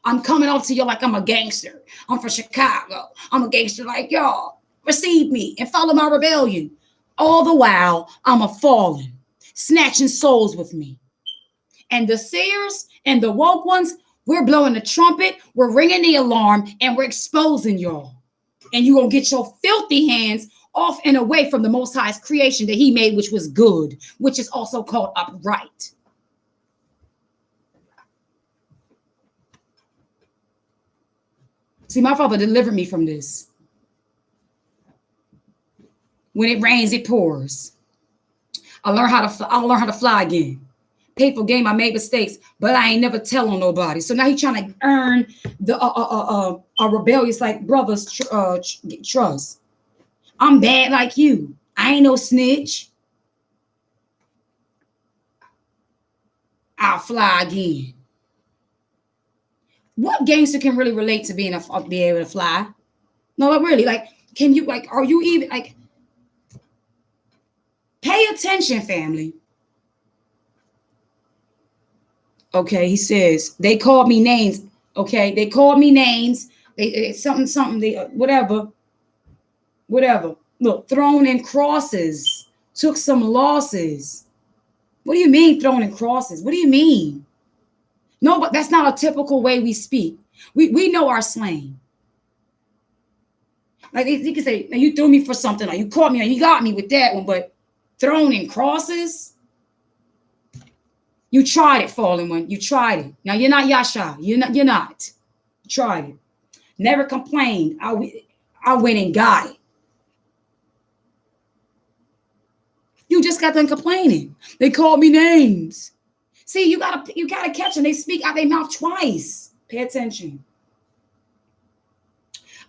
I'm coming off to you like I'm a gangster. I'm from Chicago. I'm a gangster like y'all. Receive me and follow my rebellion. All the while, I'm a fallen, snatching souls with me. And the seers and the woke ones, we're blowing the trumpet, we're ringing the alarm, and we're exposing y'all. And you're going to get your filthy hands off and away from the Most High's creation that he made, which was good, which is also called upright. See, my Father delivered me from this. When it rains, it pours. I'll learn how to fly again. Painful game, I made mistakes, but I ain't never tell on nobody. So now he's trying to earn the a rebellious like brothers trust. I'm bad like you. I ain't no snitch. I'll fly again. What gangster can really relate to be able to fly? No, like really, like, can you are you even like? Pay attention, family. Okay, he says, they called me names. Okay, they called me names. They something, they whatever. Look, thrown in crosses, took some losses. What do you mean thrown in crosses? What do you mean? No, but that's not a typical way we speak. We know our slang. Like you can say, now you threw me for something, or you caught me, or you got me with that one, but thrown in crosses? You tried it, fallen one. You tried it. Now you're not Yasha. You're not. You tried it. Never complained. I went and got it. You just got done complaining. They called me names. See, you gotta catch them. They speak out their mouth twice. Pay attention.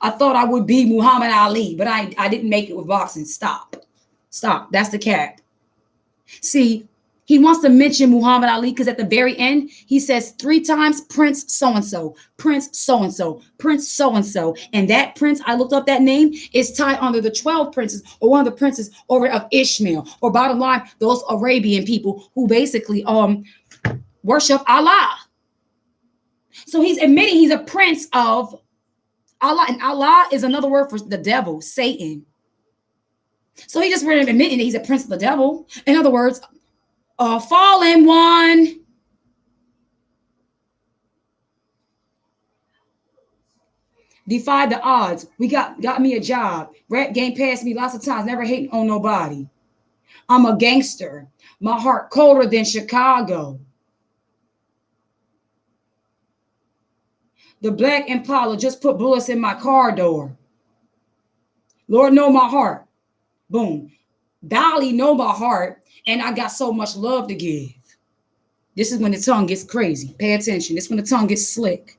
I thought I would be Muhammad Ali, but I didn't make it with boxing. Stop. Stop. That's the cap. See, he wants to mention Muhammad Ali because at the very end, he says 3 times Prince so-and-so, Prince so-and-so, Prince so-and-so. And that prince, I looked up that name, is tied under the 12 princes or one of the princes over of Ishmael. Or bottom line, those Arabian people who basically worship Allah. So he's admitting he's a prince of Allah. And Allah is another word for the devil, Satan. So he just really admitting that he's a prince of the devil. In other words, a fallen one. Defied the odds. We got me a job. Rap game passed me lots of times. Never hating on nobody. I'm a gangster. My heart colder than Chicago. The black Impala just put bullets in my car door. Lord know my heart. Boom. Dolly know my heart. And I got so much love to give. This is when the tongue gets crazy. Pay attention. This is when the tongue gets slick.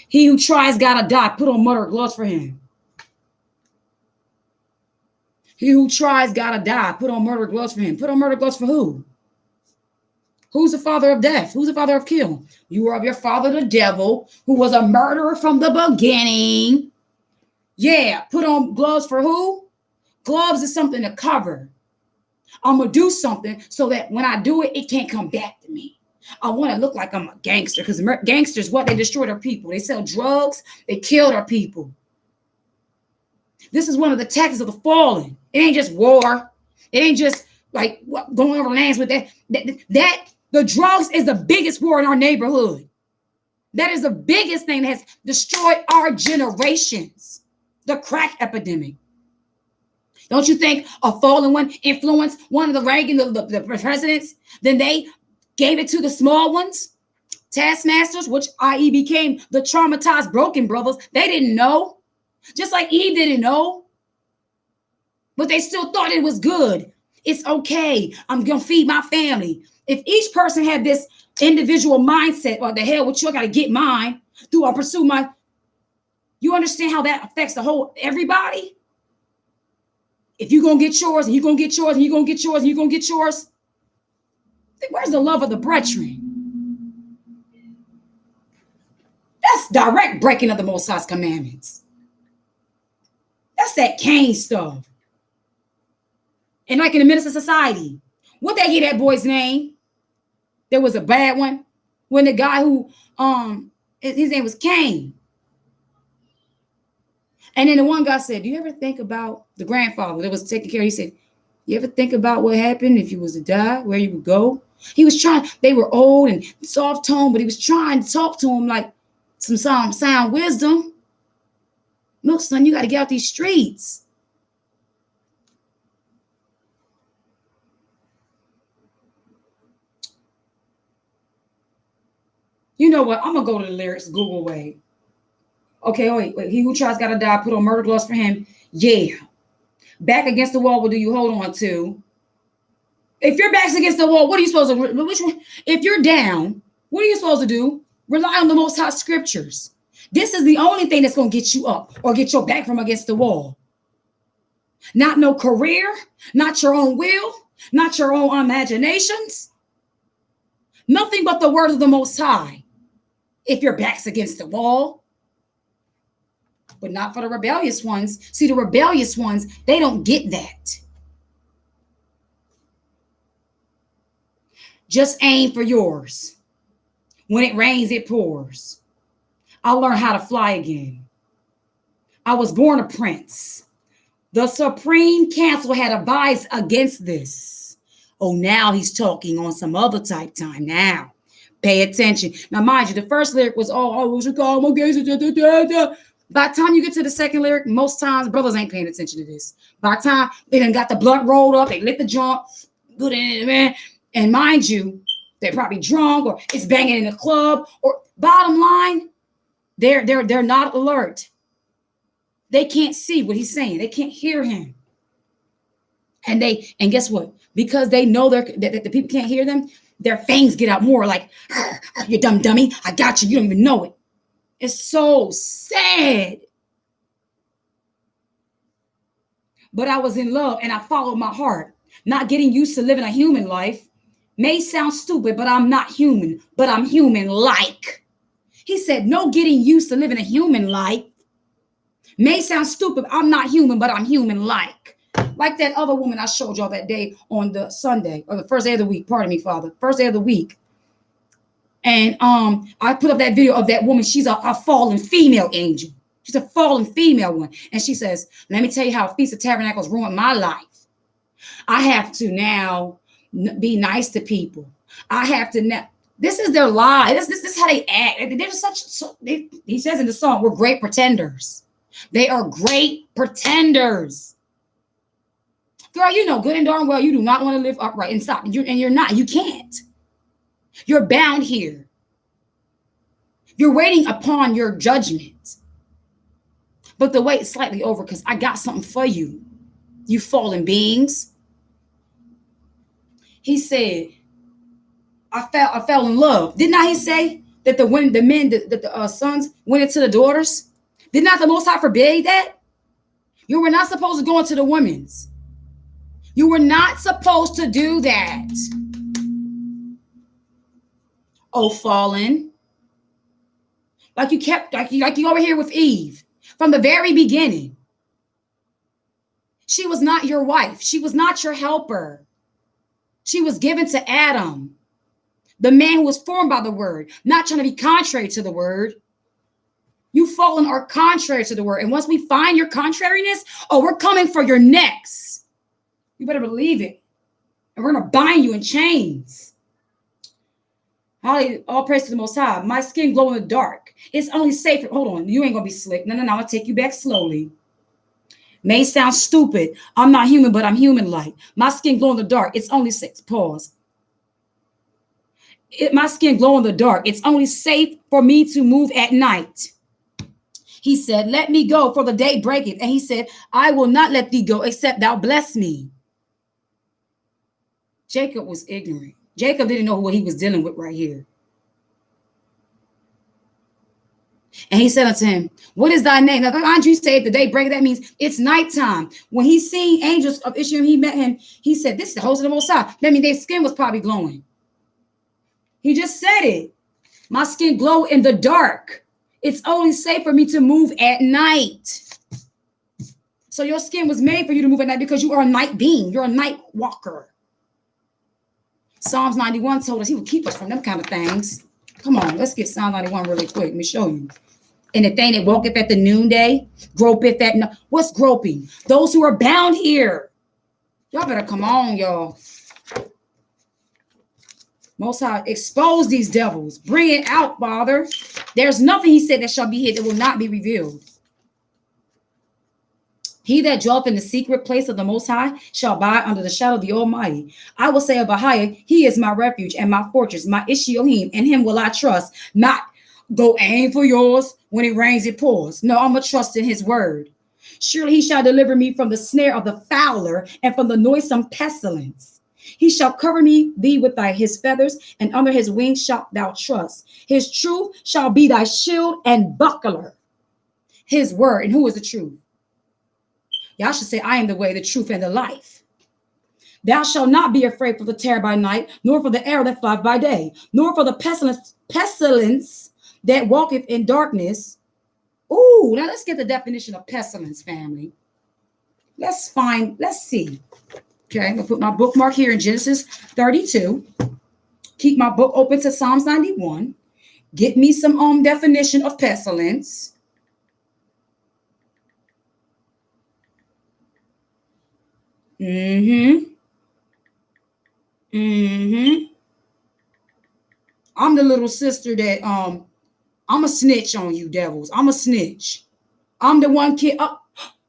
He who tries gotta die. Put on murder gloves for him. He who tries gotta die. Put on murder gloves for him. Put on murder gloves for who? Who's the father of death? Who's the father of kill? You are of your father, the devil, who was a murderer from the beginning. Yeah, put on gloves for who? Gloves is something to cover. I'm going to do something so that when I do it, it can't come back to me. I want to look like I'm a gangster because gangsters, what? They destroy their people. They sell drugs. They kill their people. This is one of the tactics of the fallen. It ain't just war. It ain't just like going over lands with that. The drugs is the biggest war in our neighborhood. That is the biggest thing that has destroyed our generations. The crack epidemic. Don't you think a fallen one influenced one of the Reagan, the presidents? Then they gave it to the small ones, taskmasters, which i.e. became the traumatized broken brothers. They didn't know. Just like Eve didn't know. But they still thought it was good. It's okay. I'm going to feed my family. If each person had this individual mindset, or the hell with you, I got to get mine. Do I pursue my... You understand how that affects the whole everybody? If you're going to get yours, and you're going to get yours, and you're going to get yours, and you're going to get yours, where's the love of the brethren? That's direct breaking of the Most High's commandments. That's that Cain stuff. And like in the Minister Society, what they get that boy's name? There was a bad one. When the guy who, his name was Cain. And then the one guy said, do you ever think about the grandfather that was taking care? He said, you ever think about what happened if you was to die, where you would go? He was trying, they were old and soft tone, but he was trying to talk to him like some sound wisdom. Look, son, you got to get out these streets. You know what? I'm going to go to the lyrics Google way. Okay, wait. He who tries got to die. Put on murder gloves for him. Yeah. Back against the wall, what do you hold on to? If your back's against the wall, what are you supposed to... Which one? If you're down, what are you supposed to do? Rely on the Most High scriptures. This is the only thing that's going to get you up or get your back from against the wall. Not no career, not your own will, not your own imaginations. Nothing but the word of the Most High. If your back's against the wall. But not for the rebellious ones. See, the rebellious ones, they don't get that. Just aim for yours. When it rains, it pours. I'll learn how to fly again. I was born a prince. The Supreme Council had advised against this. Oh, now he's talking on some other type time. Now, pay attention. Now, mind you, the first lyric was, what you call my gaze. By the time you get to the second lyric, most times brothers ain't paying attention to this. By the time they done got the blunt rolled up, they lit the joint, good in it, man. And mind you, they're probably drunk or it's banging in the club. Or bottom line, they're not alert. They can't see what he's saying. They can't hear him. And guess what? Because they know that the people can't hear them, their fangs get out more like, you dumb dummy, I got you, you don't even know it. It's so sad. But I was in love and I followed my heart, not getting used to living a human life. May sound stupid, but I'm not human, but I'm human like. He said, no getting used to living a human life. May sound stupid, I'm not human, but I'm human like. Like that other woman I showed y'all that day on the Sunday, or the first day of the week, pardon me, Father, first day of the week. And I put up that video of that woman. She's a fallen female angel. She's a fallen female one. And she says, let me tell you how Feast of Tabernacles ruined my life. I have to now be nice to people. I have to now. This is their lie. This is how they act. They're he says in the song, we're great pretenders. They are great pretenders. Girl, you know good and darn well you do not want to live upright and stop. You're not. You can't. You're bound here. You're waiting upon your judgment. But the wait is slightly over because I got something for you, you fallen beings. He said, I fell in love. Did not he say that the sons went into the daughters? Did not the Most High forbid that? You were not supposed to go into the women's. You were not supposed to do that. Oh, fallen. Like you over here with Eve from the very beginning. She was not your wife. She was not your helper. She was given to Adam, the man who was formed by the word, not trying to be contrary to the word. You fallen are contrary to the word. And once we find your contrariness, we're coming for your necks. You better believe it. And we're going to bind you in chains. All praise to the Most High. My skin glow in the dark. It's only safe. Hold on. You ain't going to be slick. No. I'm going to take you back slowly. May sound stupid. I'm not human, but I'm human-like. My skin glow in the dark. It's only safe. Pause. My skin glow in the dark. It's only safe for me to move at night. He said, let me go, for the day breaketh. And he said, I will not let thee go, except thou bless me. Jacob was ignorant. Jacob didn't know what he was dealing with right here. And he said unto him, what is thy name? Now, mind you, say the day breaketh, that means it's nighttime. When he seen angels of Ishmael, he met him. He said, this is the host of the Most High. That means their skin was probably glowing. He just said it. My skin glow in the dark. It's only safe for me to move at night. So your skin was made for you to move at night because you are a night being. You're a night walker. Psalms 91 told us he would keep us from them kind of things. Come on, let's get Psalm 91 really quick. Let me show you. And the thing that walketh at the noonday, gropeth at no. What's groping? Those who are bound here. Y'all better come on, y'all. Most High, expose these devils. Bring it out, Father. There's nothing he said that shall be hid that will not be revealed. He that dwelleth in the secret place of the Most High shall abide under the shadow of the Almighty. I will say of Ahiah, he is my refuge and my fortress, my Ishiohim, and him will I trust. Not go aim for yours. When it rains, it pours. No, I'm going to trust in his word. Surely he shall deliver me from the snare of the fowler and from the noisome pestilence. He shall cover thee with his feathers, and under his wings shalt thou trust. His truth shall be thy shield and buckler. His word. And who is the truth? Y'all should say, I am the way, the truth, and the life. Thou shalt not be afraid for the terror by night, nor for the arrow that flieth by day, nor for the pestilence that walketh in darkness. Ooh, now let's get the definition of pestilence, family. Let's see. Okay, I'm going to put my bookmark here in Genesis 32. Keep my book open to Psalms 91. Get me some definition of pestilence. I'm the little sister that I'm a snitch on you devils. I'm a snitch. I'm the one kid.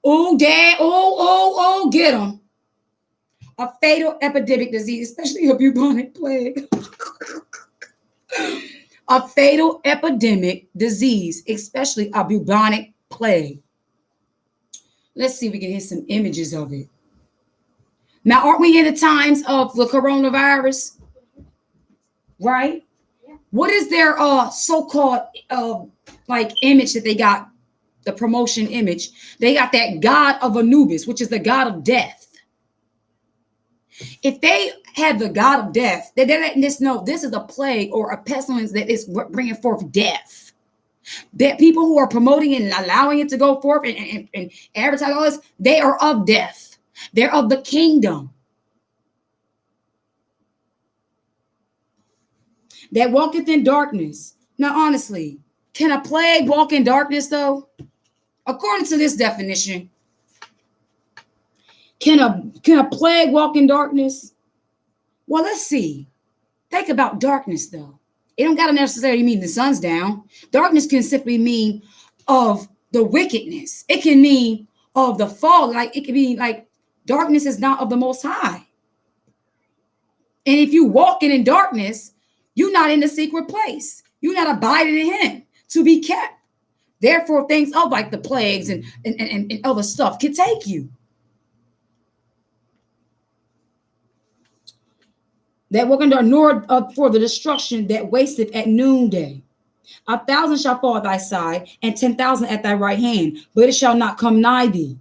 Oh, dad. Oh, get them. A fatal epidemic disease, especially a bubonic plague. A fatal epidemic disease, especially a bubonic plague. Let's see if we can get some images of it. Now, aren't we in the times of the coronavirus? right? What is their so-called like image that they got? The promotion image. They got that god of Anubis, which is the god of death. If they have the god of death, they're letting this know this is a plague or a pestilence that is bringing forth death. That people who are promoting it and allowing it to go forth and advertise all this, they are of death. They're of the kingdom. That walketh in darkness. Now, honestly, can a plague walk in darkness, though? According to this definition, can a plague walk in darkness? Well, let's see. Think about darkness, though. It don't got to necessarily mean the sun's down. Darkness can simply mean of the wickedness. It can mean of the fall. Like, it can be like darkness is not of the Most High. And if you walking in darkness, you're not in the secret place. You're not abiding in him to be kept. Therefore, things of like the plagues and other stuff can take you. That walk in dark, nor for the destruction that wasteth at noonday. 1,000 shall fall at thy side, and 10,000 at thy right hand, but it shall not come nigh thee.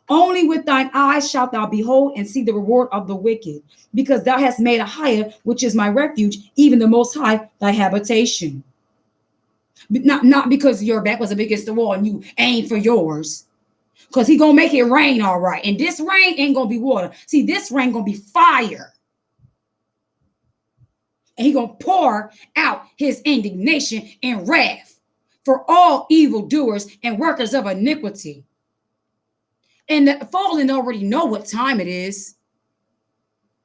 Only with thine eyes shalt thou behold and see the reward of the wicked, because thou hast made a higher, which is my refuge, even the Most High, thy habitation. Not because your back was up against the wall and you aim for yours. Because he gonna make it rain all right. And this rain ain't gonna be water. See, this rain gonna be fire. And he gonna pour out his indignation and wrath for all evildoers and workers of iniquity. And the fallen already know what time it is.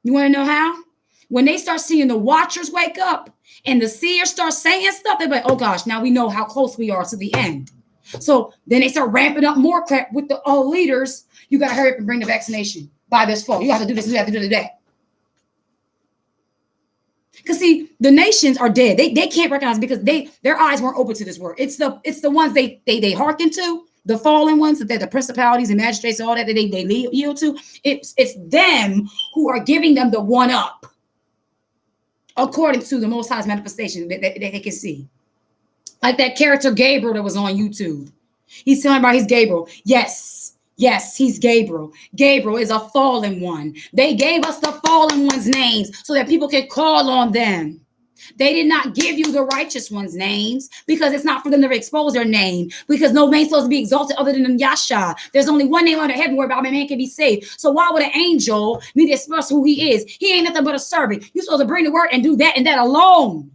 You want to know how? When they start seeing the watchers wake up and the seers start saying stuff, they're like, oh gosh, now we know how close we are to the end. So then they start ramping up more crap with the leaders. You got to hurry up and bring the vaccination by this fall. You have to do this, you have to do that. Because see, the nations are dead. They can't recognize because their eyes weren't open to this word. It's the ones they hearken to, the fallen ones, that the principalities and magistrates, all that they yield to. It's them who are giving them the one up, according to the Most High's manifestation that they can see. Like that character Gabriel that was on YouTube. He's telling about he's Gabriel. Yes, he's Gabriel. Gabriel is a fallen one. They gave us the fallen ones' names so that people can call on them. They did not give you the righteous ones' names because it's not for them to expose their name, because no name's supposed to be exalted other than Yasha. There's only one name under heaven whereby man can be saved. So why would an angel need to express who he is? He ain't nothing but a servant. You're supposed to bring the word and do that and that alone.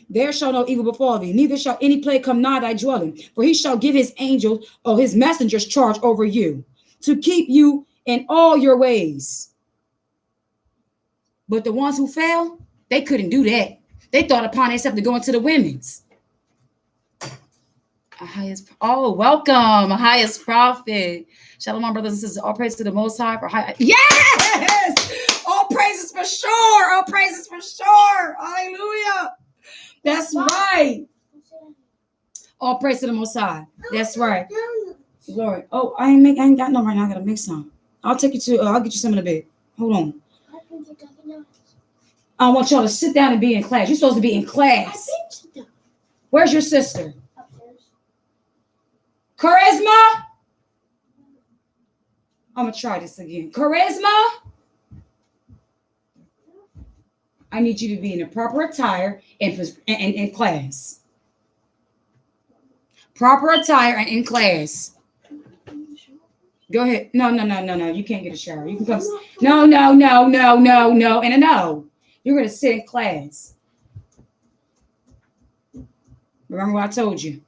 There shall no evil befall thee, neither shall any plague come nigh thy dwelling. For he shall give his angels or his messengers charge over you, to keep you in all your ways. But the ones who fell, they couldn't do that. They thought upon themselves to go into the women's. Welcome, highest prophet. Shalom, my brothers and sisters. All praise to the Most High for high. Yes! All praises for sure. All praises for sure. Hallelujah. That's right. All praise to the Most High. That's right. Glory. Oh, I ain't got no right now. I gotta make some. I'll take you to. I'll get you some in a bit. Hold on. I want y'all to sit down and be in class. You're supposed to be in class. Where's your sister? Charisma. I'm gonna try this again. Charisma. I need you to be in the proper attire and in class. Proper attire and in class. Go ahead. No. You can't get a shower. You can come. No. And a no. You're going to sit in class. Remember what I told you.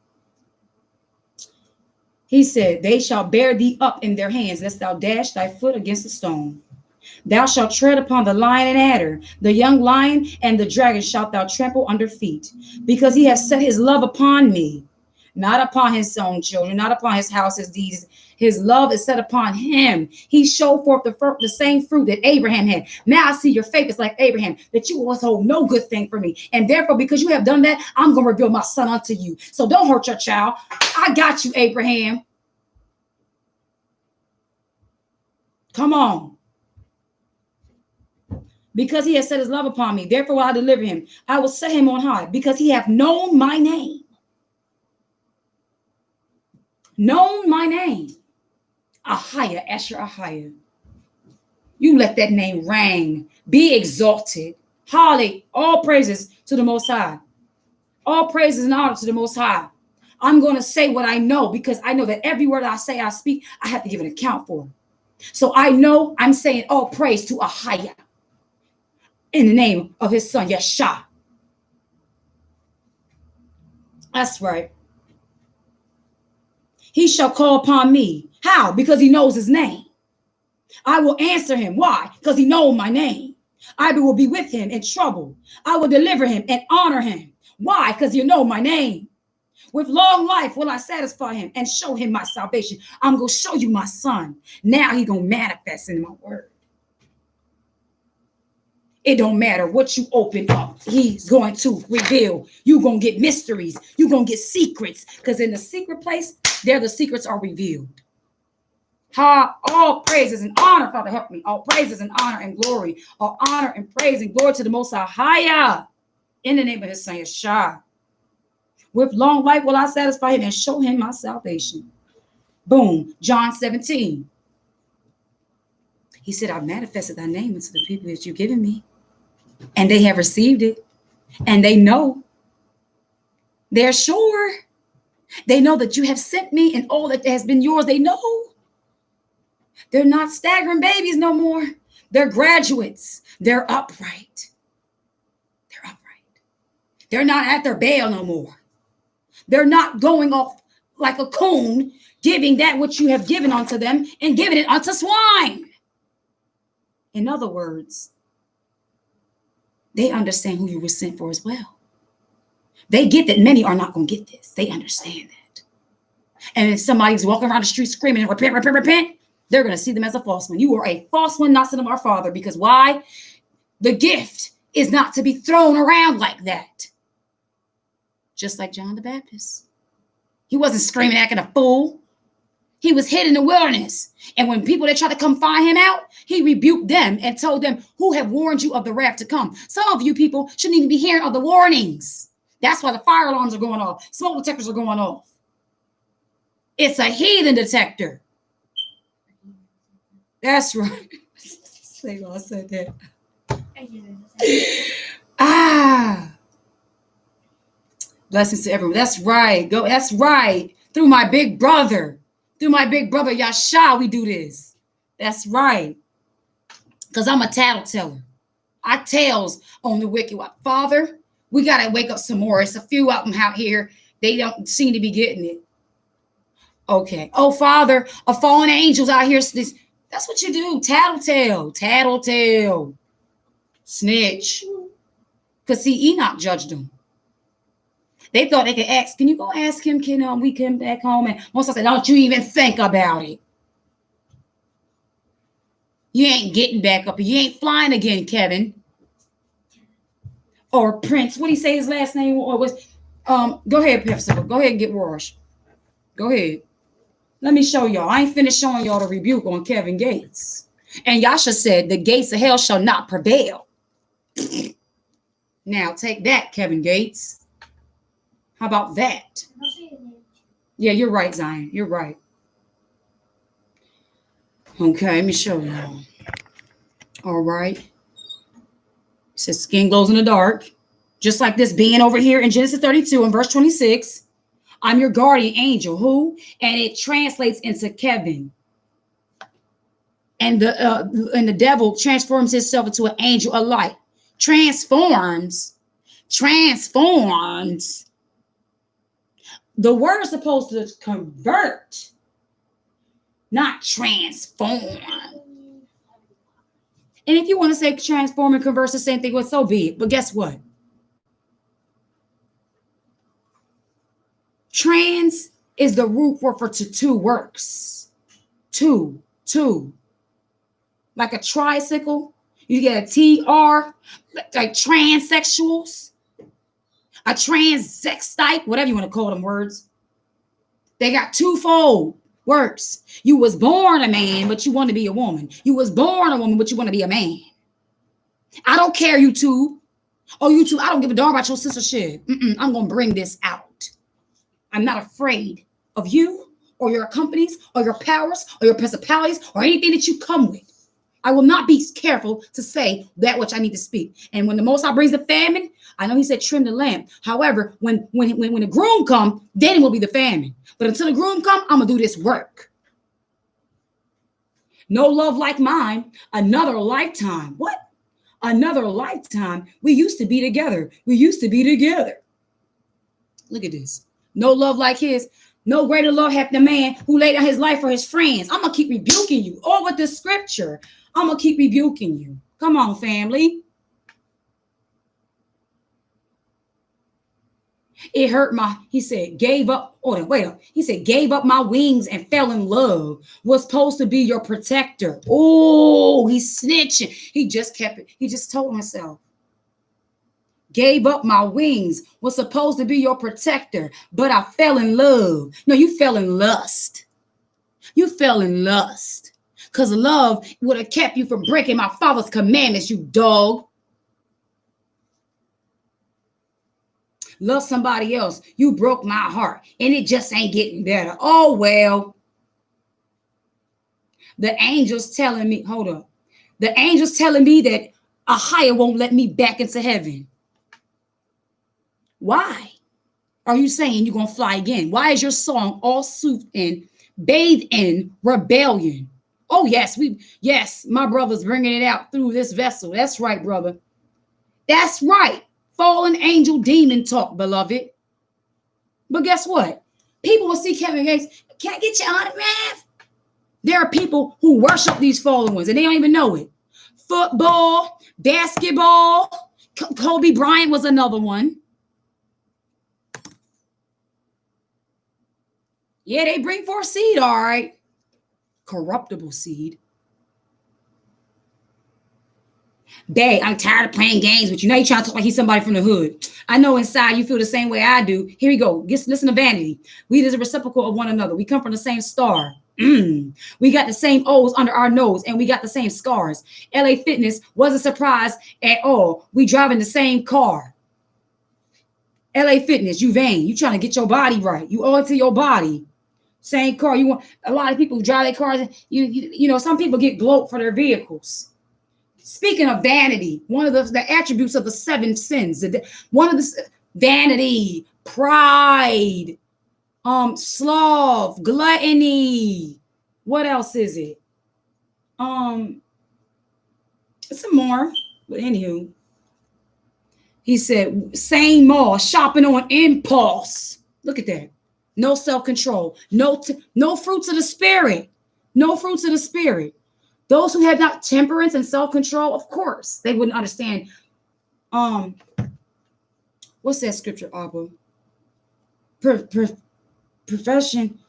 He said, they shall bear thee up in their hands, lest thou dash thy foot against a stone. Thou shalt tread upon the lion and adder, the young lion and the dragon shalt thou trample under feet, because he has set his love upon me, not upon his own children, not upon his house, his deeds. His love is set upon him. He showed forth the same fruit that Abraham had. Now I see your faith is like Abraham, that you will withhold no good thing for me. And therefore, because you have done that, I'm going to reveal my son unto you. So don't hurt your child. I got you, Abraham. Come on. Because he has set his love upon me, therefore will I deliver him. I will set him on high, because he hath known my name. Known my name. Ahia, Asher Ahia. You let that name ring. Be exalted. Holly, all praises to the Most High. All praises and honor to the Most High. I'm going to say what I know, because I know that every word I say, I speak, I have to give an account for. So I know I'm saying all praise to Ahia in the name of his son, Yeshua. That's right. He shall call upon me. How? Because he knows his name. I will answer him. Why? Because he knows my name. I will be with him in trouble. I will deliver him and honor him. Why? Because you know my name. With long life will I satisfy him and show him my salvation. I'm going to show you my son. Now he's going to manifest in my word. It don't matter what you open up. He's going to reveal. You're going to get mysteries. You're going to get secrets. Because in the secret place, there the secrets are revealed. All praises and honor, Father, help me. All praises and honor and glory. All honor and praise and glory to the Most High. In the name of his son, Yeshua. With long life will I satisfy him and show him my salvation. Boom. John 17. He said, I've manifested thy name unto the people that you've given me. And they have received it. And they know. They're sure. They know that you have sent me, and all that has been yours, they know. They're not staggering babies no more. They're graduates. They're upright. They're upright. They're not at their bail no more. They're not going off like a coon, giving that which you have given unto them and giving it unto swine. In other words, they understand who you were sent for as well. They get that many are not going to get this. They understand that. And if somebody's walking around the street screaming, repent, repent, repent, they're going to see them as a false one. You are a false one, not son of our Father. Because why? The gift is not to be thrown around like that. Just like John the Baptist. He wasn't screaming, acting a fool. He was hid in the wilderness. And when people that tried to come find him out, he rebuked them and told them, who have warned you of the wrath to come? Some of you people shouldn't even be hearing of the warnings. That's why the fire alarms are going off. Smoke detectors are going off. It's a heathen detector. That's right. Say I said that. Blessings to everyone. That's right. Go. That's right. Through my big brother. Through my big brother, Yasha, we do this. That's right. Because I'm a tattleteller. I tales on the wicked. Father, we got to wake up some more. It's a few of them out here. They don't seem to be getting it. Okay. Oh, Father, a fallen angels out here. That's what you do. Tattletale. Tattletale. Snitch. Because see, Enoch judged them. They thought they could ask, can you go ask him, can we come back home? And once I said, don't you even think about it. You ain't getting back up. You ain't flying again, Kevin. Or Prince. What did he say his last name? Or was go ahead, Professor. Go ahead and get Wash. Go ahead. Let me show y'all. I ain't finished showing y'all the rebuke on Kevin Gates. And Yasha said, the gates of hell shall not prevail. Now take that, Kevin Gates. How about that? Yeah, you're right, Zion. You're right. Okay, let me show you. All right. It says skin glows in the dark. Just like this being over here in Genesis 32 and verse 26. I'm your guardian angel. Who? And it translates into Kevin. And the devil transforms himself into an angel of light. Transforms. The word is supposed to convert, not transform. And if you want to say transform and converse the same thing, well, so be it. But guess what? Trans is the root word for two works. Two. Like a tricycle. You get a TR, like transsexuals. A transvestite, whatever you want to call them words. They got twofold. Works. You was born a man, but you want to be a woman. You was born a woman, but you want to be a man. I don't care, YouTube. Oh, YouTube, I don't give a darn about your sister shit. I'm going to bring this out. I'm not afraid of you or your companies or your powers or your principalities or anything that you come with. I will not be careful to say that which I need to speak. And when the Most High brings the famine, I know he said trim the lamp. However, when the groom come, then it will be the famine. But until the groom come, I'm going to do this work. No love like mine, another lifetime. What? Another lifetime. We used to be together. We used to be together. Look at this. No love like his. No greater love hath the man who laid down his life for his friends. I'm going to keep rebuking you. All with the scripture. I'm going to keep rebuking you. Come on, family. It hurt he said, gave up. Oh, wait up. He said, gave up my wings and fell in love. Was supposed to be your protector. Oh, he's snitching. He just kept it. He just told himself. Gave up my wings. Was supposed to be your protector. But I fell in love. No, you fell in lust. You fell in lust. Because love would have kept you from breaking my father's commandments, you dog. Love somebody else. You broke my heart. And it just ain't getting better. Oh, well. The angels telling me, hold up. The angels telling me that a higher won't let me back into heaven. Why are you saying you're going to fly again? Why is your song all soothed in, bathed in rebellion? Oh, yes, my brother's bringing it out through this vessel. That's right, brother. That's right. Fallen angel demon talk, beloved. But guess what? People will see Kevin Gates. Can I get your autograph? There are people who worship these fallen ones and they don't even know it. Football, basketball. Kobe Bryant was another one. Yeah, they bring forth seed, all right. Corruptible seed. Dang, I'm tired of playing games with you. Now you're trying to talk like he's somebody from the hood. I know inside you feel the same way I do. Here we go. Listen to vanity. We is a reciprocal of one another. We come from the same star. We got the same O's under our nose and we got the same scars. LA Fitness wasn't surprised at all. We driving the same car. LA Fitness, you vain. You trying to get your body right. You owe it to your body. Same car. You want a lot of people who drive their cars. You know, some people get gloat for their vehicles. Speaking of vanity, one of the attributes of the 7 sins, one of the vanity, pride, sloth, gluttony. What else is it? Some more. But anywho, he said, same more, shopping on impulse. Look at that. No self-control. No fruits of the spirit. No fruits of the spirit. Those who have not temperance and self-control, of course, they wouldn't understand. What's that scripture, Abba? Profession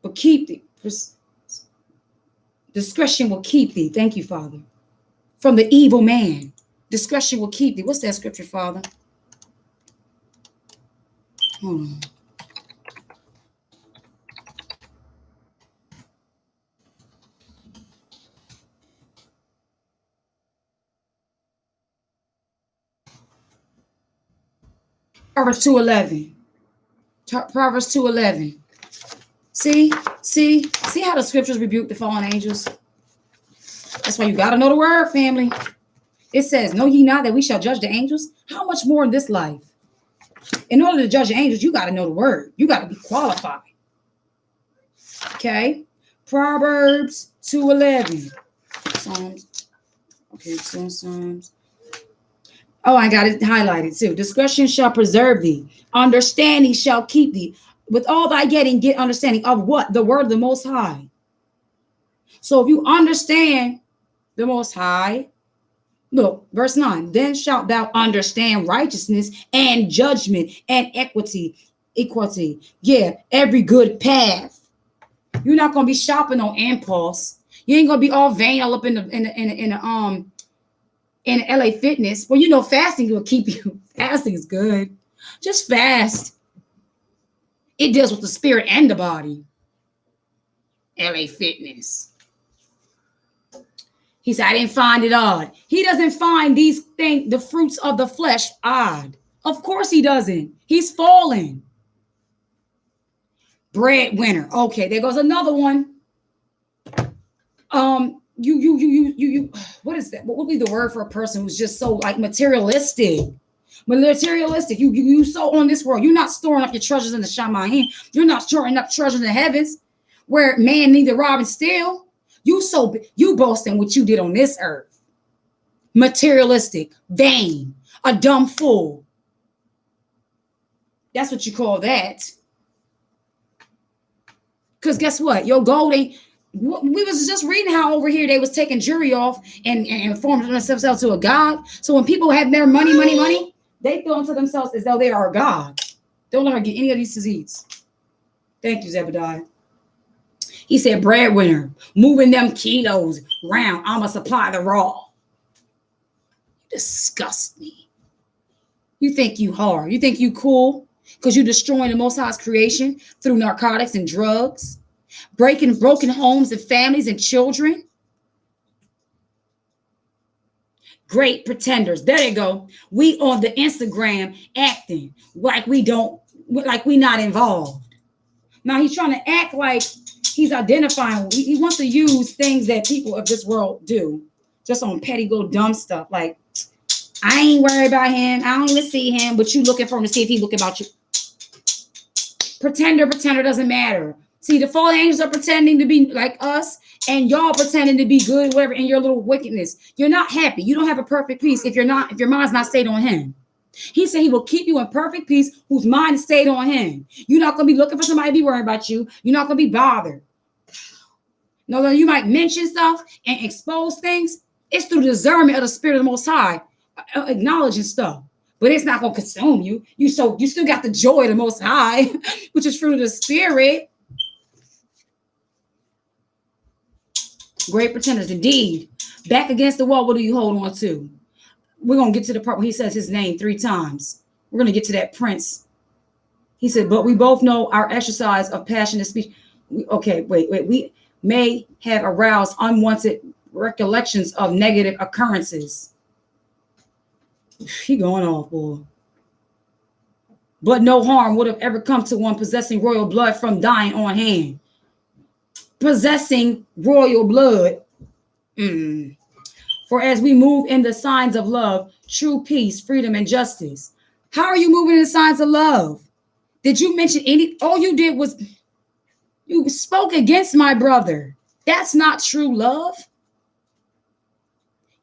will keep thee. Discretion will keep thee. Thank you, Father. From the evil man. Discretion will keep thee. What's that scripture, Father? Hold on. Proverbs 2:11. Proverbs 2:11. See how the scriptures rebuke the fallen angels? That's why you got to know the word, family. It says, know ye not that we shall judge the angels? How much more in this life? In order to judge the angels, you got to know the word. You got to be qualified. Okay? Proverbs 2:11. Psalms. Okay, Psalms. Oh, I got it highlighted too. Discretion shall preserve thee. Understanding shall keep thee. With all thy getting, get understanding of what? The word of the Most High. So if you understand the Most High, look, verse 9, then shalt thou understand righteousness and judgment and equity. Yeah, every good path. You're not going to be shopping on impulse. You ain't going to be all vain all up in the LA Fitness. Well, you know, fasting will keep you. Fasting is good. Just fast. It deals with the spirit and the body. LA Fitness. He said, I didn't find it odd. He doesn't find these things, the fruits of the flesh, odd. Of course he doesn't. He's fallen. Breadwinner. Okay, there goes another one. You. What is that? What would be the word for a person who's just so like materialistic? Materialistic. You so on this world. You're not storing up your treasures in the Shamayim. You're not storing up treasures in the heavens, where man neither rob and steal. You boasting what you did on this earth. Materialistic, vain, a dumb fool. That's what you call that. Because guess what? Your gold ain't. We was just reading how over here they was taking jury off and forming themselves to a god. So when people have their money, they feel into themselves as though they are a god. Don't let her get any of these diseases. Thank you, Zebediah. He said, breadwinner, moving them kilos round. I'ma supply the raw. You disgust me. You think you hard. You think you cool because you're destroying the Most High's creation through narcotics and drugs, breaking broken homes and families and children. Great pretenders. There they go. We on the Instagram acting like we not involved. Now he's trying to act like he's identifying. He wants to use things that people of this world do, just on petty little dumb stuff. Like, I ain't worried about him. I don't even see him, but you looking for him to see if he looking about you. Pretender doesn't matter. See, the fallen angels are pretending to be like us, and y'all pretending to be good, whatever, in your little wickedness. You're not happy. You don't have a perfect peace if your mind's not stayed on him. He said he will keep you in perfect peace whose mind is stayed on him. You're not going to be looking for somebody to be worried about you. You're not going to be bothered. No, you might mention stuff and expose things. It's through discernment of the Spirit of the Most High, acknowledging stuff. But it's not going to consume you. You still got the joy of the Most High, which is fruit of the Spirit. Great pretenders, indeed. Back against the wall, what do you hold on to? We're going to get to the part where he says his name 3 times. We're going to get to that prince. He said, but we both know our exercise of passionate speech. We may have aroused unwanted recollections of negative occurrences. He going off, boy. But no harm would have ever come to one possessing royal blood from dying on hand. Possessing royal blood. For as we move in the signs of love, true peace, freedom, and justice. How are you moving in the signs of love? Did you mention any? All you did was you spoke against my brother. That's not true love.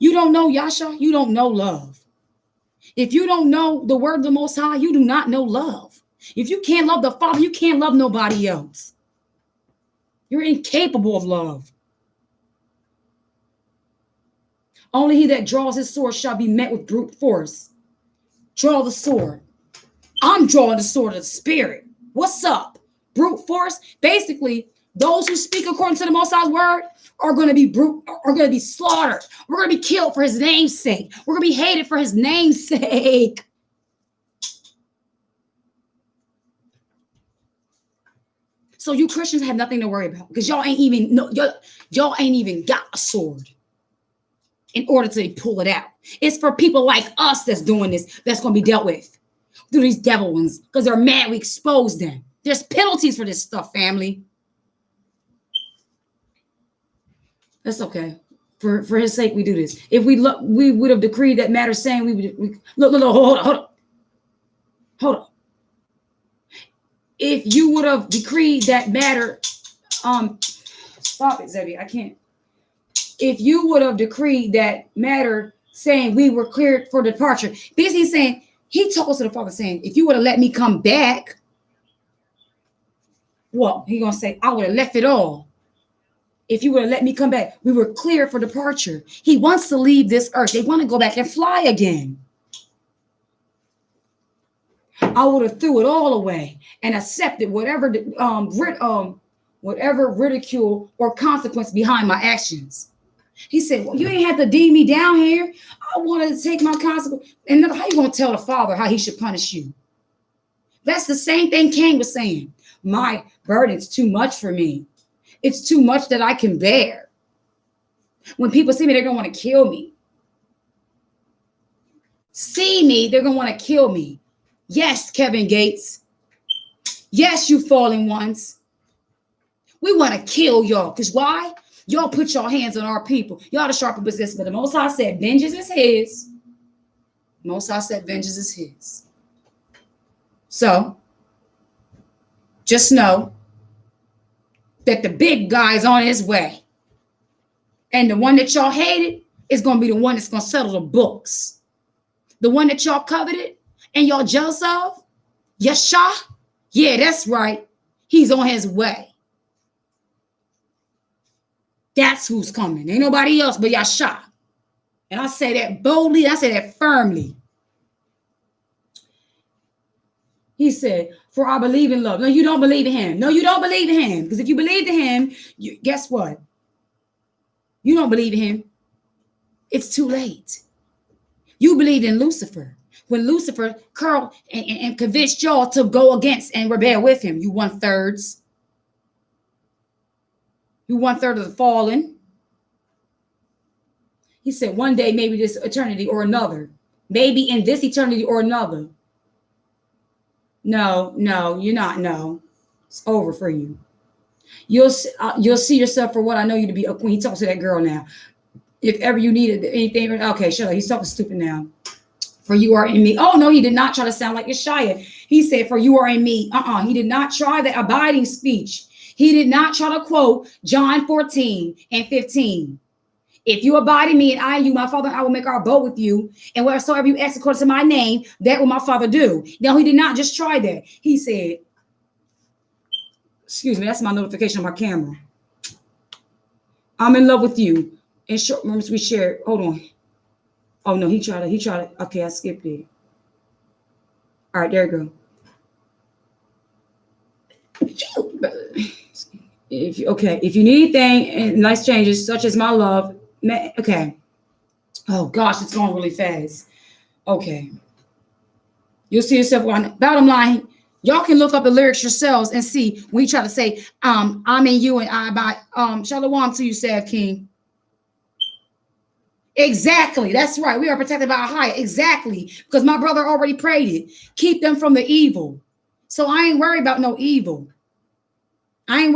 You don't know Yasha. You don't know love. If you don't know the word of the Most High, you do not know love. If you can't love the Father, you can't love nobody else. You're incapable of love. Only he that draws his sword shall be met with brute force. Draw the sword. I'm drawing the sword of the Spirit. What's up? Brute force? Basically, those who speak according to the Most High's word are going to be slaughtered. We're going to be killed for his name's sake. We're going to be hated for his name's sake. So you Christians have nothing to worry about because y'all ain't even got a sword in order to pull it out. It's for people like us that's doing this, that's going to be dealt with through these devil ones because they're mad we exposed them. There's penalties for this stuff, family. That's okay. For his sake, we do this. If we look, we would have decreed that matter saying hold on. If you would have decreed that matter, stop it, Zebby. I can't. If you would have decreed that matter saying we were cleared for departure, basically saying, he told us to the Father saying, if you would have let me come back, well, he gonna say, I would have left it all. If you would have let me come back, we were cleared for departure. He wants to leave this earth. They want to go back and fly again. I would have threw it all away and accepted whatever ridicule or consequence behind my actions. He said, well, you ain't have to deem me down here. I wanted to take my consequence. And how you going to tell the Father how he should punish you? That's the same thing Cain was saying. My burden's too much for me. It's too much that I can bear. When people see me, they're going to want to kill me. See me, they're going to want to kill me. Yes, Kevin Gates. Yes, you fallen ones. We want to kill y'all. Because why? Y'all put your hands on our people. Y'all the sharper possessed. But the Most High said, vengeance is his. Most High said, vengeance is his. So, just know that the big guy is on his way. And the one that y'all hated is going to be the one that's going to settle the books. The one that y'all coveted and y'all jealous of, Yeshua, yeah, that's right. He's on his way. That's who's coming. Ain't nobody else but Yeshua. And I say that boldly. I say that firmly. He said, for I believe in love. No, you don't believe in him. No, you don't believe in him. Because if you believe in him, guess what? You don't believe in him. It's too late. You believed in Lucifer. When Lucifer curled and convinced y'all to go against and rebel with him, you 1/3. You 1/3 of the fallen. He said, one day, maybe this eternity or another. Maybe in this eternity or another. No, you're not. No, it's over for you. You'll see yourself for what I know you to be. When he talks to that girl now, if ever you needed anything, okay, shut up. He's talking stupid now. For you are in me. Oh no, he did not try to sound like Yeshua. He said, "For you are in me." He did not try the abiding speech. He did not try to quote John 14:15. If you abide in me and I in you, my Father and I will make our abode with you. And wheresoever you ask according to my name, that will my Father do. Now, he did not just try that. He said, excuse me, that's my notification on my camera. I'm in love with you. In short moments we share. Hold on. Oh, no, he tried it. Okay, I skipped it. All right, there you go. If you need anything and nice changes, such as my love, okay. Oh gosh, it's going really fast. Okay. You'll see yourself on. Bottom line, y'all can look up the lyrics yourselves and see when you try to say, I'm in you and I by Shalom to you, Sav King. Exactly. That's right. We are protected by a higher. Exactly. Because my brother already prayed it. Keep them from the evil. So I ain't worried about no evil. And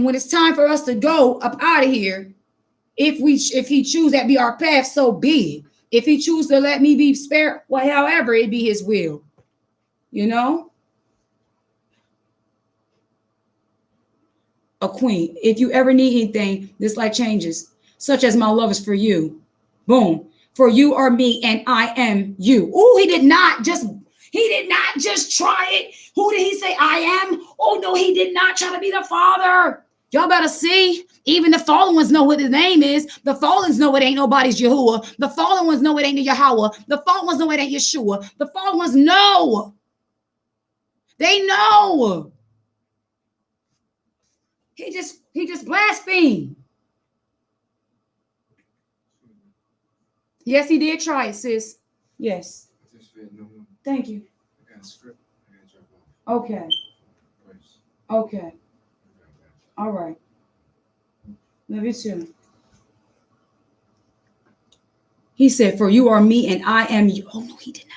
when it's time for us to go up out of here, if he choose that be our path, so be it. If he choose to let me be spared, well, however, it be his will. You know? A queen. If you ever need anything, this life changes, such as my love is for you. Boom. For you are me and I am you. Oh, he did not just try it. Who did he say I am? Oh, no, he did not try to be the Father. Y'all better see. Even the fallen ones know what his name is. The fallen ones know it ain't nobody's Yahuwah. The fallen ones know it ain't the Yahweh. The fallen ones know it ain't Yeshua. The fallen ones know. They know. He just blasphemed. Yes, he did try it, sis. Yes. Thank you. Okay. Okay. All right. Love you too. He said, for you are me and I am you. Oh, no, he did not.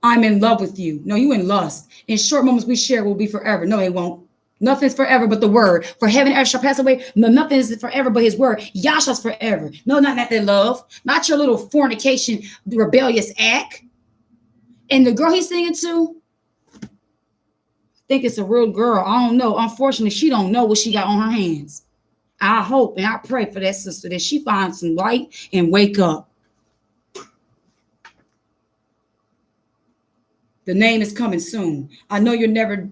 I'm in love with you. No, you in lust. In short moments we share will be forever. No, it won't. Nothing's forever but the word. For heaven and earth shall pass away. No, nothing is forever but his word. Yahshua's forever. No, not that love. Not your little fornication, rebellious act. And the girl he's singing to, I think it's a real girl. I don't know. Unfortunately, she don't know what she got on her hands. I hope and I pray for that sister that she finds some light and wake up. The name is coming soon. I know you'll never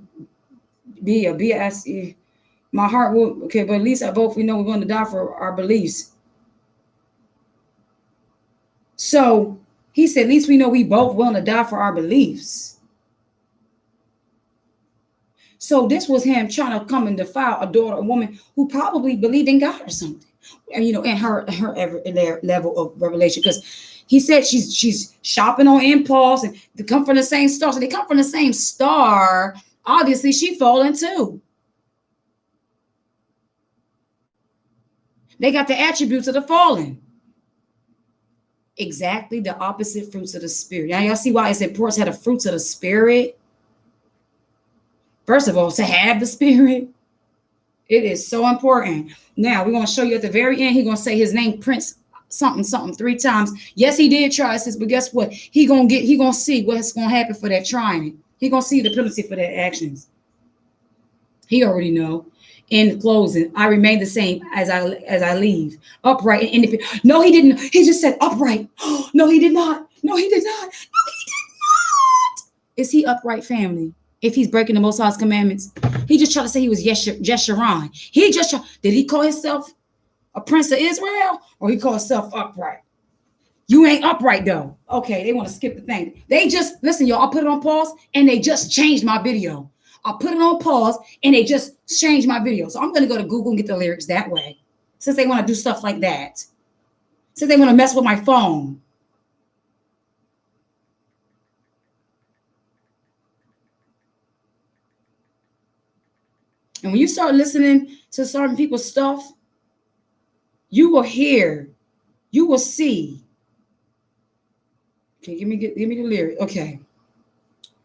be a BS. My heart will, okay, but at least we know we're going to die for our beliefs. So he said, at least we know we both willing to die for our beliefs. So this was him trying to come and defile a woman who probably believed in God or something, and in her level of revelation, because He said she's shopping on impulse and they come from the same star. So they come from the same star. Obviously, she fallen too. They got the attributes of the fallen. Exactly the opposite fruits of the spirit. Now y'all see why it's important to have the fruits of the spirit. First of all, to have the spirit. It is so important. Now we're going to show you at the very end. He's going to say his name, Prince something, something 3 times. Yes, he did try this, but guess what? He going to see what's going to happen for that trying. He going to see the penalty for their actions. He already know. In closing, I remain the same as I leave, upright and independent. No, he didn't. He just said upright. No, he did not. No, he did not. No, he did not. Is he upright, family? If he's breaking the Most High's commandments, he just tried to say he was Jeshurun. Did he call himself a prince of Israel, or he called himself upright? You ain't upright though. Okay, they want to skip the thing. They just listen, y'all. I'll put it on pause, and they just changed my video. I'll put it on pause and they just changed my video. So I'm going to go to Google and get the lyrics that way. Since they want to do stuff like that. Since they want to mess with my phone. And when you start listening to certain people's stuff, you will hear, you will see. Okay, give me the lyric. Okay.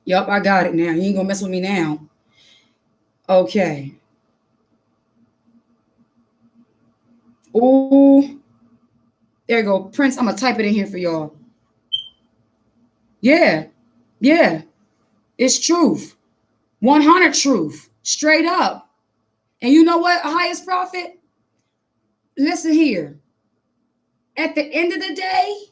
Yup, I got it now. You ain't gonna mess with me now. Okay. Oh, there you go. Prince, I'm gonna type it in here for y'all. Yeah. It's truth. 100 truth. Straight up. And you know what, highest prophet? Listen here. At the end of the day,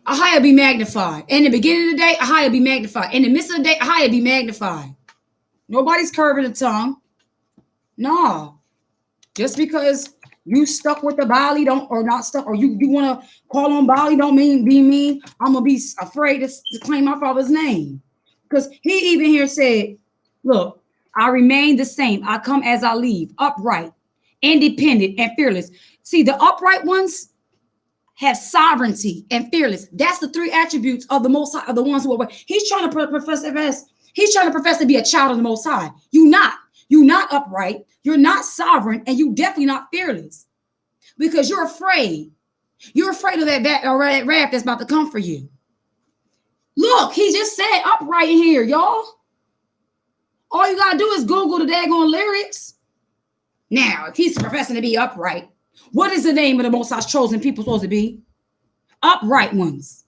Ahia be magnified. In the beginning of the day, Ahia be magnified. In the midst of the day, Ahia be magnified. Nobody's curving the tongue. No. Just because you stuck with the Baali or not stuck, or you want to call on Baali don't mean be mean. I'm going to be afraid to claim my father's name. Because he even here said, look, I remain the same. I come as I leave, upright, independent, and fearless. See, the upright ones have sovereignty and fearless. That's the 3 attributes of the Most High, of the ones who are. He's trying to profess to be a child of the Most High. You're not upright. You're not sovereign, and you definitely not fearless, because you're afraid. You're afraid of that wrath that's about to come for you. Look, he just said upright in here, y'all. All you gotta do is Google the daggone lyrics. Now, if he's professing to be upright, what is the name of the Most High's chosen people supposed to be? Upright ones.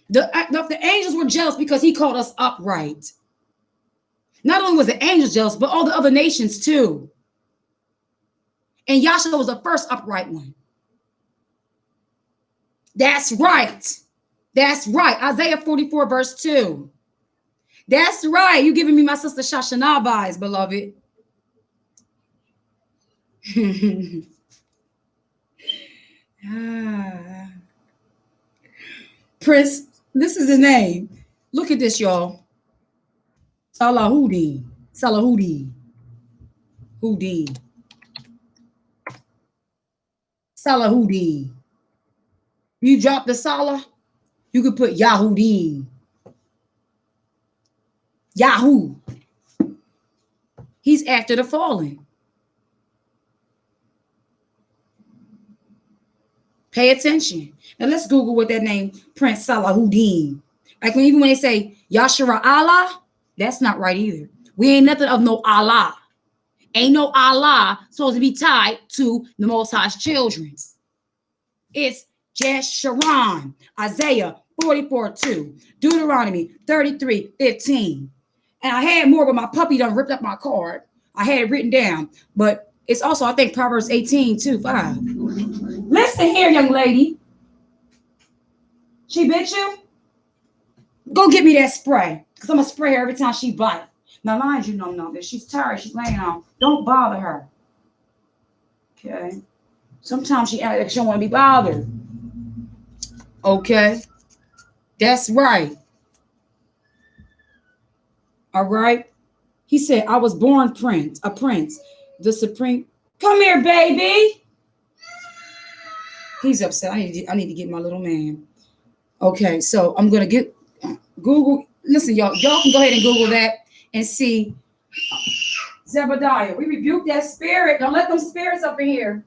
The angels were jealous because he called us upright. Not only was the angels jealous, but all the other nations too. And Yahshua was the first upright one. That's right. That's right. Isaiah 44 verse 2. That's right. You giving me my sister Shashana vibes, beloved. Prince, this is his name. Look at this, y'all. Salahuddin. Salahuddin. You drop the Salah, you could put Yahuddin. Yahoo. He's after the fallen. Pay attention. Now let's Google what that name, Prince Salahuddin. Like even when they say Yashara Allah, that's not right either. We ain't nothing of no Allah. Ain't no Allah supposed to be tied to the Most High's children. It's Jeshurun, Isaiah 44:2, Deuteronomy 33:15. And I had more, but my puppy done ripped up my card. I had it written down, but it's also, I think, Proverbs 18:2-5. Listen here, young lady. She bit you? Go get me that spray, because I'm going to spray her every time she bites. Now, mind you, no, that she's tired. She's laying on. Don't bother her. Okay. Sometimes she acts like she don't want to be bothered. Okay. That's right. All right. He said, I was born a prince, the supreme. Come here, baby. He's upset. I need to get my little man. Okay, so I'm gonna get Google. Listen, y'all can go ahead and Google that and see Zebediah. We rebuke that spirit. Don't let them spirits up in here.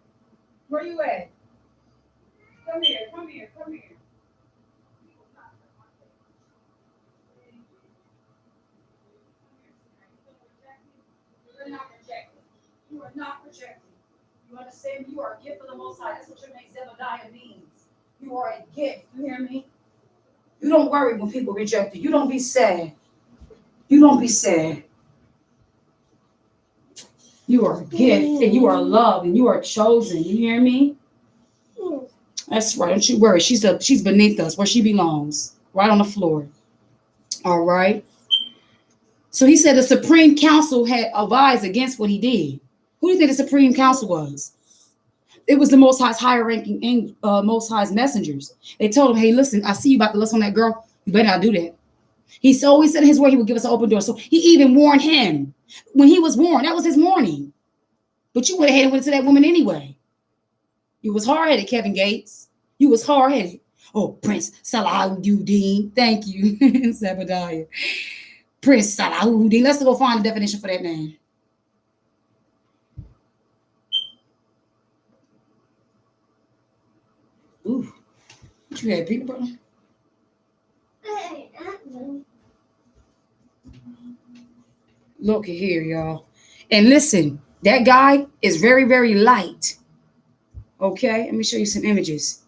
Where you at? Come here, come here, come here. You're not projecting. You are not projecting. You understand? You are a gift of the Most High. That's what your name Zebediah means. You are a gift. You hear me? You don't worry when people reject you. You don't be sad. You don't be sad. You are a gift and you are loved and you are chosen. You hear me? That's right. Don't you worry. She's beneath us where she belongs. Right on the floor. All right. So he said the Supreme Council had advised against what he did. Who do you think the Supreme Council was? It was the Most High's higher ranking Most High's messengers. They told him, hey, listen, I see you about to lust on that girl. You better not do that. He always said in his word he would give us an open door. So he even warned him. When he was warned, that was his warning. But you went ahead and went to that woman anyway. You was hard-headed, Kevin Gates. You was hard-headed. Oh, Prince Salahuddin. Thank you, Zebediah. Prince Salahuddin. Let's go find a definition for that name. Ooh. What you had, peanut butter? Look here, y'all. And listen, that guy is very, very light. Okay, let me show you some images.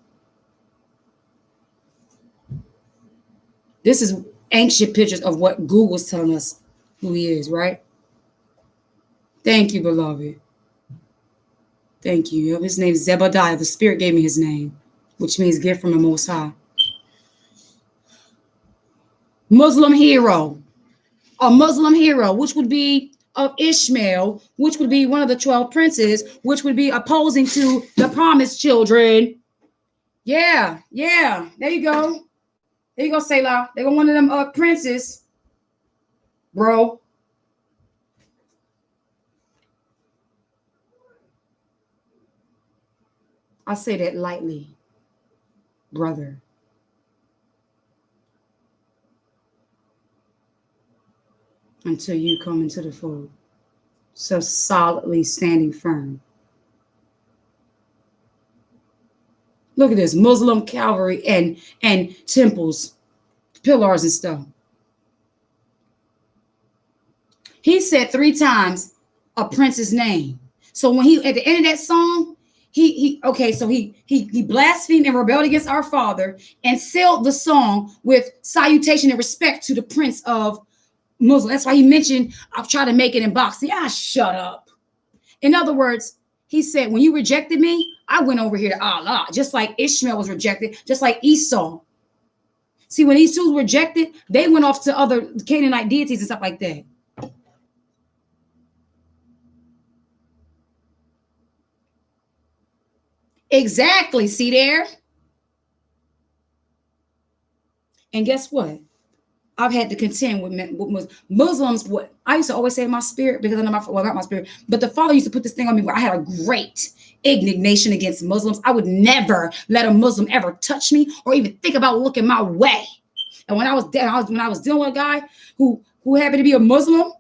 This is ancient pictures of what Google's telling us who he is, right? Thank you, beloved. Thank you. His name is Zebediah. The Spirit gave me his name, which means gift from the Most High. Muslim hero. A Muslim hero, which would be of Ishmael, which would be one of the 12 princes, which would be opposing to the promised children. Yeah. There you go. There you go, Selah. They were one of them princes, bro. I say that lightly, brother. Until you come into the fold. So solidly standing firm. Look at this, Muslim cavalry and temples, pillars and stuff. He said 3 times a prince's name. So when he at the end of that song, he blasphemed and rebelled against our Father and sealed the song with salutation and respect to the Prince of Muslim. That's why he mentioned, I'll try to make it in boxing. Shut up. In other words, he said, when you rejected me, I went over here to Allah, just like Ishmael was rejected, just like Esau. See, when these two were rejected, they went off to other Canaanite deities and stuff like that. Exactly. See there? And guess what? I've had to contend with Muslims. What I used to always say in my spirit, because I know not my spirit, but the Father used to put this thing on me where I had a great indignation against Muslims. I would never let a Muslim ever touch me or even think about looking my way. And when I was dealing with a guy who happened to be a Muslim,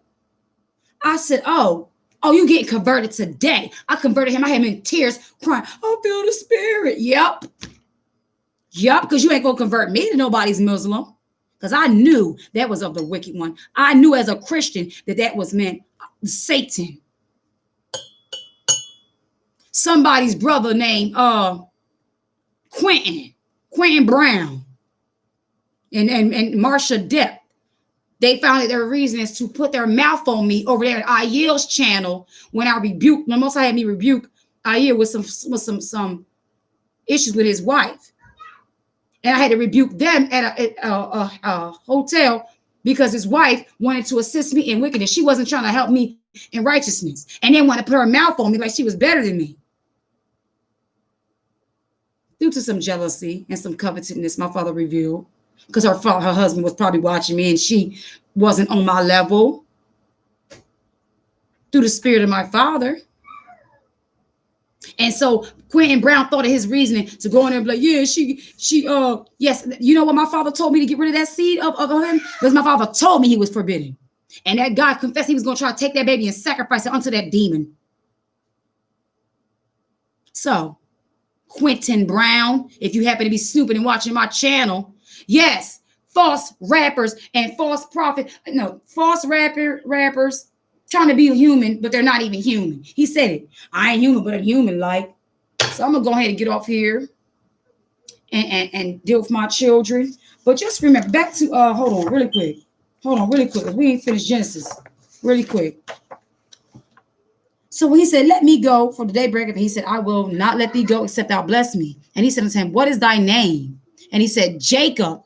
I said, "Oh, you getting converted today?" I converted him. I had him in tears, crying. I feel the spirit. Yep, because you ain't gonna convert me to nobody's Muslim. Because I knew that was of the wicked one. I knew as a Christian that was meant Satan. Somebody's brother named Quentin Brown, and Marsha Depp. They found that their reason is to put their mouth on me over there at Ayel's channel when I rebuked. The Most High had me rebuke Ayel with some issues with his wife. And I had to rebuke them at a hotel because his wife wanted to assist me in wickedness. She wasn't trying to help me in righteousness. And then wanted to put her mouth on me like she was better than me. Due to some jealousy and some covetousness, my father revealed. Because her husband was probably watching me and she wasn't on my level. Through the spirit of my father. And so Quentin Brown thought of his reasoning to go in there and be like, yeah, yes, you know what my father told me to get rid of that seed of him? Because my father told me he was forbidden. And that God confessed he was going to try to take that baby and sacrifice it unto that demon. So, Quentin Brown, if you happen to be snooping and watching my channel, yes, false rappers and false rappers trying to be human, but they're not even human. He said it. I ain't human, but I'm human like. So I'm going to go ahead and get off here and deal with my children. But just remember, back to, hold on really quick. We ain't finished Genesis. Really quick. So when he said, let me go for the daybreak, he said, I will not let thee go except thou bless me. And he said unto him, what is thy name? And he said, Jacob.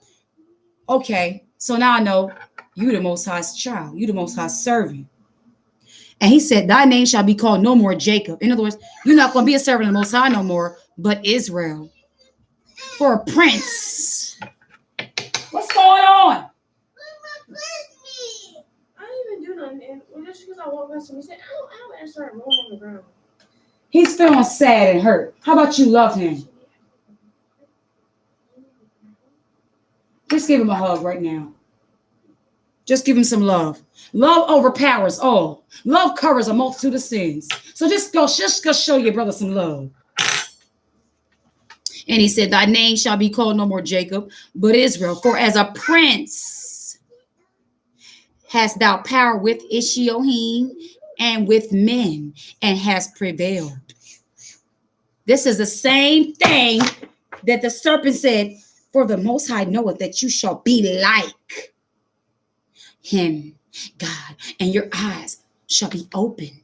Okay, so now I know you the Most High's child. You the Most High's servant. And he said, thy name shall be called no more Jacob. In other words, you're not going to be a servant of the Most High no more, but Israel. For a prince. What's going on? And just because I walked past him, he said, I don't start rolling on the ground. He's feeling sad and hurt. How about you love him? Just give him a hug right now. Just give him some love. Love overpowers all. Love covers a multitude of sins. So just go show your brother some love. And he said, thy name shall be called no more Jacob, but Israel. For as a prince hast thou power with Ishiohim and with men, and hast prevailed. This is the same thing that the serpent said, for the Most High knoweth that you shall be like him, God, and your eyes shall be opened.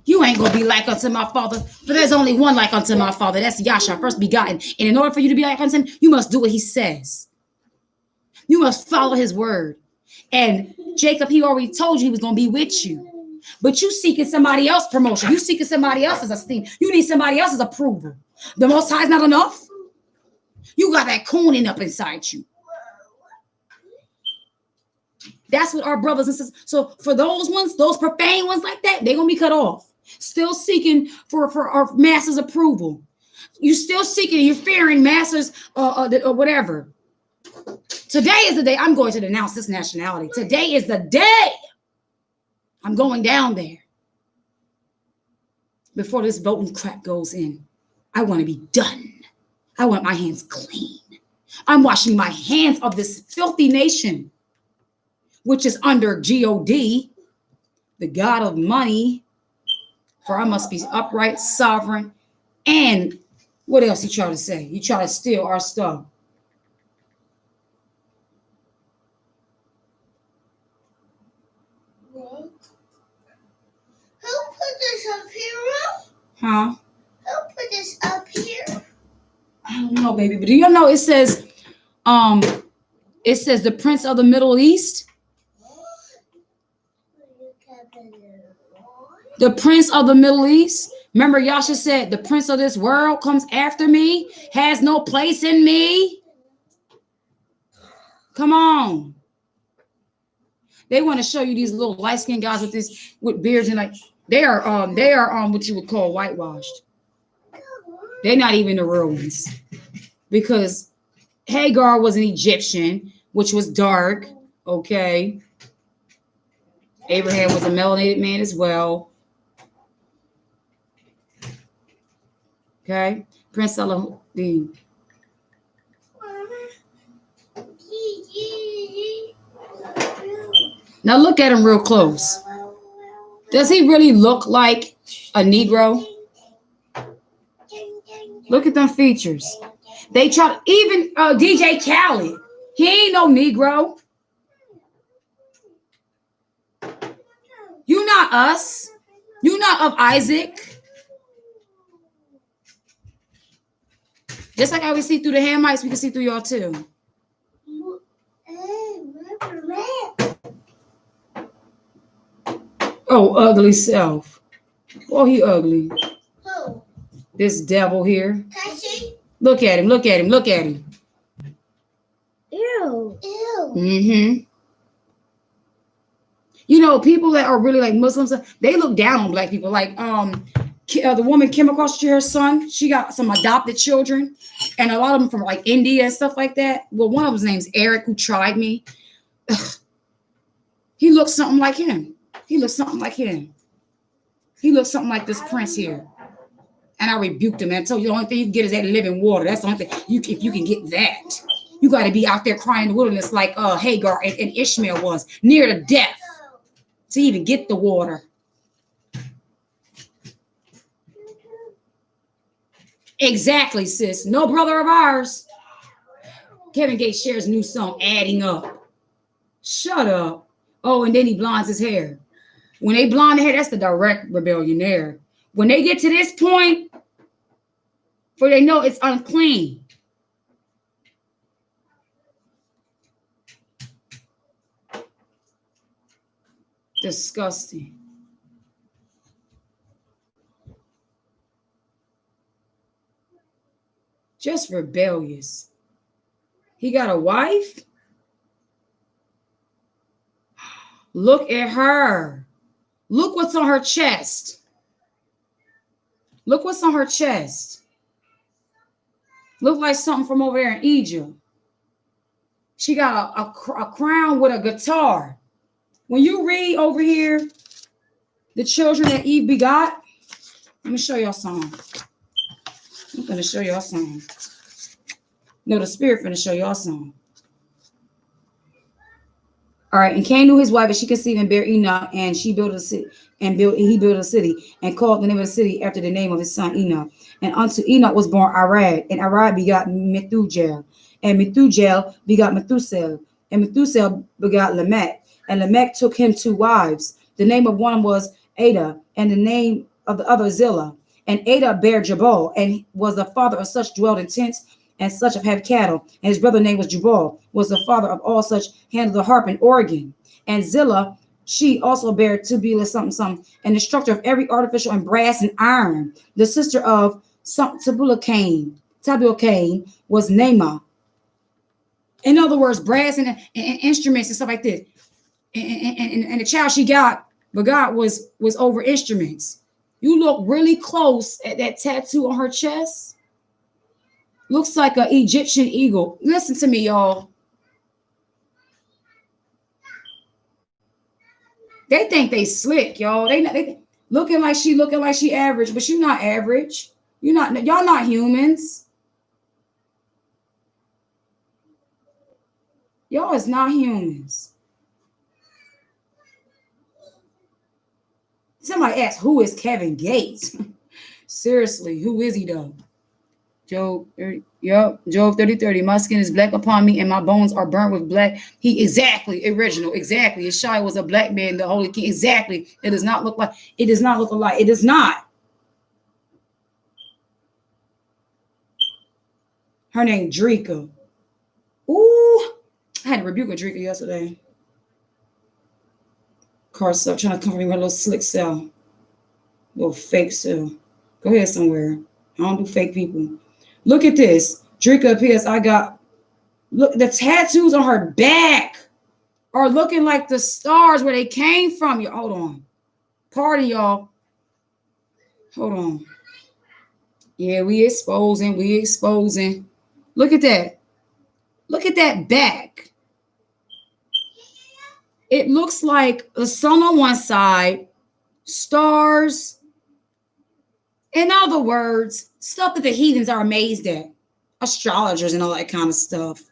You ain't going to be like unto my father, for there's only one like unto my father. That's Yahshua, first begotten. And in order for you to be like unto him, you must do what he says. You must follow his word. And Jacob, he already told you he was going to be with you. But you seeking somebody else's promotion. You seeking somebody else's esteem. You need somebody else's approval. The Most High is not enough. You got that cooning up inside you. That's what our brothers and sisters. So for those ones, those profane ones like that, they're going to be cut off. Still seeking for our master's approval. You still seeking, you're fearing master's or whatever. Today is the day I'm going to denounce this nationality. Today is the day I'm going down there. Before this voting crap goes in, I want to be done. I want my hands clean. I'm washing my hands of this filthy nation, which is under God, the God of money. For I must be upright, sovereign, and what else he tried to say? He tried to steal our stuff. Who put this up here? Huh? Who put this up here? I don't know, baby. But do you know it says the Prince of the Middle East? The Prince of the Middle East. Remember, Yasha said, the Prince of this world comes after me, has no place in me. Come on. They want to show you these little light-skinned guys with beards and like they are what you would call whitewashed. They're not even the real ones. Because Hagar was an Egyptian, which was dark. Okay. Abraham was a melanated man as well. Okay. Prince Saladin. Now look at him real close. Does he really look like a Negro? Look at them features. They try, even DJ Khaled. He ain't no Negro. You not us. You not of Isaac. Just like how we see through the Hamites, we can see through y'all too. Oh, ugly self. Oh, he ugly. Who? This devil here. Cassie? Look at him. Look at him. Look at him. Ew. Ew. Mm-hmm. You know, people that are really like Muslims, they look down on black people. Like the woman came across her son. She got some adopted children, and a lot of them from like India and stuff like that. Well, one of his name's Eric, who tried me. He looks something like him. He looks something like him. He looks something like this prince here. And I rebuked him and told you the only thing you can get is that living water. That's the only thing if you can get that. You got to be out there crying in the wilderness like Hagar and Ishmael was, near to death, to even get the water. Exactly, sis. No brother of ours. Kevin Gates shares new song, Adding Up. Shut up. Oh, and then he blondes his hair. When they blonde hair, that's the direct rebellion there. When they get to this point, for they know it's unclean. Disgusting. Just rebellious. He got a wife? Look at her. Look what's on her chest. Look what's on her chest. Look like something from over there in Egypt. She got a crown with a guitar. When you read over here, the children that Eve begot, let me show y'all something. I'm going to show y'all something. No, the Spirit finna show y'all something. All right, and Cain knew his wife, and she conceived and bare Enoch, and she built a city, he built a city, and called the name of the city after the name of his son Enoch. And unto Enoch was born Arad, and Arad begot Methuselah, and Methuselah begot Methuselah, and Methuselah begot Lamech, and Lamech took him 2 wives. The name of one was Ada, and the name of the other Zillah. And Ada bare Jabal, and was the father of such dwelled in tents, and such of have cattle. And his brother name was Jubal, was the father of all such handled the harp and organ. And Zillah, she also bare Tubala something, and instructor of every artificial and brass and iron. The sister of Tabula Cain was Naamah. In other words, brass and instruments and stuff like this. And the child she got, but God was over instruments. You look really close at that tattoo on her chest. Looks like an Egyptian eagle. Listen to me, y'all. They think they slick, y'all. They looking like she average, but she's not average. Y'all not humans. Y'all is not humans. Somebody asked, who is Kevin Gates? Seriously, who is he though? Job 30:30. My skin is black upon me, and my bones are burnt with black. He original. Ishai was a black man, the Holy King. Exactly. It does not look alike. It does not. Her name Drika. Ooh, I had to rebuke a Drika yesterday. Car stuff trying to come from me with a little slick cell. Little fake cell. Go ahead somewhere. I don't do fake people. Look at this. Drika appears. Look, the tattoos on her back are looking like the stars where they came from. Hold on. Pardon y'all. Hold on. Yeah, we exposing. Look at that. Look at that back. It looks like the sun on one side, stars. In other words, stuff that the heathens are amazed at. Astrologers and all that kind of stuff.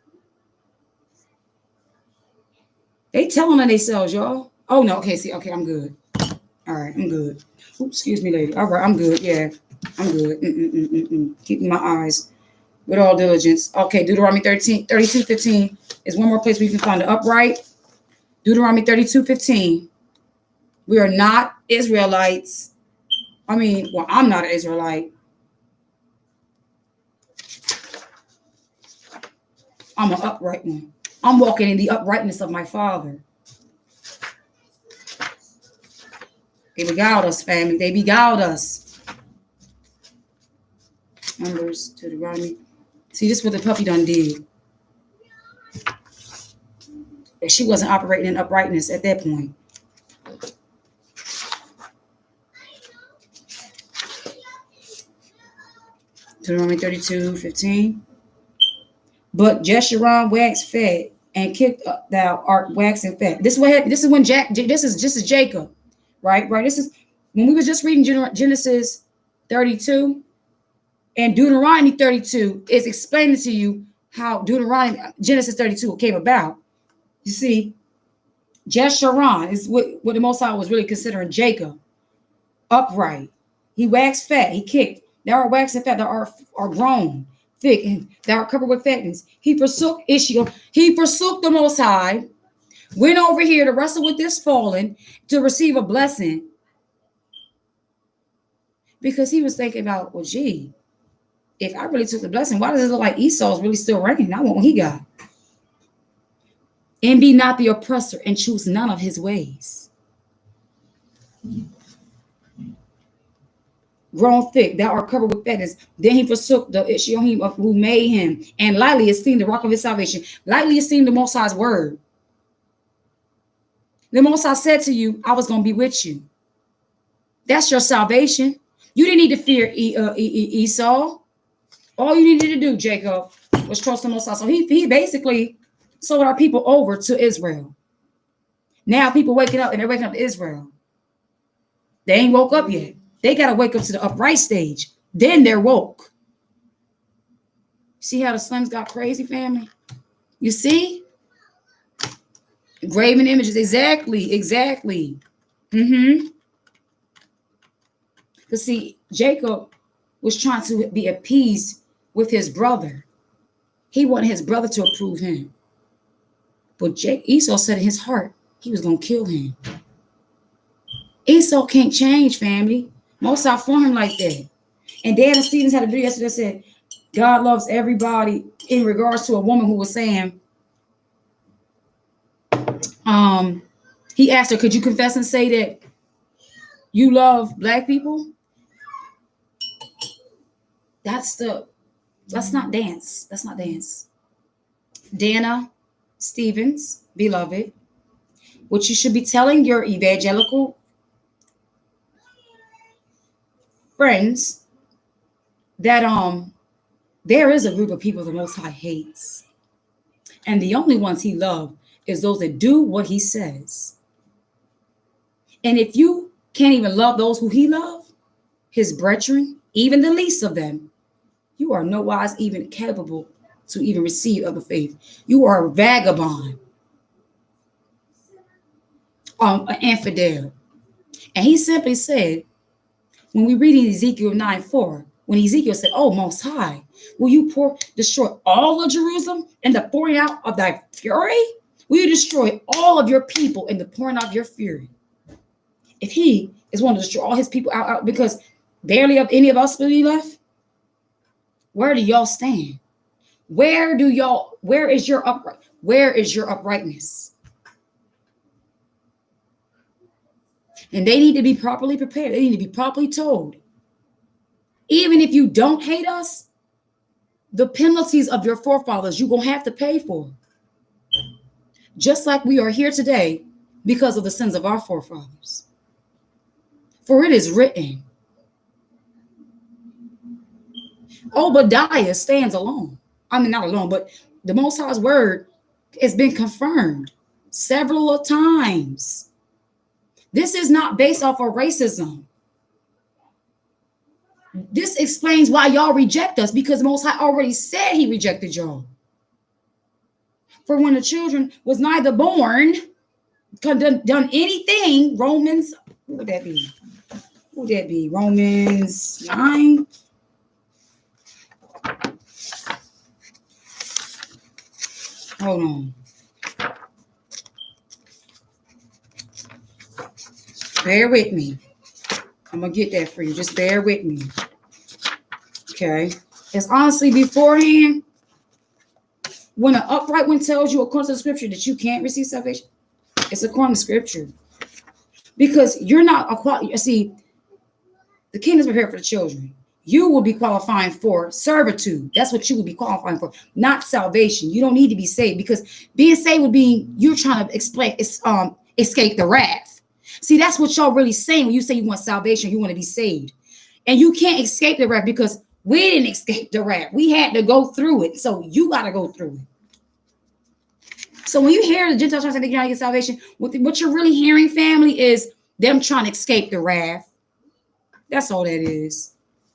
They telling on themselves, y'all. Oh, no. Okay, I'm good. All right, I'm good. Oops, excuse me, lady. All right, I'm good. Yeah, I'm good. Keeping my eyes with all diligence. Okay, Deuteronomy 32:15 is one more place where you can find the upright. Deuteronomy 32:15. We are not Israelites. I'm not an Israelite. I'm an upright one. I'm walking in the uprightness of my Father. They beguiled us, family. They beguiled us. Numbers, Deuteronomy. See, this is what the puppy done did. She wasn't operating in uprightness at that point. Deuteronomy 32:15. But Jeshurun waxed fat and kicked thou art waxing fat. This is what happened. This is when this is Jacob, right? This is when we was just reading Genesis 32 and Deuteronomy 32 is explaining to you how Genesis 32 came about. You see, Jeshurun is what the Most High was really considering Jacob. Upright. He waxed fat. He kicked. Thou art waxing fat. Thou are grown, thick, and thou art covered with fatness. He forsook Ishmael. He forsook the Most High. Went over here to wrestle with this fallen to receive a blessing. Because he was thinking about, well, gee, if I really took the blessing, why does it look like Esau's really still reigning? I want what he got. And be not the oppressor, and choose none of his ways. Grown thick, thou art covered with fatness. Then he forsook the Elohim who made him, and lightly esteemed the rock of his salvation. Lightly esteemed the Most High's word. The Most High said to you, I was going to be with you. That's your salvation. You didn't need to fear Esau. All you needed to do, Jacob, was trust the Most High. So he basically sold our people over to Israel. Now people waking up and they're waking up to Israel. They ain't woke up yet. They got to wake up to the upright stage. Then they're woke. See how the sons got crazy, family? You see? Graven images. Exactly. Because see, Jacob was trying to be appeased with his brother. He wanted his brother to approve him. But Esau said in his heart, he was going to kill him. Esau can't change, family. Most High formed him like that. And Dan Stevens had a video yesterday that said, God loves everybody in regards to a woman who was saying, he asked her, could you confess and say that you love black people? That's not dance. That's not dance. Dana Stevens, beloved, what you should be telling your evangelical friends that there is a group of people the Most High hates. And the only ones he loves is those that do what he says. And if you can't even love those who he loves, his brethren, even the least of them, you are no wise even capable to even receive of the faith. You are a vagabond, an infidel. And he simply said, when we read in Ezekiel 9:4, when Ezekiel said, oh, Most High, will you destroy all of Jerusalem in the pouring out of thy fury? Will you destroy all of your people in the pouring out of your fury? If he is wanting to destroy all his people out because barely of any of us will be left, where do y'all stand? Where is your uprightness? And they need to be properly prepared. They need to be properly told. Even if you don't hate us, the penalties of your forefathers you're going to have to pay for. Just like we are here today because of the sins of our forefathers. For it is written, Obadiah stands alone. I mean, not alone, but the Most High's word has been confirmed several times. This is not based off of racism. This explains why y'all reject us, because the Most High already said he rejected y'all. For when the children was neither born, done anything, Romans, what would that be? What would that be? Romans 9. Hold on. Bear with me. I'm going to get that for you. Just bear with me. Okay. It's honestly beforehand, when an upright one tells you according to the scripture that you can't receive salvation, it's according to scripture. Because you're not see, the kingdom is prepared for the children. You will be qualifying for servitude. That's what you will be qualifying for, not salvation. You don't need to be saved, because being saved would be you're trying to escape the wrath. See, that's what y'all really saying when you say you want salvation, you want to be saved. And you can't escape the wrath, because We didn't escape the wrath. We had to go through it. So you got to go through it. So when you hear the Gentiles trying to say they cannot get salvation, what you're really hearing, family, is them trying to escape the wrath. That's all that is.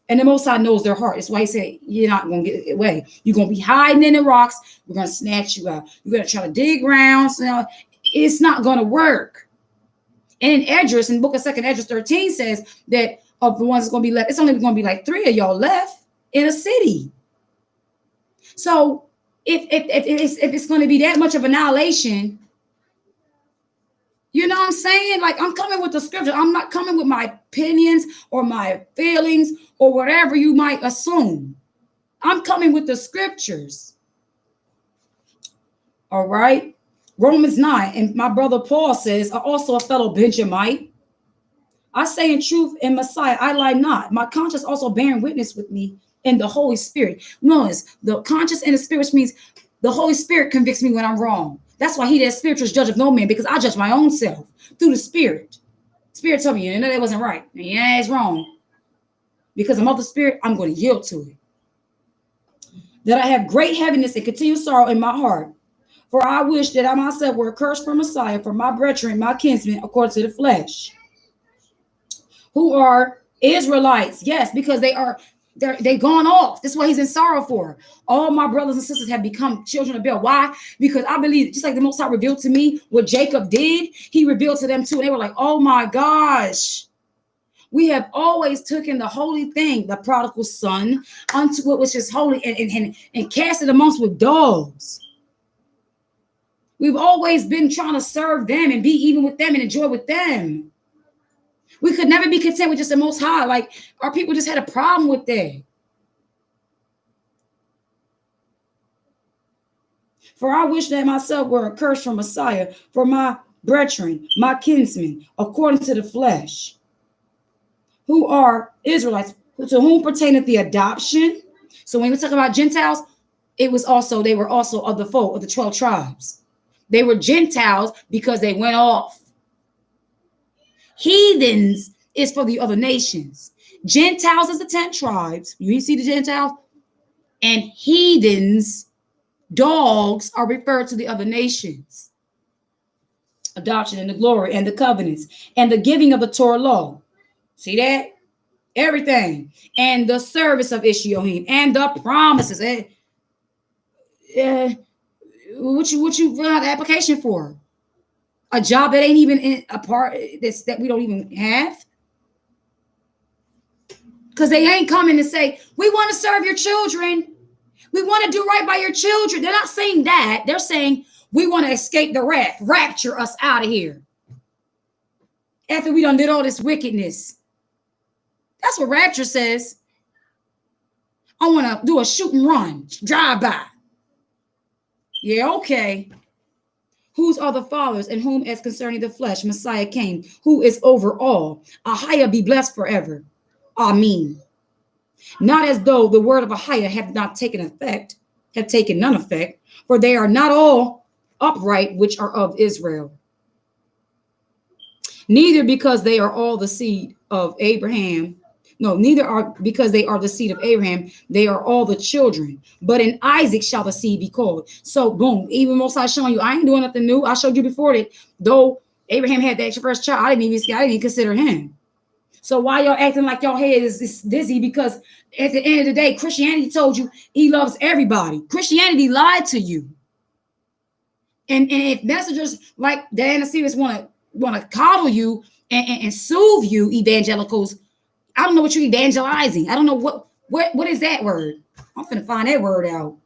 And the Most High knows their heart. That's why he said, you're not going to get away. You're going to be hiding in the rocks. We're going to snatch you out. You're going to try to dig around. So it's not going to work. And in Esdras, in the book of 2nd Esdras 13 says that of the ones that's going to be left, it's only going to be like 3 of y'all left in a city. So if it's going to be that much of annihilation, you know what I'm saying? Like, I'm coming with the scripture. I'm not coming with my opinions or my feelings or whatever you might assume. I'm coming with the scriptures. All right. Romans 9. And my brother Paul says, also a fellow Benjamite. I say in truth in Messiah, I lie not. My conscience also bearing witness with me in the Holy Spirit. Notice the conscience and the spirit, which means the Holy Spirit convicts me when I'm wrong. That's why he that spiritual is judge of no man, because I judge my own self through the Spirit. Spirit told me, you know, that wasn't right. Yeah, it's wrong. Because I'm of the Spirit, I'm going to yield to it. That I have great heaviness and continual sorrow in my heart. For I wish that I myself were accursed from Messiah, for my brethren, my kinsmen, according to the flesh, who are Israelites. Yes, because they're gone off. That's what he's in sorrow for. All my brothers and sisters have become children of Bel. Why? Because I believe, just like the Most High revealed to me what Jacob did, he revealed to them too. And they were like, oh my gosh. We have always taken the holy thing, the prodigal son, unto what was just holy and cast it amongst with dogs. We've always been trying to serve them and be even with them and enjoy with them. We could never be content with just the Most High. Like, our people just had a problem with that. For I wish that myself were accursed from Messiah, for my brethren, my kinsmen, according to the flesh, who are Israelites, to whom pertaineth the adoption. So when we talk about Gentiles, they were also of the fold of the 12 tribes. They were Gentiles because they went off. Heathens is for the other nations. Gentiles is the 10 tribes. You see the Gentiles? And heathens, dogs, are referred to the other nations. Adoption and the glory and the covenants and the giving of the Torah law. See that? Everything. And the service of Ishiohim and the promises. What you fill out the application for? A job that ain't even in a part that we don't even have? Because they ain't coming to say, we want to serve your children. We want to do right by your children. They're not saying that. They're saying, we want to escape the wrath. Rapture us out of here. After we done did all this wickedness. That's what rapture says. I want to do a shoot and run. Drive by. Yeah, okay. Whose are the fathers, and whom as concerning the flesh Messiah came, who is over all. Ahia be blessed forever. Amen. Not as though the word of Ahia have taken none effect, for they are not all upright which are of Israel. Neither because they are all the seed of Abraham. No, neither are because they are the seed of Abraham. They are all the children. But in Isaac shall the seed be called. So boom, even Most High showing you, I ain't doing nothing new. I showed you before that though Abraham had that first child, I didn't even consider him. So why y'all acting like y'all head is dizzy? Because at the end of the day, Christianity told you he loves everybody. Christianity lied to you. And if messengers like Diana Sirius want to coddle you and soothe you, evangelicals, I don't know what you're evangelizing. I don't know what is that word. I'm finna find that word out.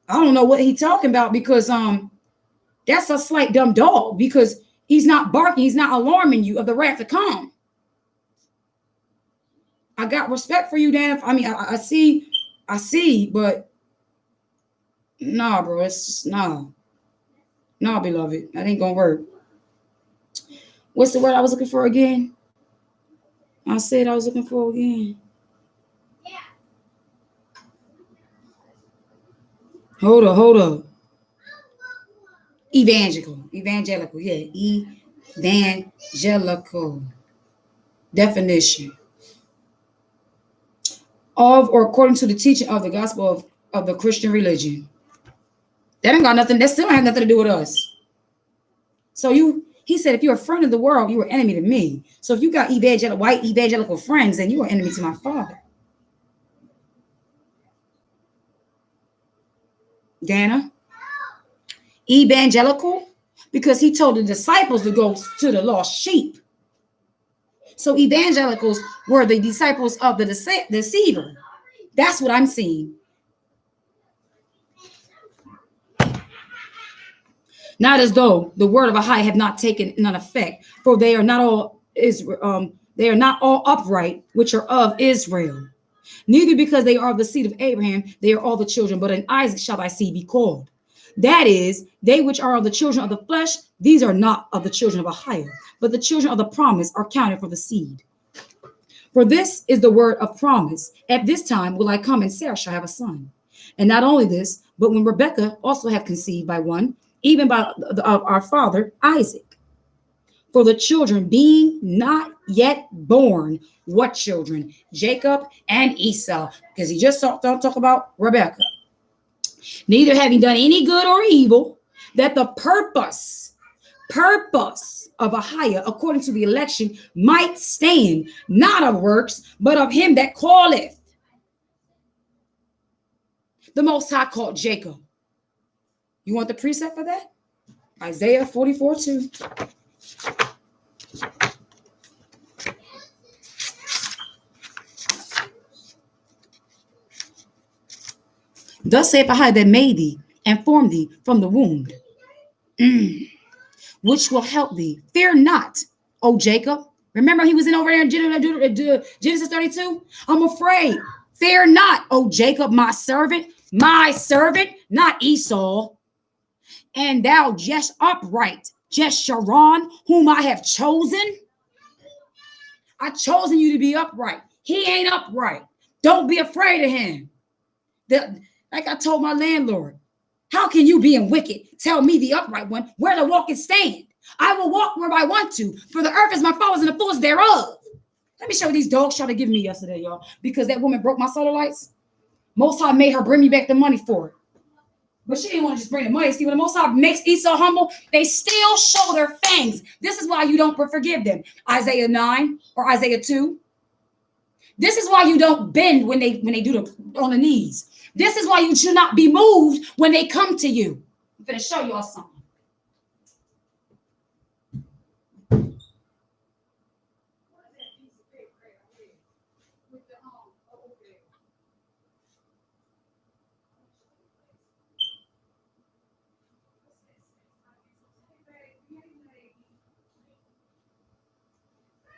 I don't know what he's talking about, because that's a slight dumb dog, because he's not barking, he's not alarming you of the wrath to come. I got respect for you, Dan. I mean, I see, but nah, bro, it's just nah, beloved, that ain't gonna work. What's the word I was looking for again? I said I was looking for again. Yeah. Hold up. Evangelical, yeah, evangelical definition. of or according to the teaching of the gospel of the Christian religion. That ain't got nothing, that still have nothing to do with us. So he said, if you're a friend of the world, you are enemy to me. So if you got white evangelical friends, then you are enemy to my Father. Dana, evangelical, because he told the disciples to go to the lost sheep. So evangelicals were the disciples of the deceiver. That's what I'm seeing. Not as though the word of Ahai have not taken none effect, for they are not all they are not all upright, which are of Israel. Neither because they are of the seed of Abraham, they are all the children, but in Isaac shall thy seed be called. That is, they which are of the children of the flesh, these are not of the children of Ahiah, but the children of the promise are counted for the seed. For this is the word of promise. At this time will I come, and Sarah shall have a son. And not only this, but when Rebekah also have conceived by one, even by our father Isaac. For the children being not yet born, what children? Jacob and Esau, because he just don't talk about Rebekah. Neither having done any good or evil, that the purpose of Ahiah according to the election might stand, not of works, but of him that calleth. The Most High called Jacob. You want the precept for that? Isaiah 44:2. Thus saith Ahiah that made thee and formed thee from the womb, which will help thee. Fear not, O Jacob. Remember he was in over there in Genesis 32? I'm afraid. Fear not, O Jacob, my servant, not Esau. And thou just upright, just Sharon, whom I have chosen. I've chosen you to be upright. He ain't upright. Don't be afraid of him. Like I told my landlord, how can you, being wicked, tell me, the upright one, where to walk and stand? I will walk where I want to, for the earth is my father's and the fullness thereof. Let me show you these dogs tried to give me yesterday, y'all, because that woman broke my solar lights. Most High made her bring me back the money for it. But she didn't want to just bring the money. See, when the Most High makes Esau humble, they still show their fangs. This is why you don't forgive them. Isaiah 9 or Isaiah 2. This is why you don't bend when they do on the knees. This is why you should not be moved when they come to you. I'm going to show y'all something.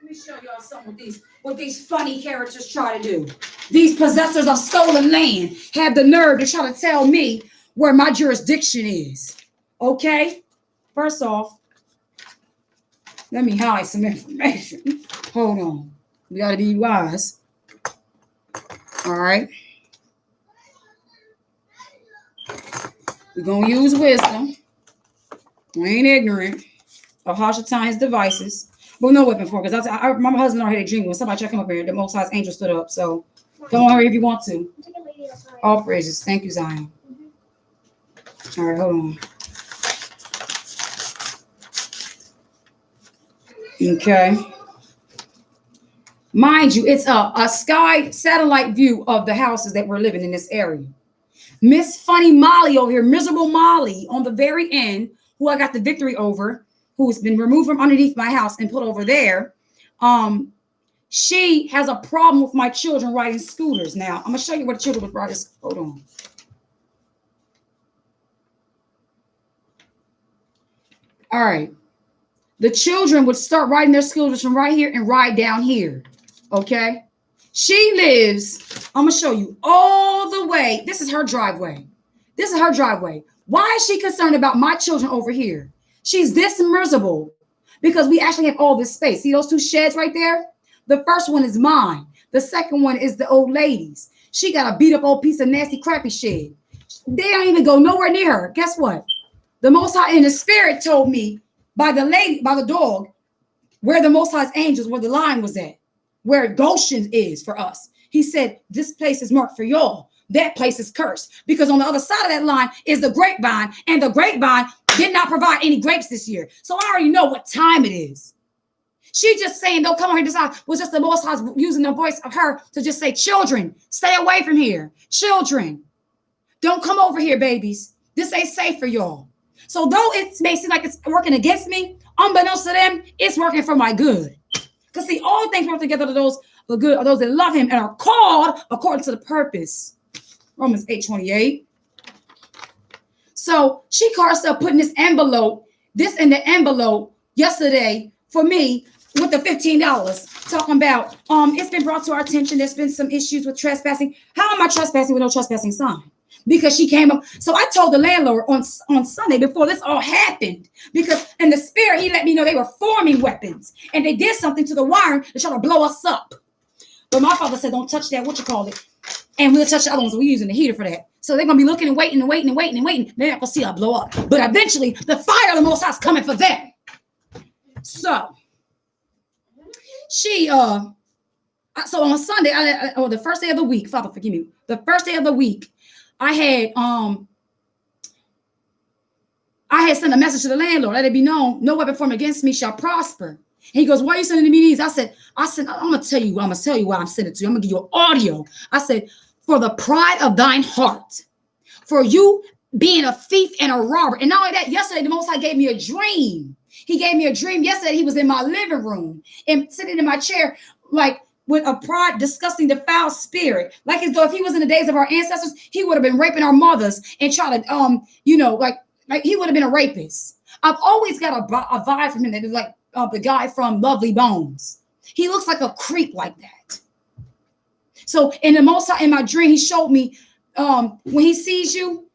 Let me show y'all something what these funny characters try to do. These possessors of stolen land have the nerve to try to tell me where my jurisdiction is. Okay? First off, let me hide some information. Hold on. We got to be wise. All right? We're going to use wisdom. We ain't ignorant of Hashatan's devices. Well, no weapon for, because my husband already dreamed when somebody check him up here. The Most High's angel stood up. So come on here if you want to. All praises. Thank you, Zion. All right, hold on. Okay. Mind you, it's a sky satellite view of the houses that we're living in this area. Miss Funny Molly over here, miserable Molly on the very end, who I got the victory over, who's been removed from underneath my house and put over there. She has a problem with my children riding scooters. Now, I'm going to show you what the children would ride. Hold on. All right. The children would start riding their scooters from right here and ride down here. Okay. She lives, I'm going to show you all the way. This is her driveway. This is her driveway. Why is she concerned about my children over here? She's this miserable because we actually have all this space. See those two sheds right there? The first one is mine. The second one is the old lady's. She got a beat up old piece of nasty, crappy shed. They don't even go nowhere near her. Guess what? The Most High in the spirit told me by the dog, where the Most High's angels, where the line was at, where Goshen is for us. he said, this place is marked for y'all. That place is cursed. Because on the other side of that line is the grapevine. And the grapevine did not provide any grapes this year. So I already know what time it is. She just saying, don't come over here. This was just the Most High using the voice of her to just say, children, stay away from here. Children, don't come over here, babies. This ain't safe for y'all. So though it may seem like it's working against me, unbeknownst to them, it's working for my good. Because see, all things work together to those the good, or those that love him and are called according to the purpose. Romans 8:28. So she called herself putting this in the envelope yesterday for me with the $15, talking about it's been brought to our attention. There's been some issues with trespassing. How am I trespassing with no trespassing sign? Because she came up. So I told the landlord on Sunday before this all happened, because in the spirit, he let me know they were forming weapons and they did something to the wiring to try to blow us up. But my father said, don't touch that, and we'll touch the other ones. We're using the heater for that. So they're going to be looking and waiting and waiting and waiting and waiting. They're not going to see us blow up. But eventually, the fire of the Most High is coming for them. So she, so on Sunday, the first day of the week, Father, forgive me, the first day of the week, I had sent a message to the landlord, let it be known, no weapon formed against me shall prosper. And he goes, why are you sending me these? I said, I'm going to tell you why I'm sending it to you. I'm going to give you an audio. I said, for the pride of thine heart, for you being a thief and a robber. And not only that, yesterday, the Most High gave me a dream. He gave me a dream yesterday. He was in my living room and sitting in my chair, like with a pride, disgusting, defiled spirit. Like as though if he was in the days of our ancestors, he would have been raping our mothers and trying to, like he would have been a rapist. I've always got a vibe from him that is like the guy from Lovely Bones. He looks like a creep like that. So in my dream, he showed me when he sees you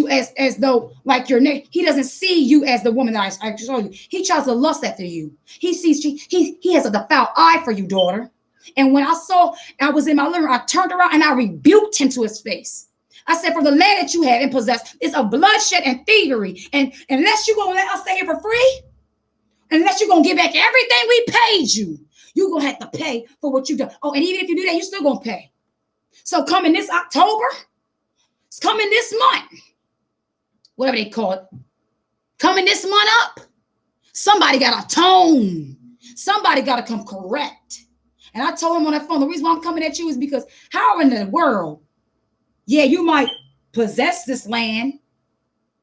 as though like your name. He doesn't see you as the woman that I showed you. He tries to lust after you. He sees he has a defiled eye for you, daughter. And when I was in my living room, I turned around and I rebuked him to his face. I said, for the land that you have and possess is of bloodshed and thievery. And unless you're going to let us stay here for free, unless you're going to give back everything we paid you, you're going to have to pay for what you've done. Oh, and even if you do that, you're still going to pay. So coming this October, it's coming this month, whatever they call it, coming this month up, somebody got to atone. Somebody got to come correct. And I told him on that phone, the reason why I'm coming at you is because how in the world, yeah, you might possess this land,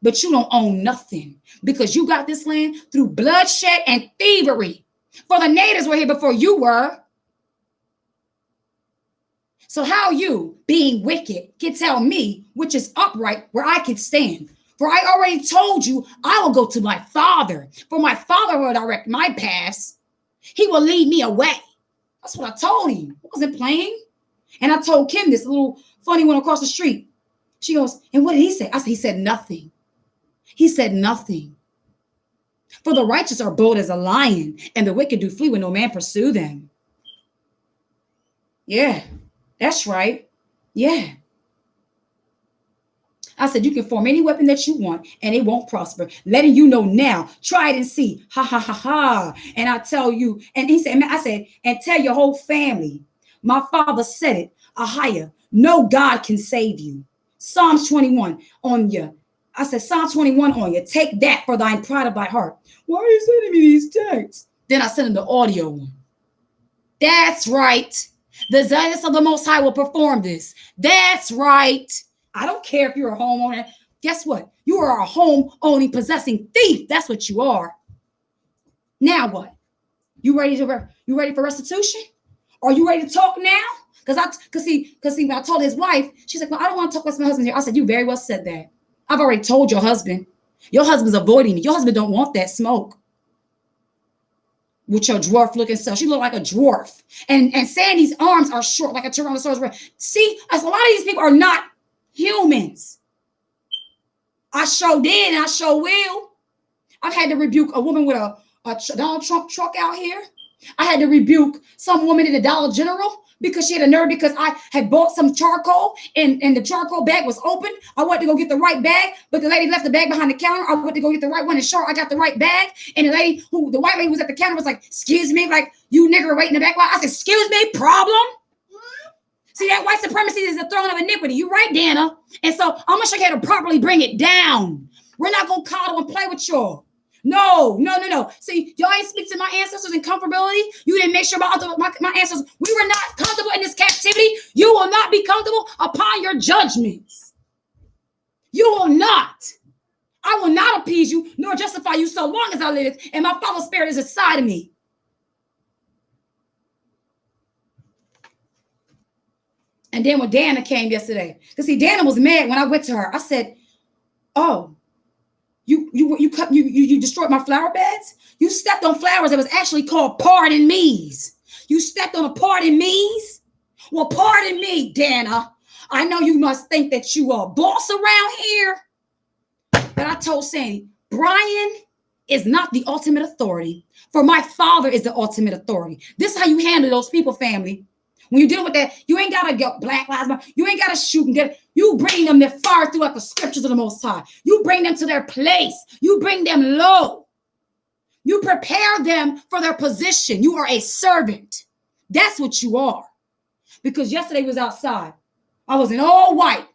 but you don't own nothing because you got this land through bloodshed and thievery. For the natives were here before you were. So how you, being wicked, can tell me which is upright where I can stand? For I already told you I will go to my Father, for my Father will direct my paths. He will lead me away. That's what I told him. I wasn't playing. And I told Kim, this little funny one across the street. She goes, and what did he say? I said, he said nothing. He said nothing. For the righteous are bold as a lion, and the wicked do flee when no man pursue them. Yeah, that's right. Yeah. I said, you can form any weapon that you want, and it won't prosper. Letting you know now. Try it and see. Ha, ha, ha, ha. And I tell you, and I said, and tell your whole family. My father said it, Ahia, no God can save you. Psalms 21 on you. I said, Psalm 21 on you. Take that for thine pride of thy heart. Why are you sending me these texts? Then I sent him the audio one. That's right. The Zionists of the Most High will perform this. That's right. I don't care if you're a homeowner. Guess what? You are a home-owning, possessing thief. That's what you are. Now what? You ready for restitution? Are you ready to talk now? Because see, when I told his wife, she's like, well, I don't want to talk with my husband here. I said, you very well said that. I've already told your husband. Your husband's avoiding me. Your husband don't want that smoke. With your dwarf looking self. She look like a dwarf. And Sandy's arms are short like a Tyrannosaurus Rex. See, a lot of these people are not humans. I sure did and I sure will. I've had to rebuke a woman with a Donald Trump truck out here. I had to rebuke some woman in the Dollar General because she had a nerve because I had bought some charcoal and the charcoal bag was open. I went to go get the right bag, but the lady left the bag behind the counter. I went to go get the right one and sure I got the right bag. And the white lady who was at the counter was like, excuse me, like you nigger waiting in the back line. I said, excuse me, problem? See, that white supremacy is the throne of iniquity. You right, Dana. And so I'm going to show you how to properly bring it down. We're not going to coddle and play with y'all. No. See, y'all ain't speak to my ancestors in comfortability. You didn't make sure my ancestors, we were not comfortable in this captivity. You will not be comfortable upon your judgments. You will not. I will not appease you nor justify you so long as I live, and my Father's Spirit is inside of me. And then when Dana came yesterday, because see, Dana was mad when I went to her. I said, "Oh, you destroyed my flower beds. You stepped on flowers that was actually called pardon me's. You stepped on a pardon me's. Well, pardon me, Dana. I know you must think that you are a boss around here, but I told Sandy, Brian is not the ultimate authority, for my Father is the ultimate authority. This is how you handle those people, family." When you deal with that, you ain't got to get Black Lives Matter. You ain't got to shoot and get. You bring them that far throughout the scriptures of the Most High. You bring them to their place. You bring them low. You prepare them for their position. You are a servant. That's what you are. Because yesterday was outside. I was in all white,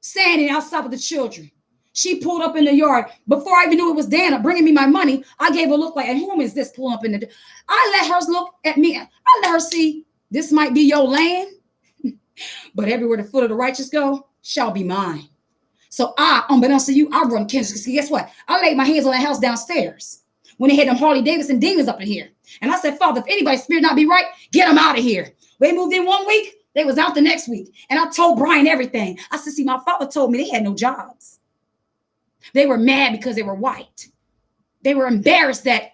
standing outside with the children. She pulled up in the yard. Before I even knew it was Dana bringing me my money, I gave her a look like, and whom is this pulling up in the... I let her look at me. I let her see, this might be your land, but everywhere the foot of the righteous go shall be mine. So I, unbeknownst to you, I run Kendrick. Because guess what? I laid my hands on that house downstairs when they had them Harley Davidson demons up in here. And I said, Father, if anybody's spirit not be right, get them out of here. They moved in 1 week. They was out the next week. And I told Brian everything. I said, see, my father told me they had no jobs. They were mad because they were white. They were embarrassed that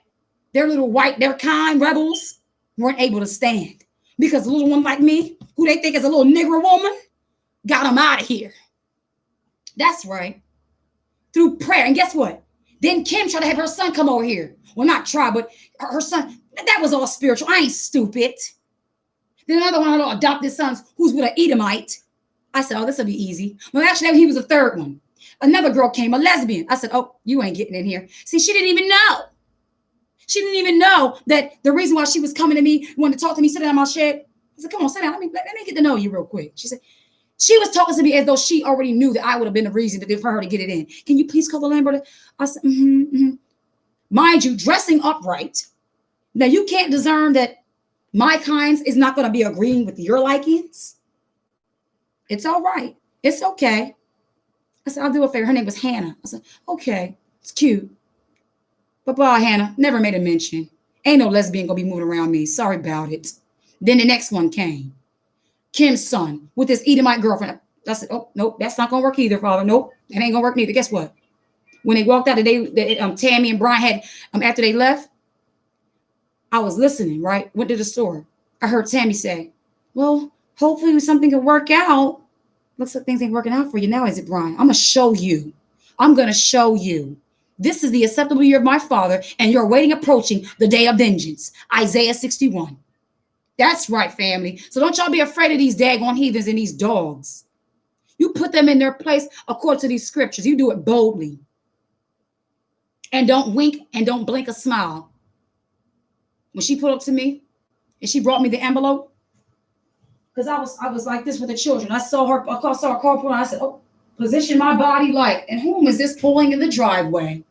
their little white, their kind rebels weren't able to stand. Because a little one like me, who they think is a little Negro woman, got them out of here. That's right. Through prayer. And guess what? Then Kim tried to have her son come over here. Well, not try, but her son, that was all spiritual. I ain't stupid. Then another one of her adopted sons who's with an Edomite. I said, oh, this will be easy. Well, actually, he was the third one. Another girl came, a lesbian. I said, oh, you ain't getting in here. See, she didn't even know. She didn't even know that the reason why she was coming to me, wanted to talk to me, sitting on my shed. I said, come on, sit down. Let me get to know you real quick. She said, she was talking to me as though she already knew that I would have been the reason for her to get it in. Can you please call the landlord? I said, Mind you, dressing upright. Now, you can't discern that my kinds is not going to be agreeing with your likings. It's all right. It's okay. I said, I'll do a favor. Her name was Hannah. I said, okay, it's cute. Bye-bye, Hannah. Never made a mention. Ain't no lesbian gonna be moving around me. Sorry about it. Then the next one came. Kim's son with his Edomite girlfriend. I said, oh, nope, that's not gonna work either, Father. Nope, that ain't gonna work neither. Guess what? When they walked out, Tammy and Brian had, after they left, I was listening, right? Went to the store. I heard Tammy say, well, hopefully something can work out. Looks like things ain't working out for you now, is it, Brian? I'm gonna show you. I'm gonna show you. This is the acceptable year of my Father, and you're waiting, approaching the day of vengeance. Isaiah 61. That's right, family. So don't y'all be afraid of these daggone heathens and these dogs. You put them in their place according to these scriptures. You do it boldly. And don't wink and don't blink a smile. When she put up to me and she brought me the envelope, because I was like this with the children. I saw her car pull, and I said, oh, position my body like, and whom is this pulling in the driveway?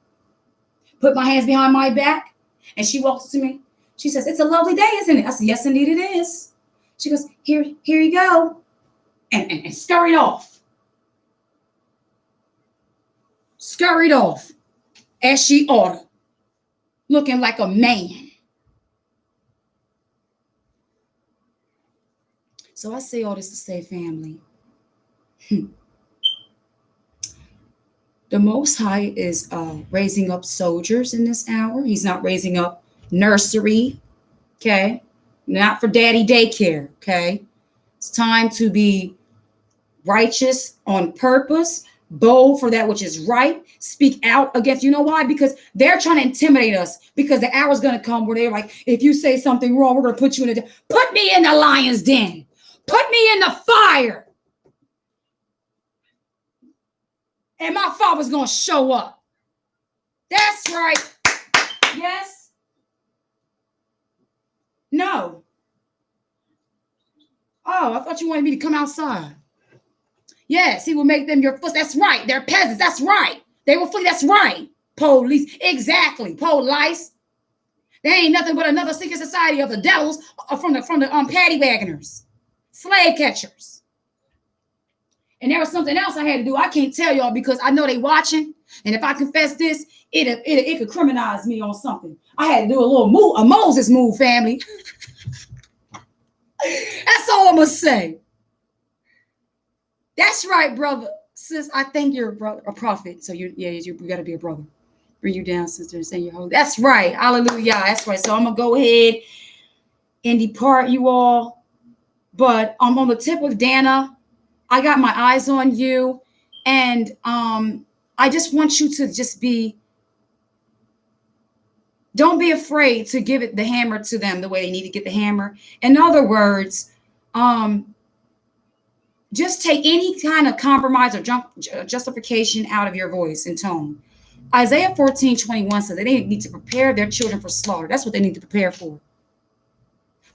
Put my hands behind my back, and she walks to me. She says, it's a lovely day, isn't it? I said, yes, indeed it is. She goes, here you go. And scurried off. Scurried off, as she oughta, looking like a man. So I say all this to say, family, the Most High is raising up soldiers in this hour. He's not raising up nursery, okay? Not for daddy daycare, okay? It's time to be righteous on purpose, bold for that which is right, speak out against, you know why? Because they're trying to intimidate us, because the hour's going to come where they're like, if you say something wrong, we're going to put you in put me in the lion's den. Put me in the fire. And my Father's going to show up. That's right. Yes. No. Oh, I thought you wanted me to come outside. Yes, he will make them your foot. That's right. They're peasants. That's right. They will flee. That's right. Police. Exactly. Police. They ain't nothing but another secret society of the devils from the paddy wagoners, slave catchers. And there was something else I had to do. I can't tell y'all because I know they watching. And if I confess this, it could criminalize me on something. I had to do a little move, a Moses move, family. That's all I'm gonna say. That's right, brother. Sis, I think you're a prophet. So you gotta be a brother. Bring you down, sister, and say your holy. That's right. Hallelujah. That's right. So I'm gonna go ahead and depart you all. But I'm on the tip of Dana. I got my eyes on you. And I just want you to just don't be afraid to give it the hammer to them the way they need to get the hammer. In other words, just take any kind of compromise or justification out of your voice and tone. Isaiah 14:21 says that they need to prepare their children for slaughter. That's what they need to prepare for.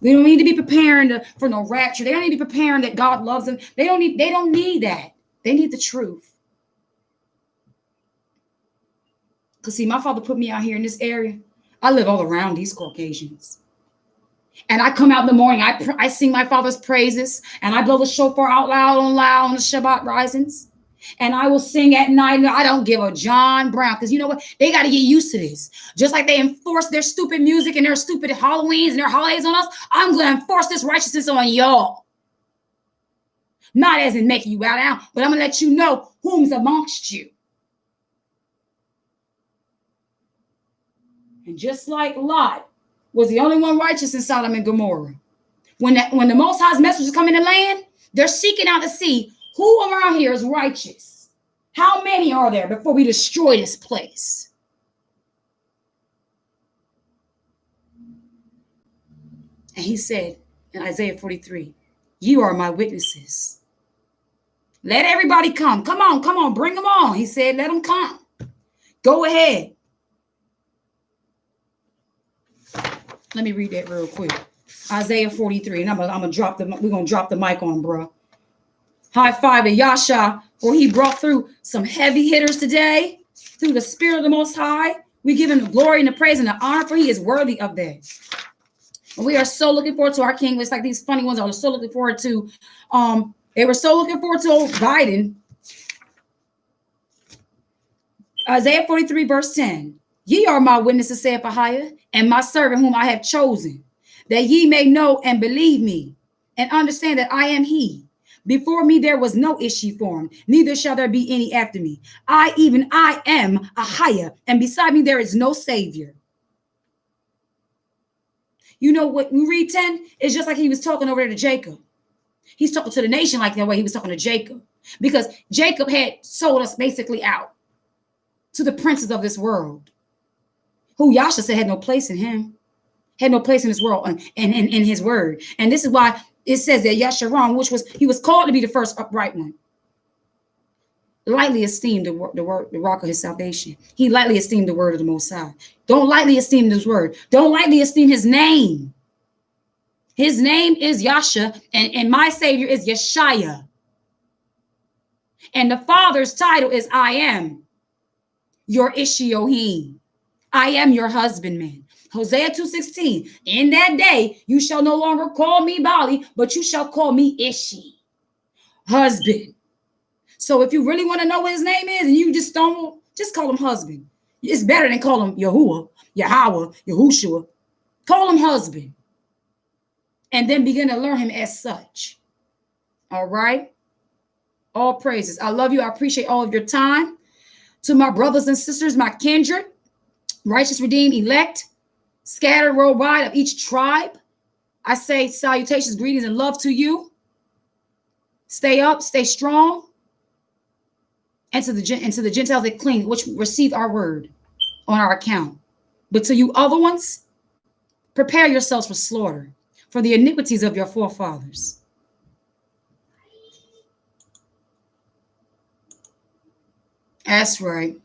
They don't need to be preparing for no rapture. They don't need to be preparing that God loves them. They don't need that. They need the truth. Because see, my father put me out here in this area. I live all around these Caucasians. And I come out in the morning, I sing my father's praises, and I blow the shofar out loud on the Shabbat risings. And I will sing at night, and I don't give a John Brown, because you know what? They got to get used to this. Just like they enforce their stupid music and their stupid Halloweens and their holidays on us, I'm going to enforce this righteousness on y'all. Not as in making you bow down, but I'm going to let you know whom's amongst you. And just like Lot was the only one righteous in Sodom and Gomorrah, when the Most High's messengers come in the land, they're seeking out to see who around here is righteous. How many are there before we destroy this place? And he said in Isaiah 43, you are my witnesses. Let everybody come. Come on, bring them on. He said, let them come. Go ahead. Let me read that real quick. Isaiah 43. And we're going to drop the mic on, bro. High five to Yasha, for he brought through some heavy hitters today through the Spirit of the Most High. We give him the glory and the praise and the honor, for he is worthy of that. And we are so looking forward to our king. It's like these funny ones I was so looking forward to. They were so looking forward to old Biden. Isaiah 43, verse 10. Ye are my witnesses, saith Ahiah, and my servant whom I have chosen, that ye may know and believe me, and understand that I am he. Before me there was no issue formed, neither shall there be any after me. I am Ahiah, and beside me there is no savior. You know what we read 10? It's just like he was talking over there to Jacob. He's talking to the nation like that way he was talking to Jacob, because Jacob had sold us basically out to the princes of this world, who Yasha said had no place in him, had no place in this world and in his word. And this is why it says that Yasharon, he was called to be the first upright one, lightly esteemed the rock of his salvation. He lightly esteemed the word of the Most High. Don't lightly esteem this word. Don't lightly esteem his name. His name is Yasha, and my Savior is Yeshaya. And the Father's title is I am your Ishiohim. I am your husbandman. Hosea 2:16. In that day, you shall no longer call me Bali, but you shall call me Ishi, husband. So if you really want to know what his name is, and you just don't, just call him husband. It's better than call him Yahuwah, Yahweh, Yahushua. Call him husband. And then begin to learn him as such. All right? All praises. I love you. I appreciate all of your time. To my brothers and sisters, my kindred, righteous, redeemed, elect, scattered worldwide of each tribe, I say salutations, greetings, and love to you. Stay up, stay strong. And to the Gentiles that cling, which receive our word on our account. But to you other ones, prepare yourselves for slaughter, for the iniquities of your forefathers. That's right.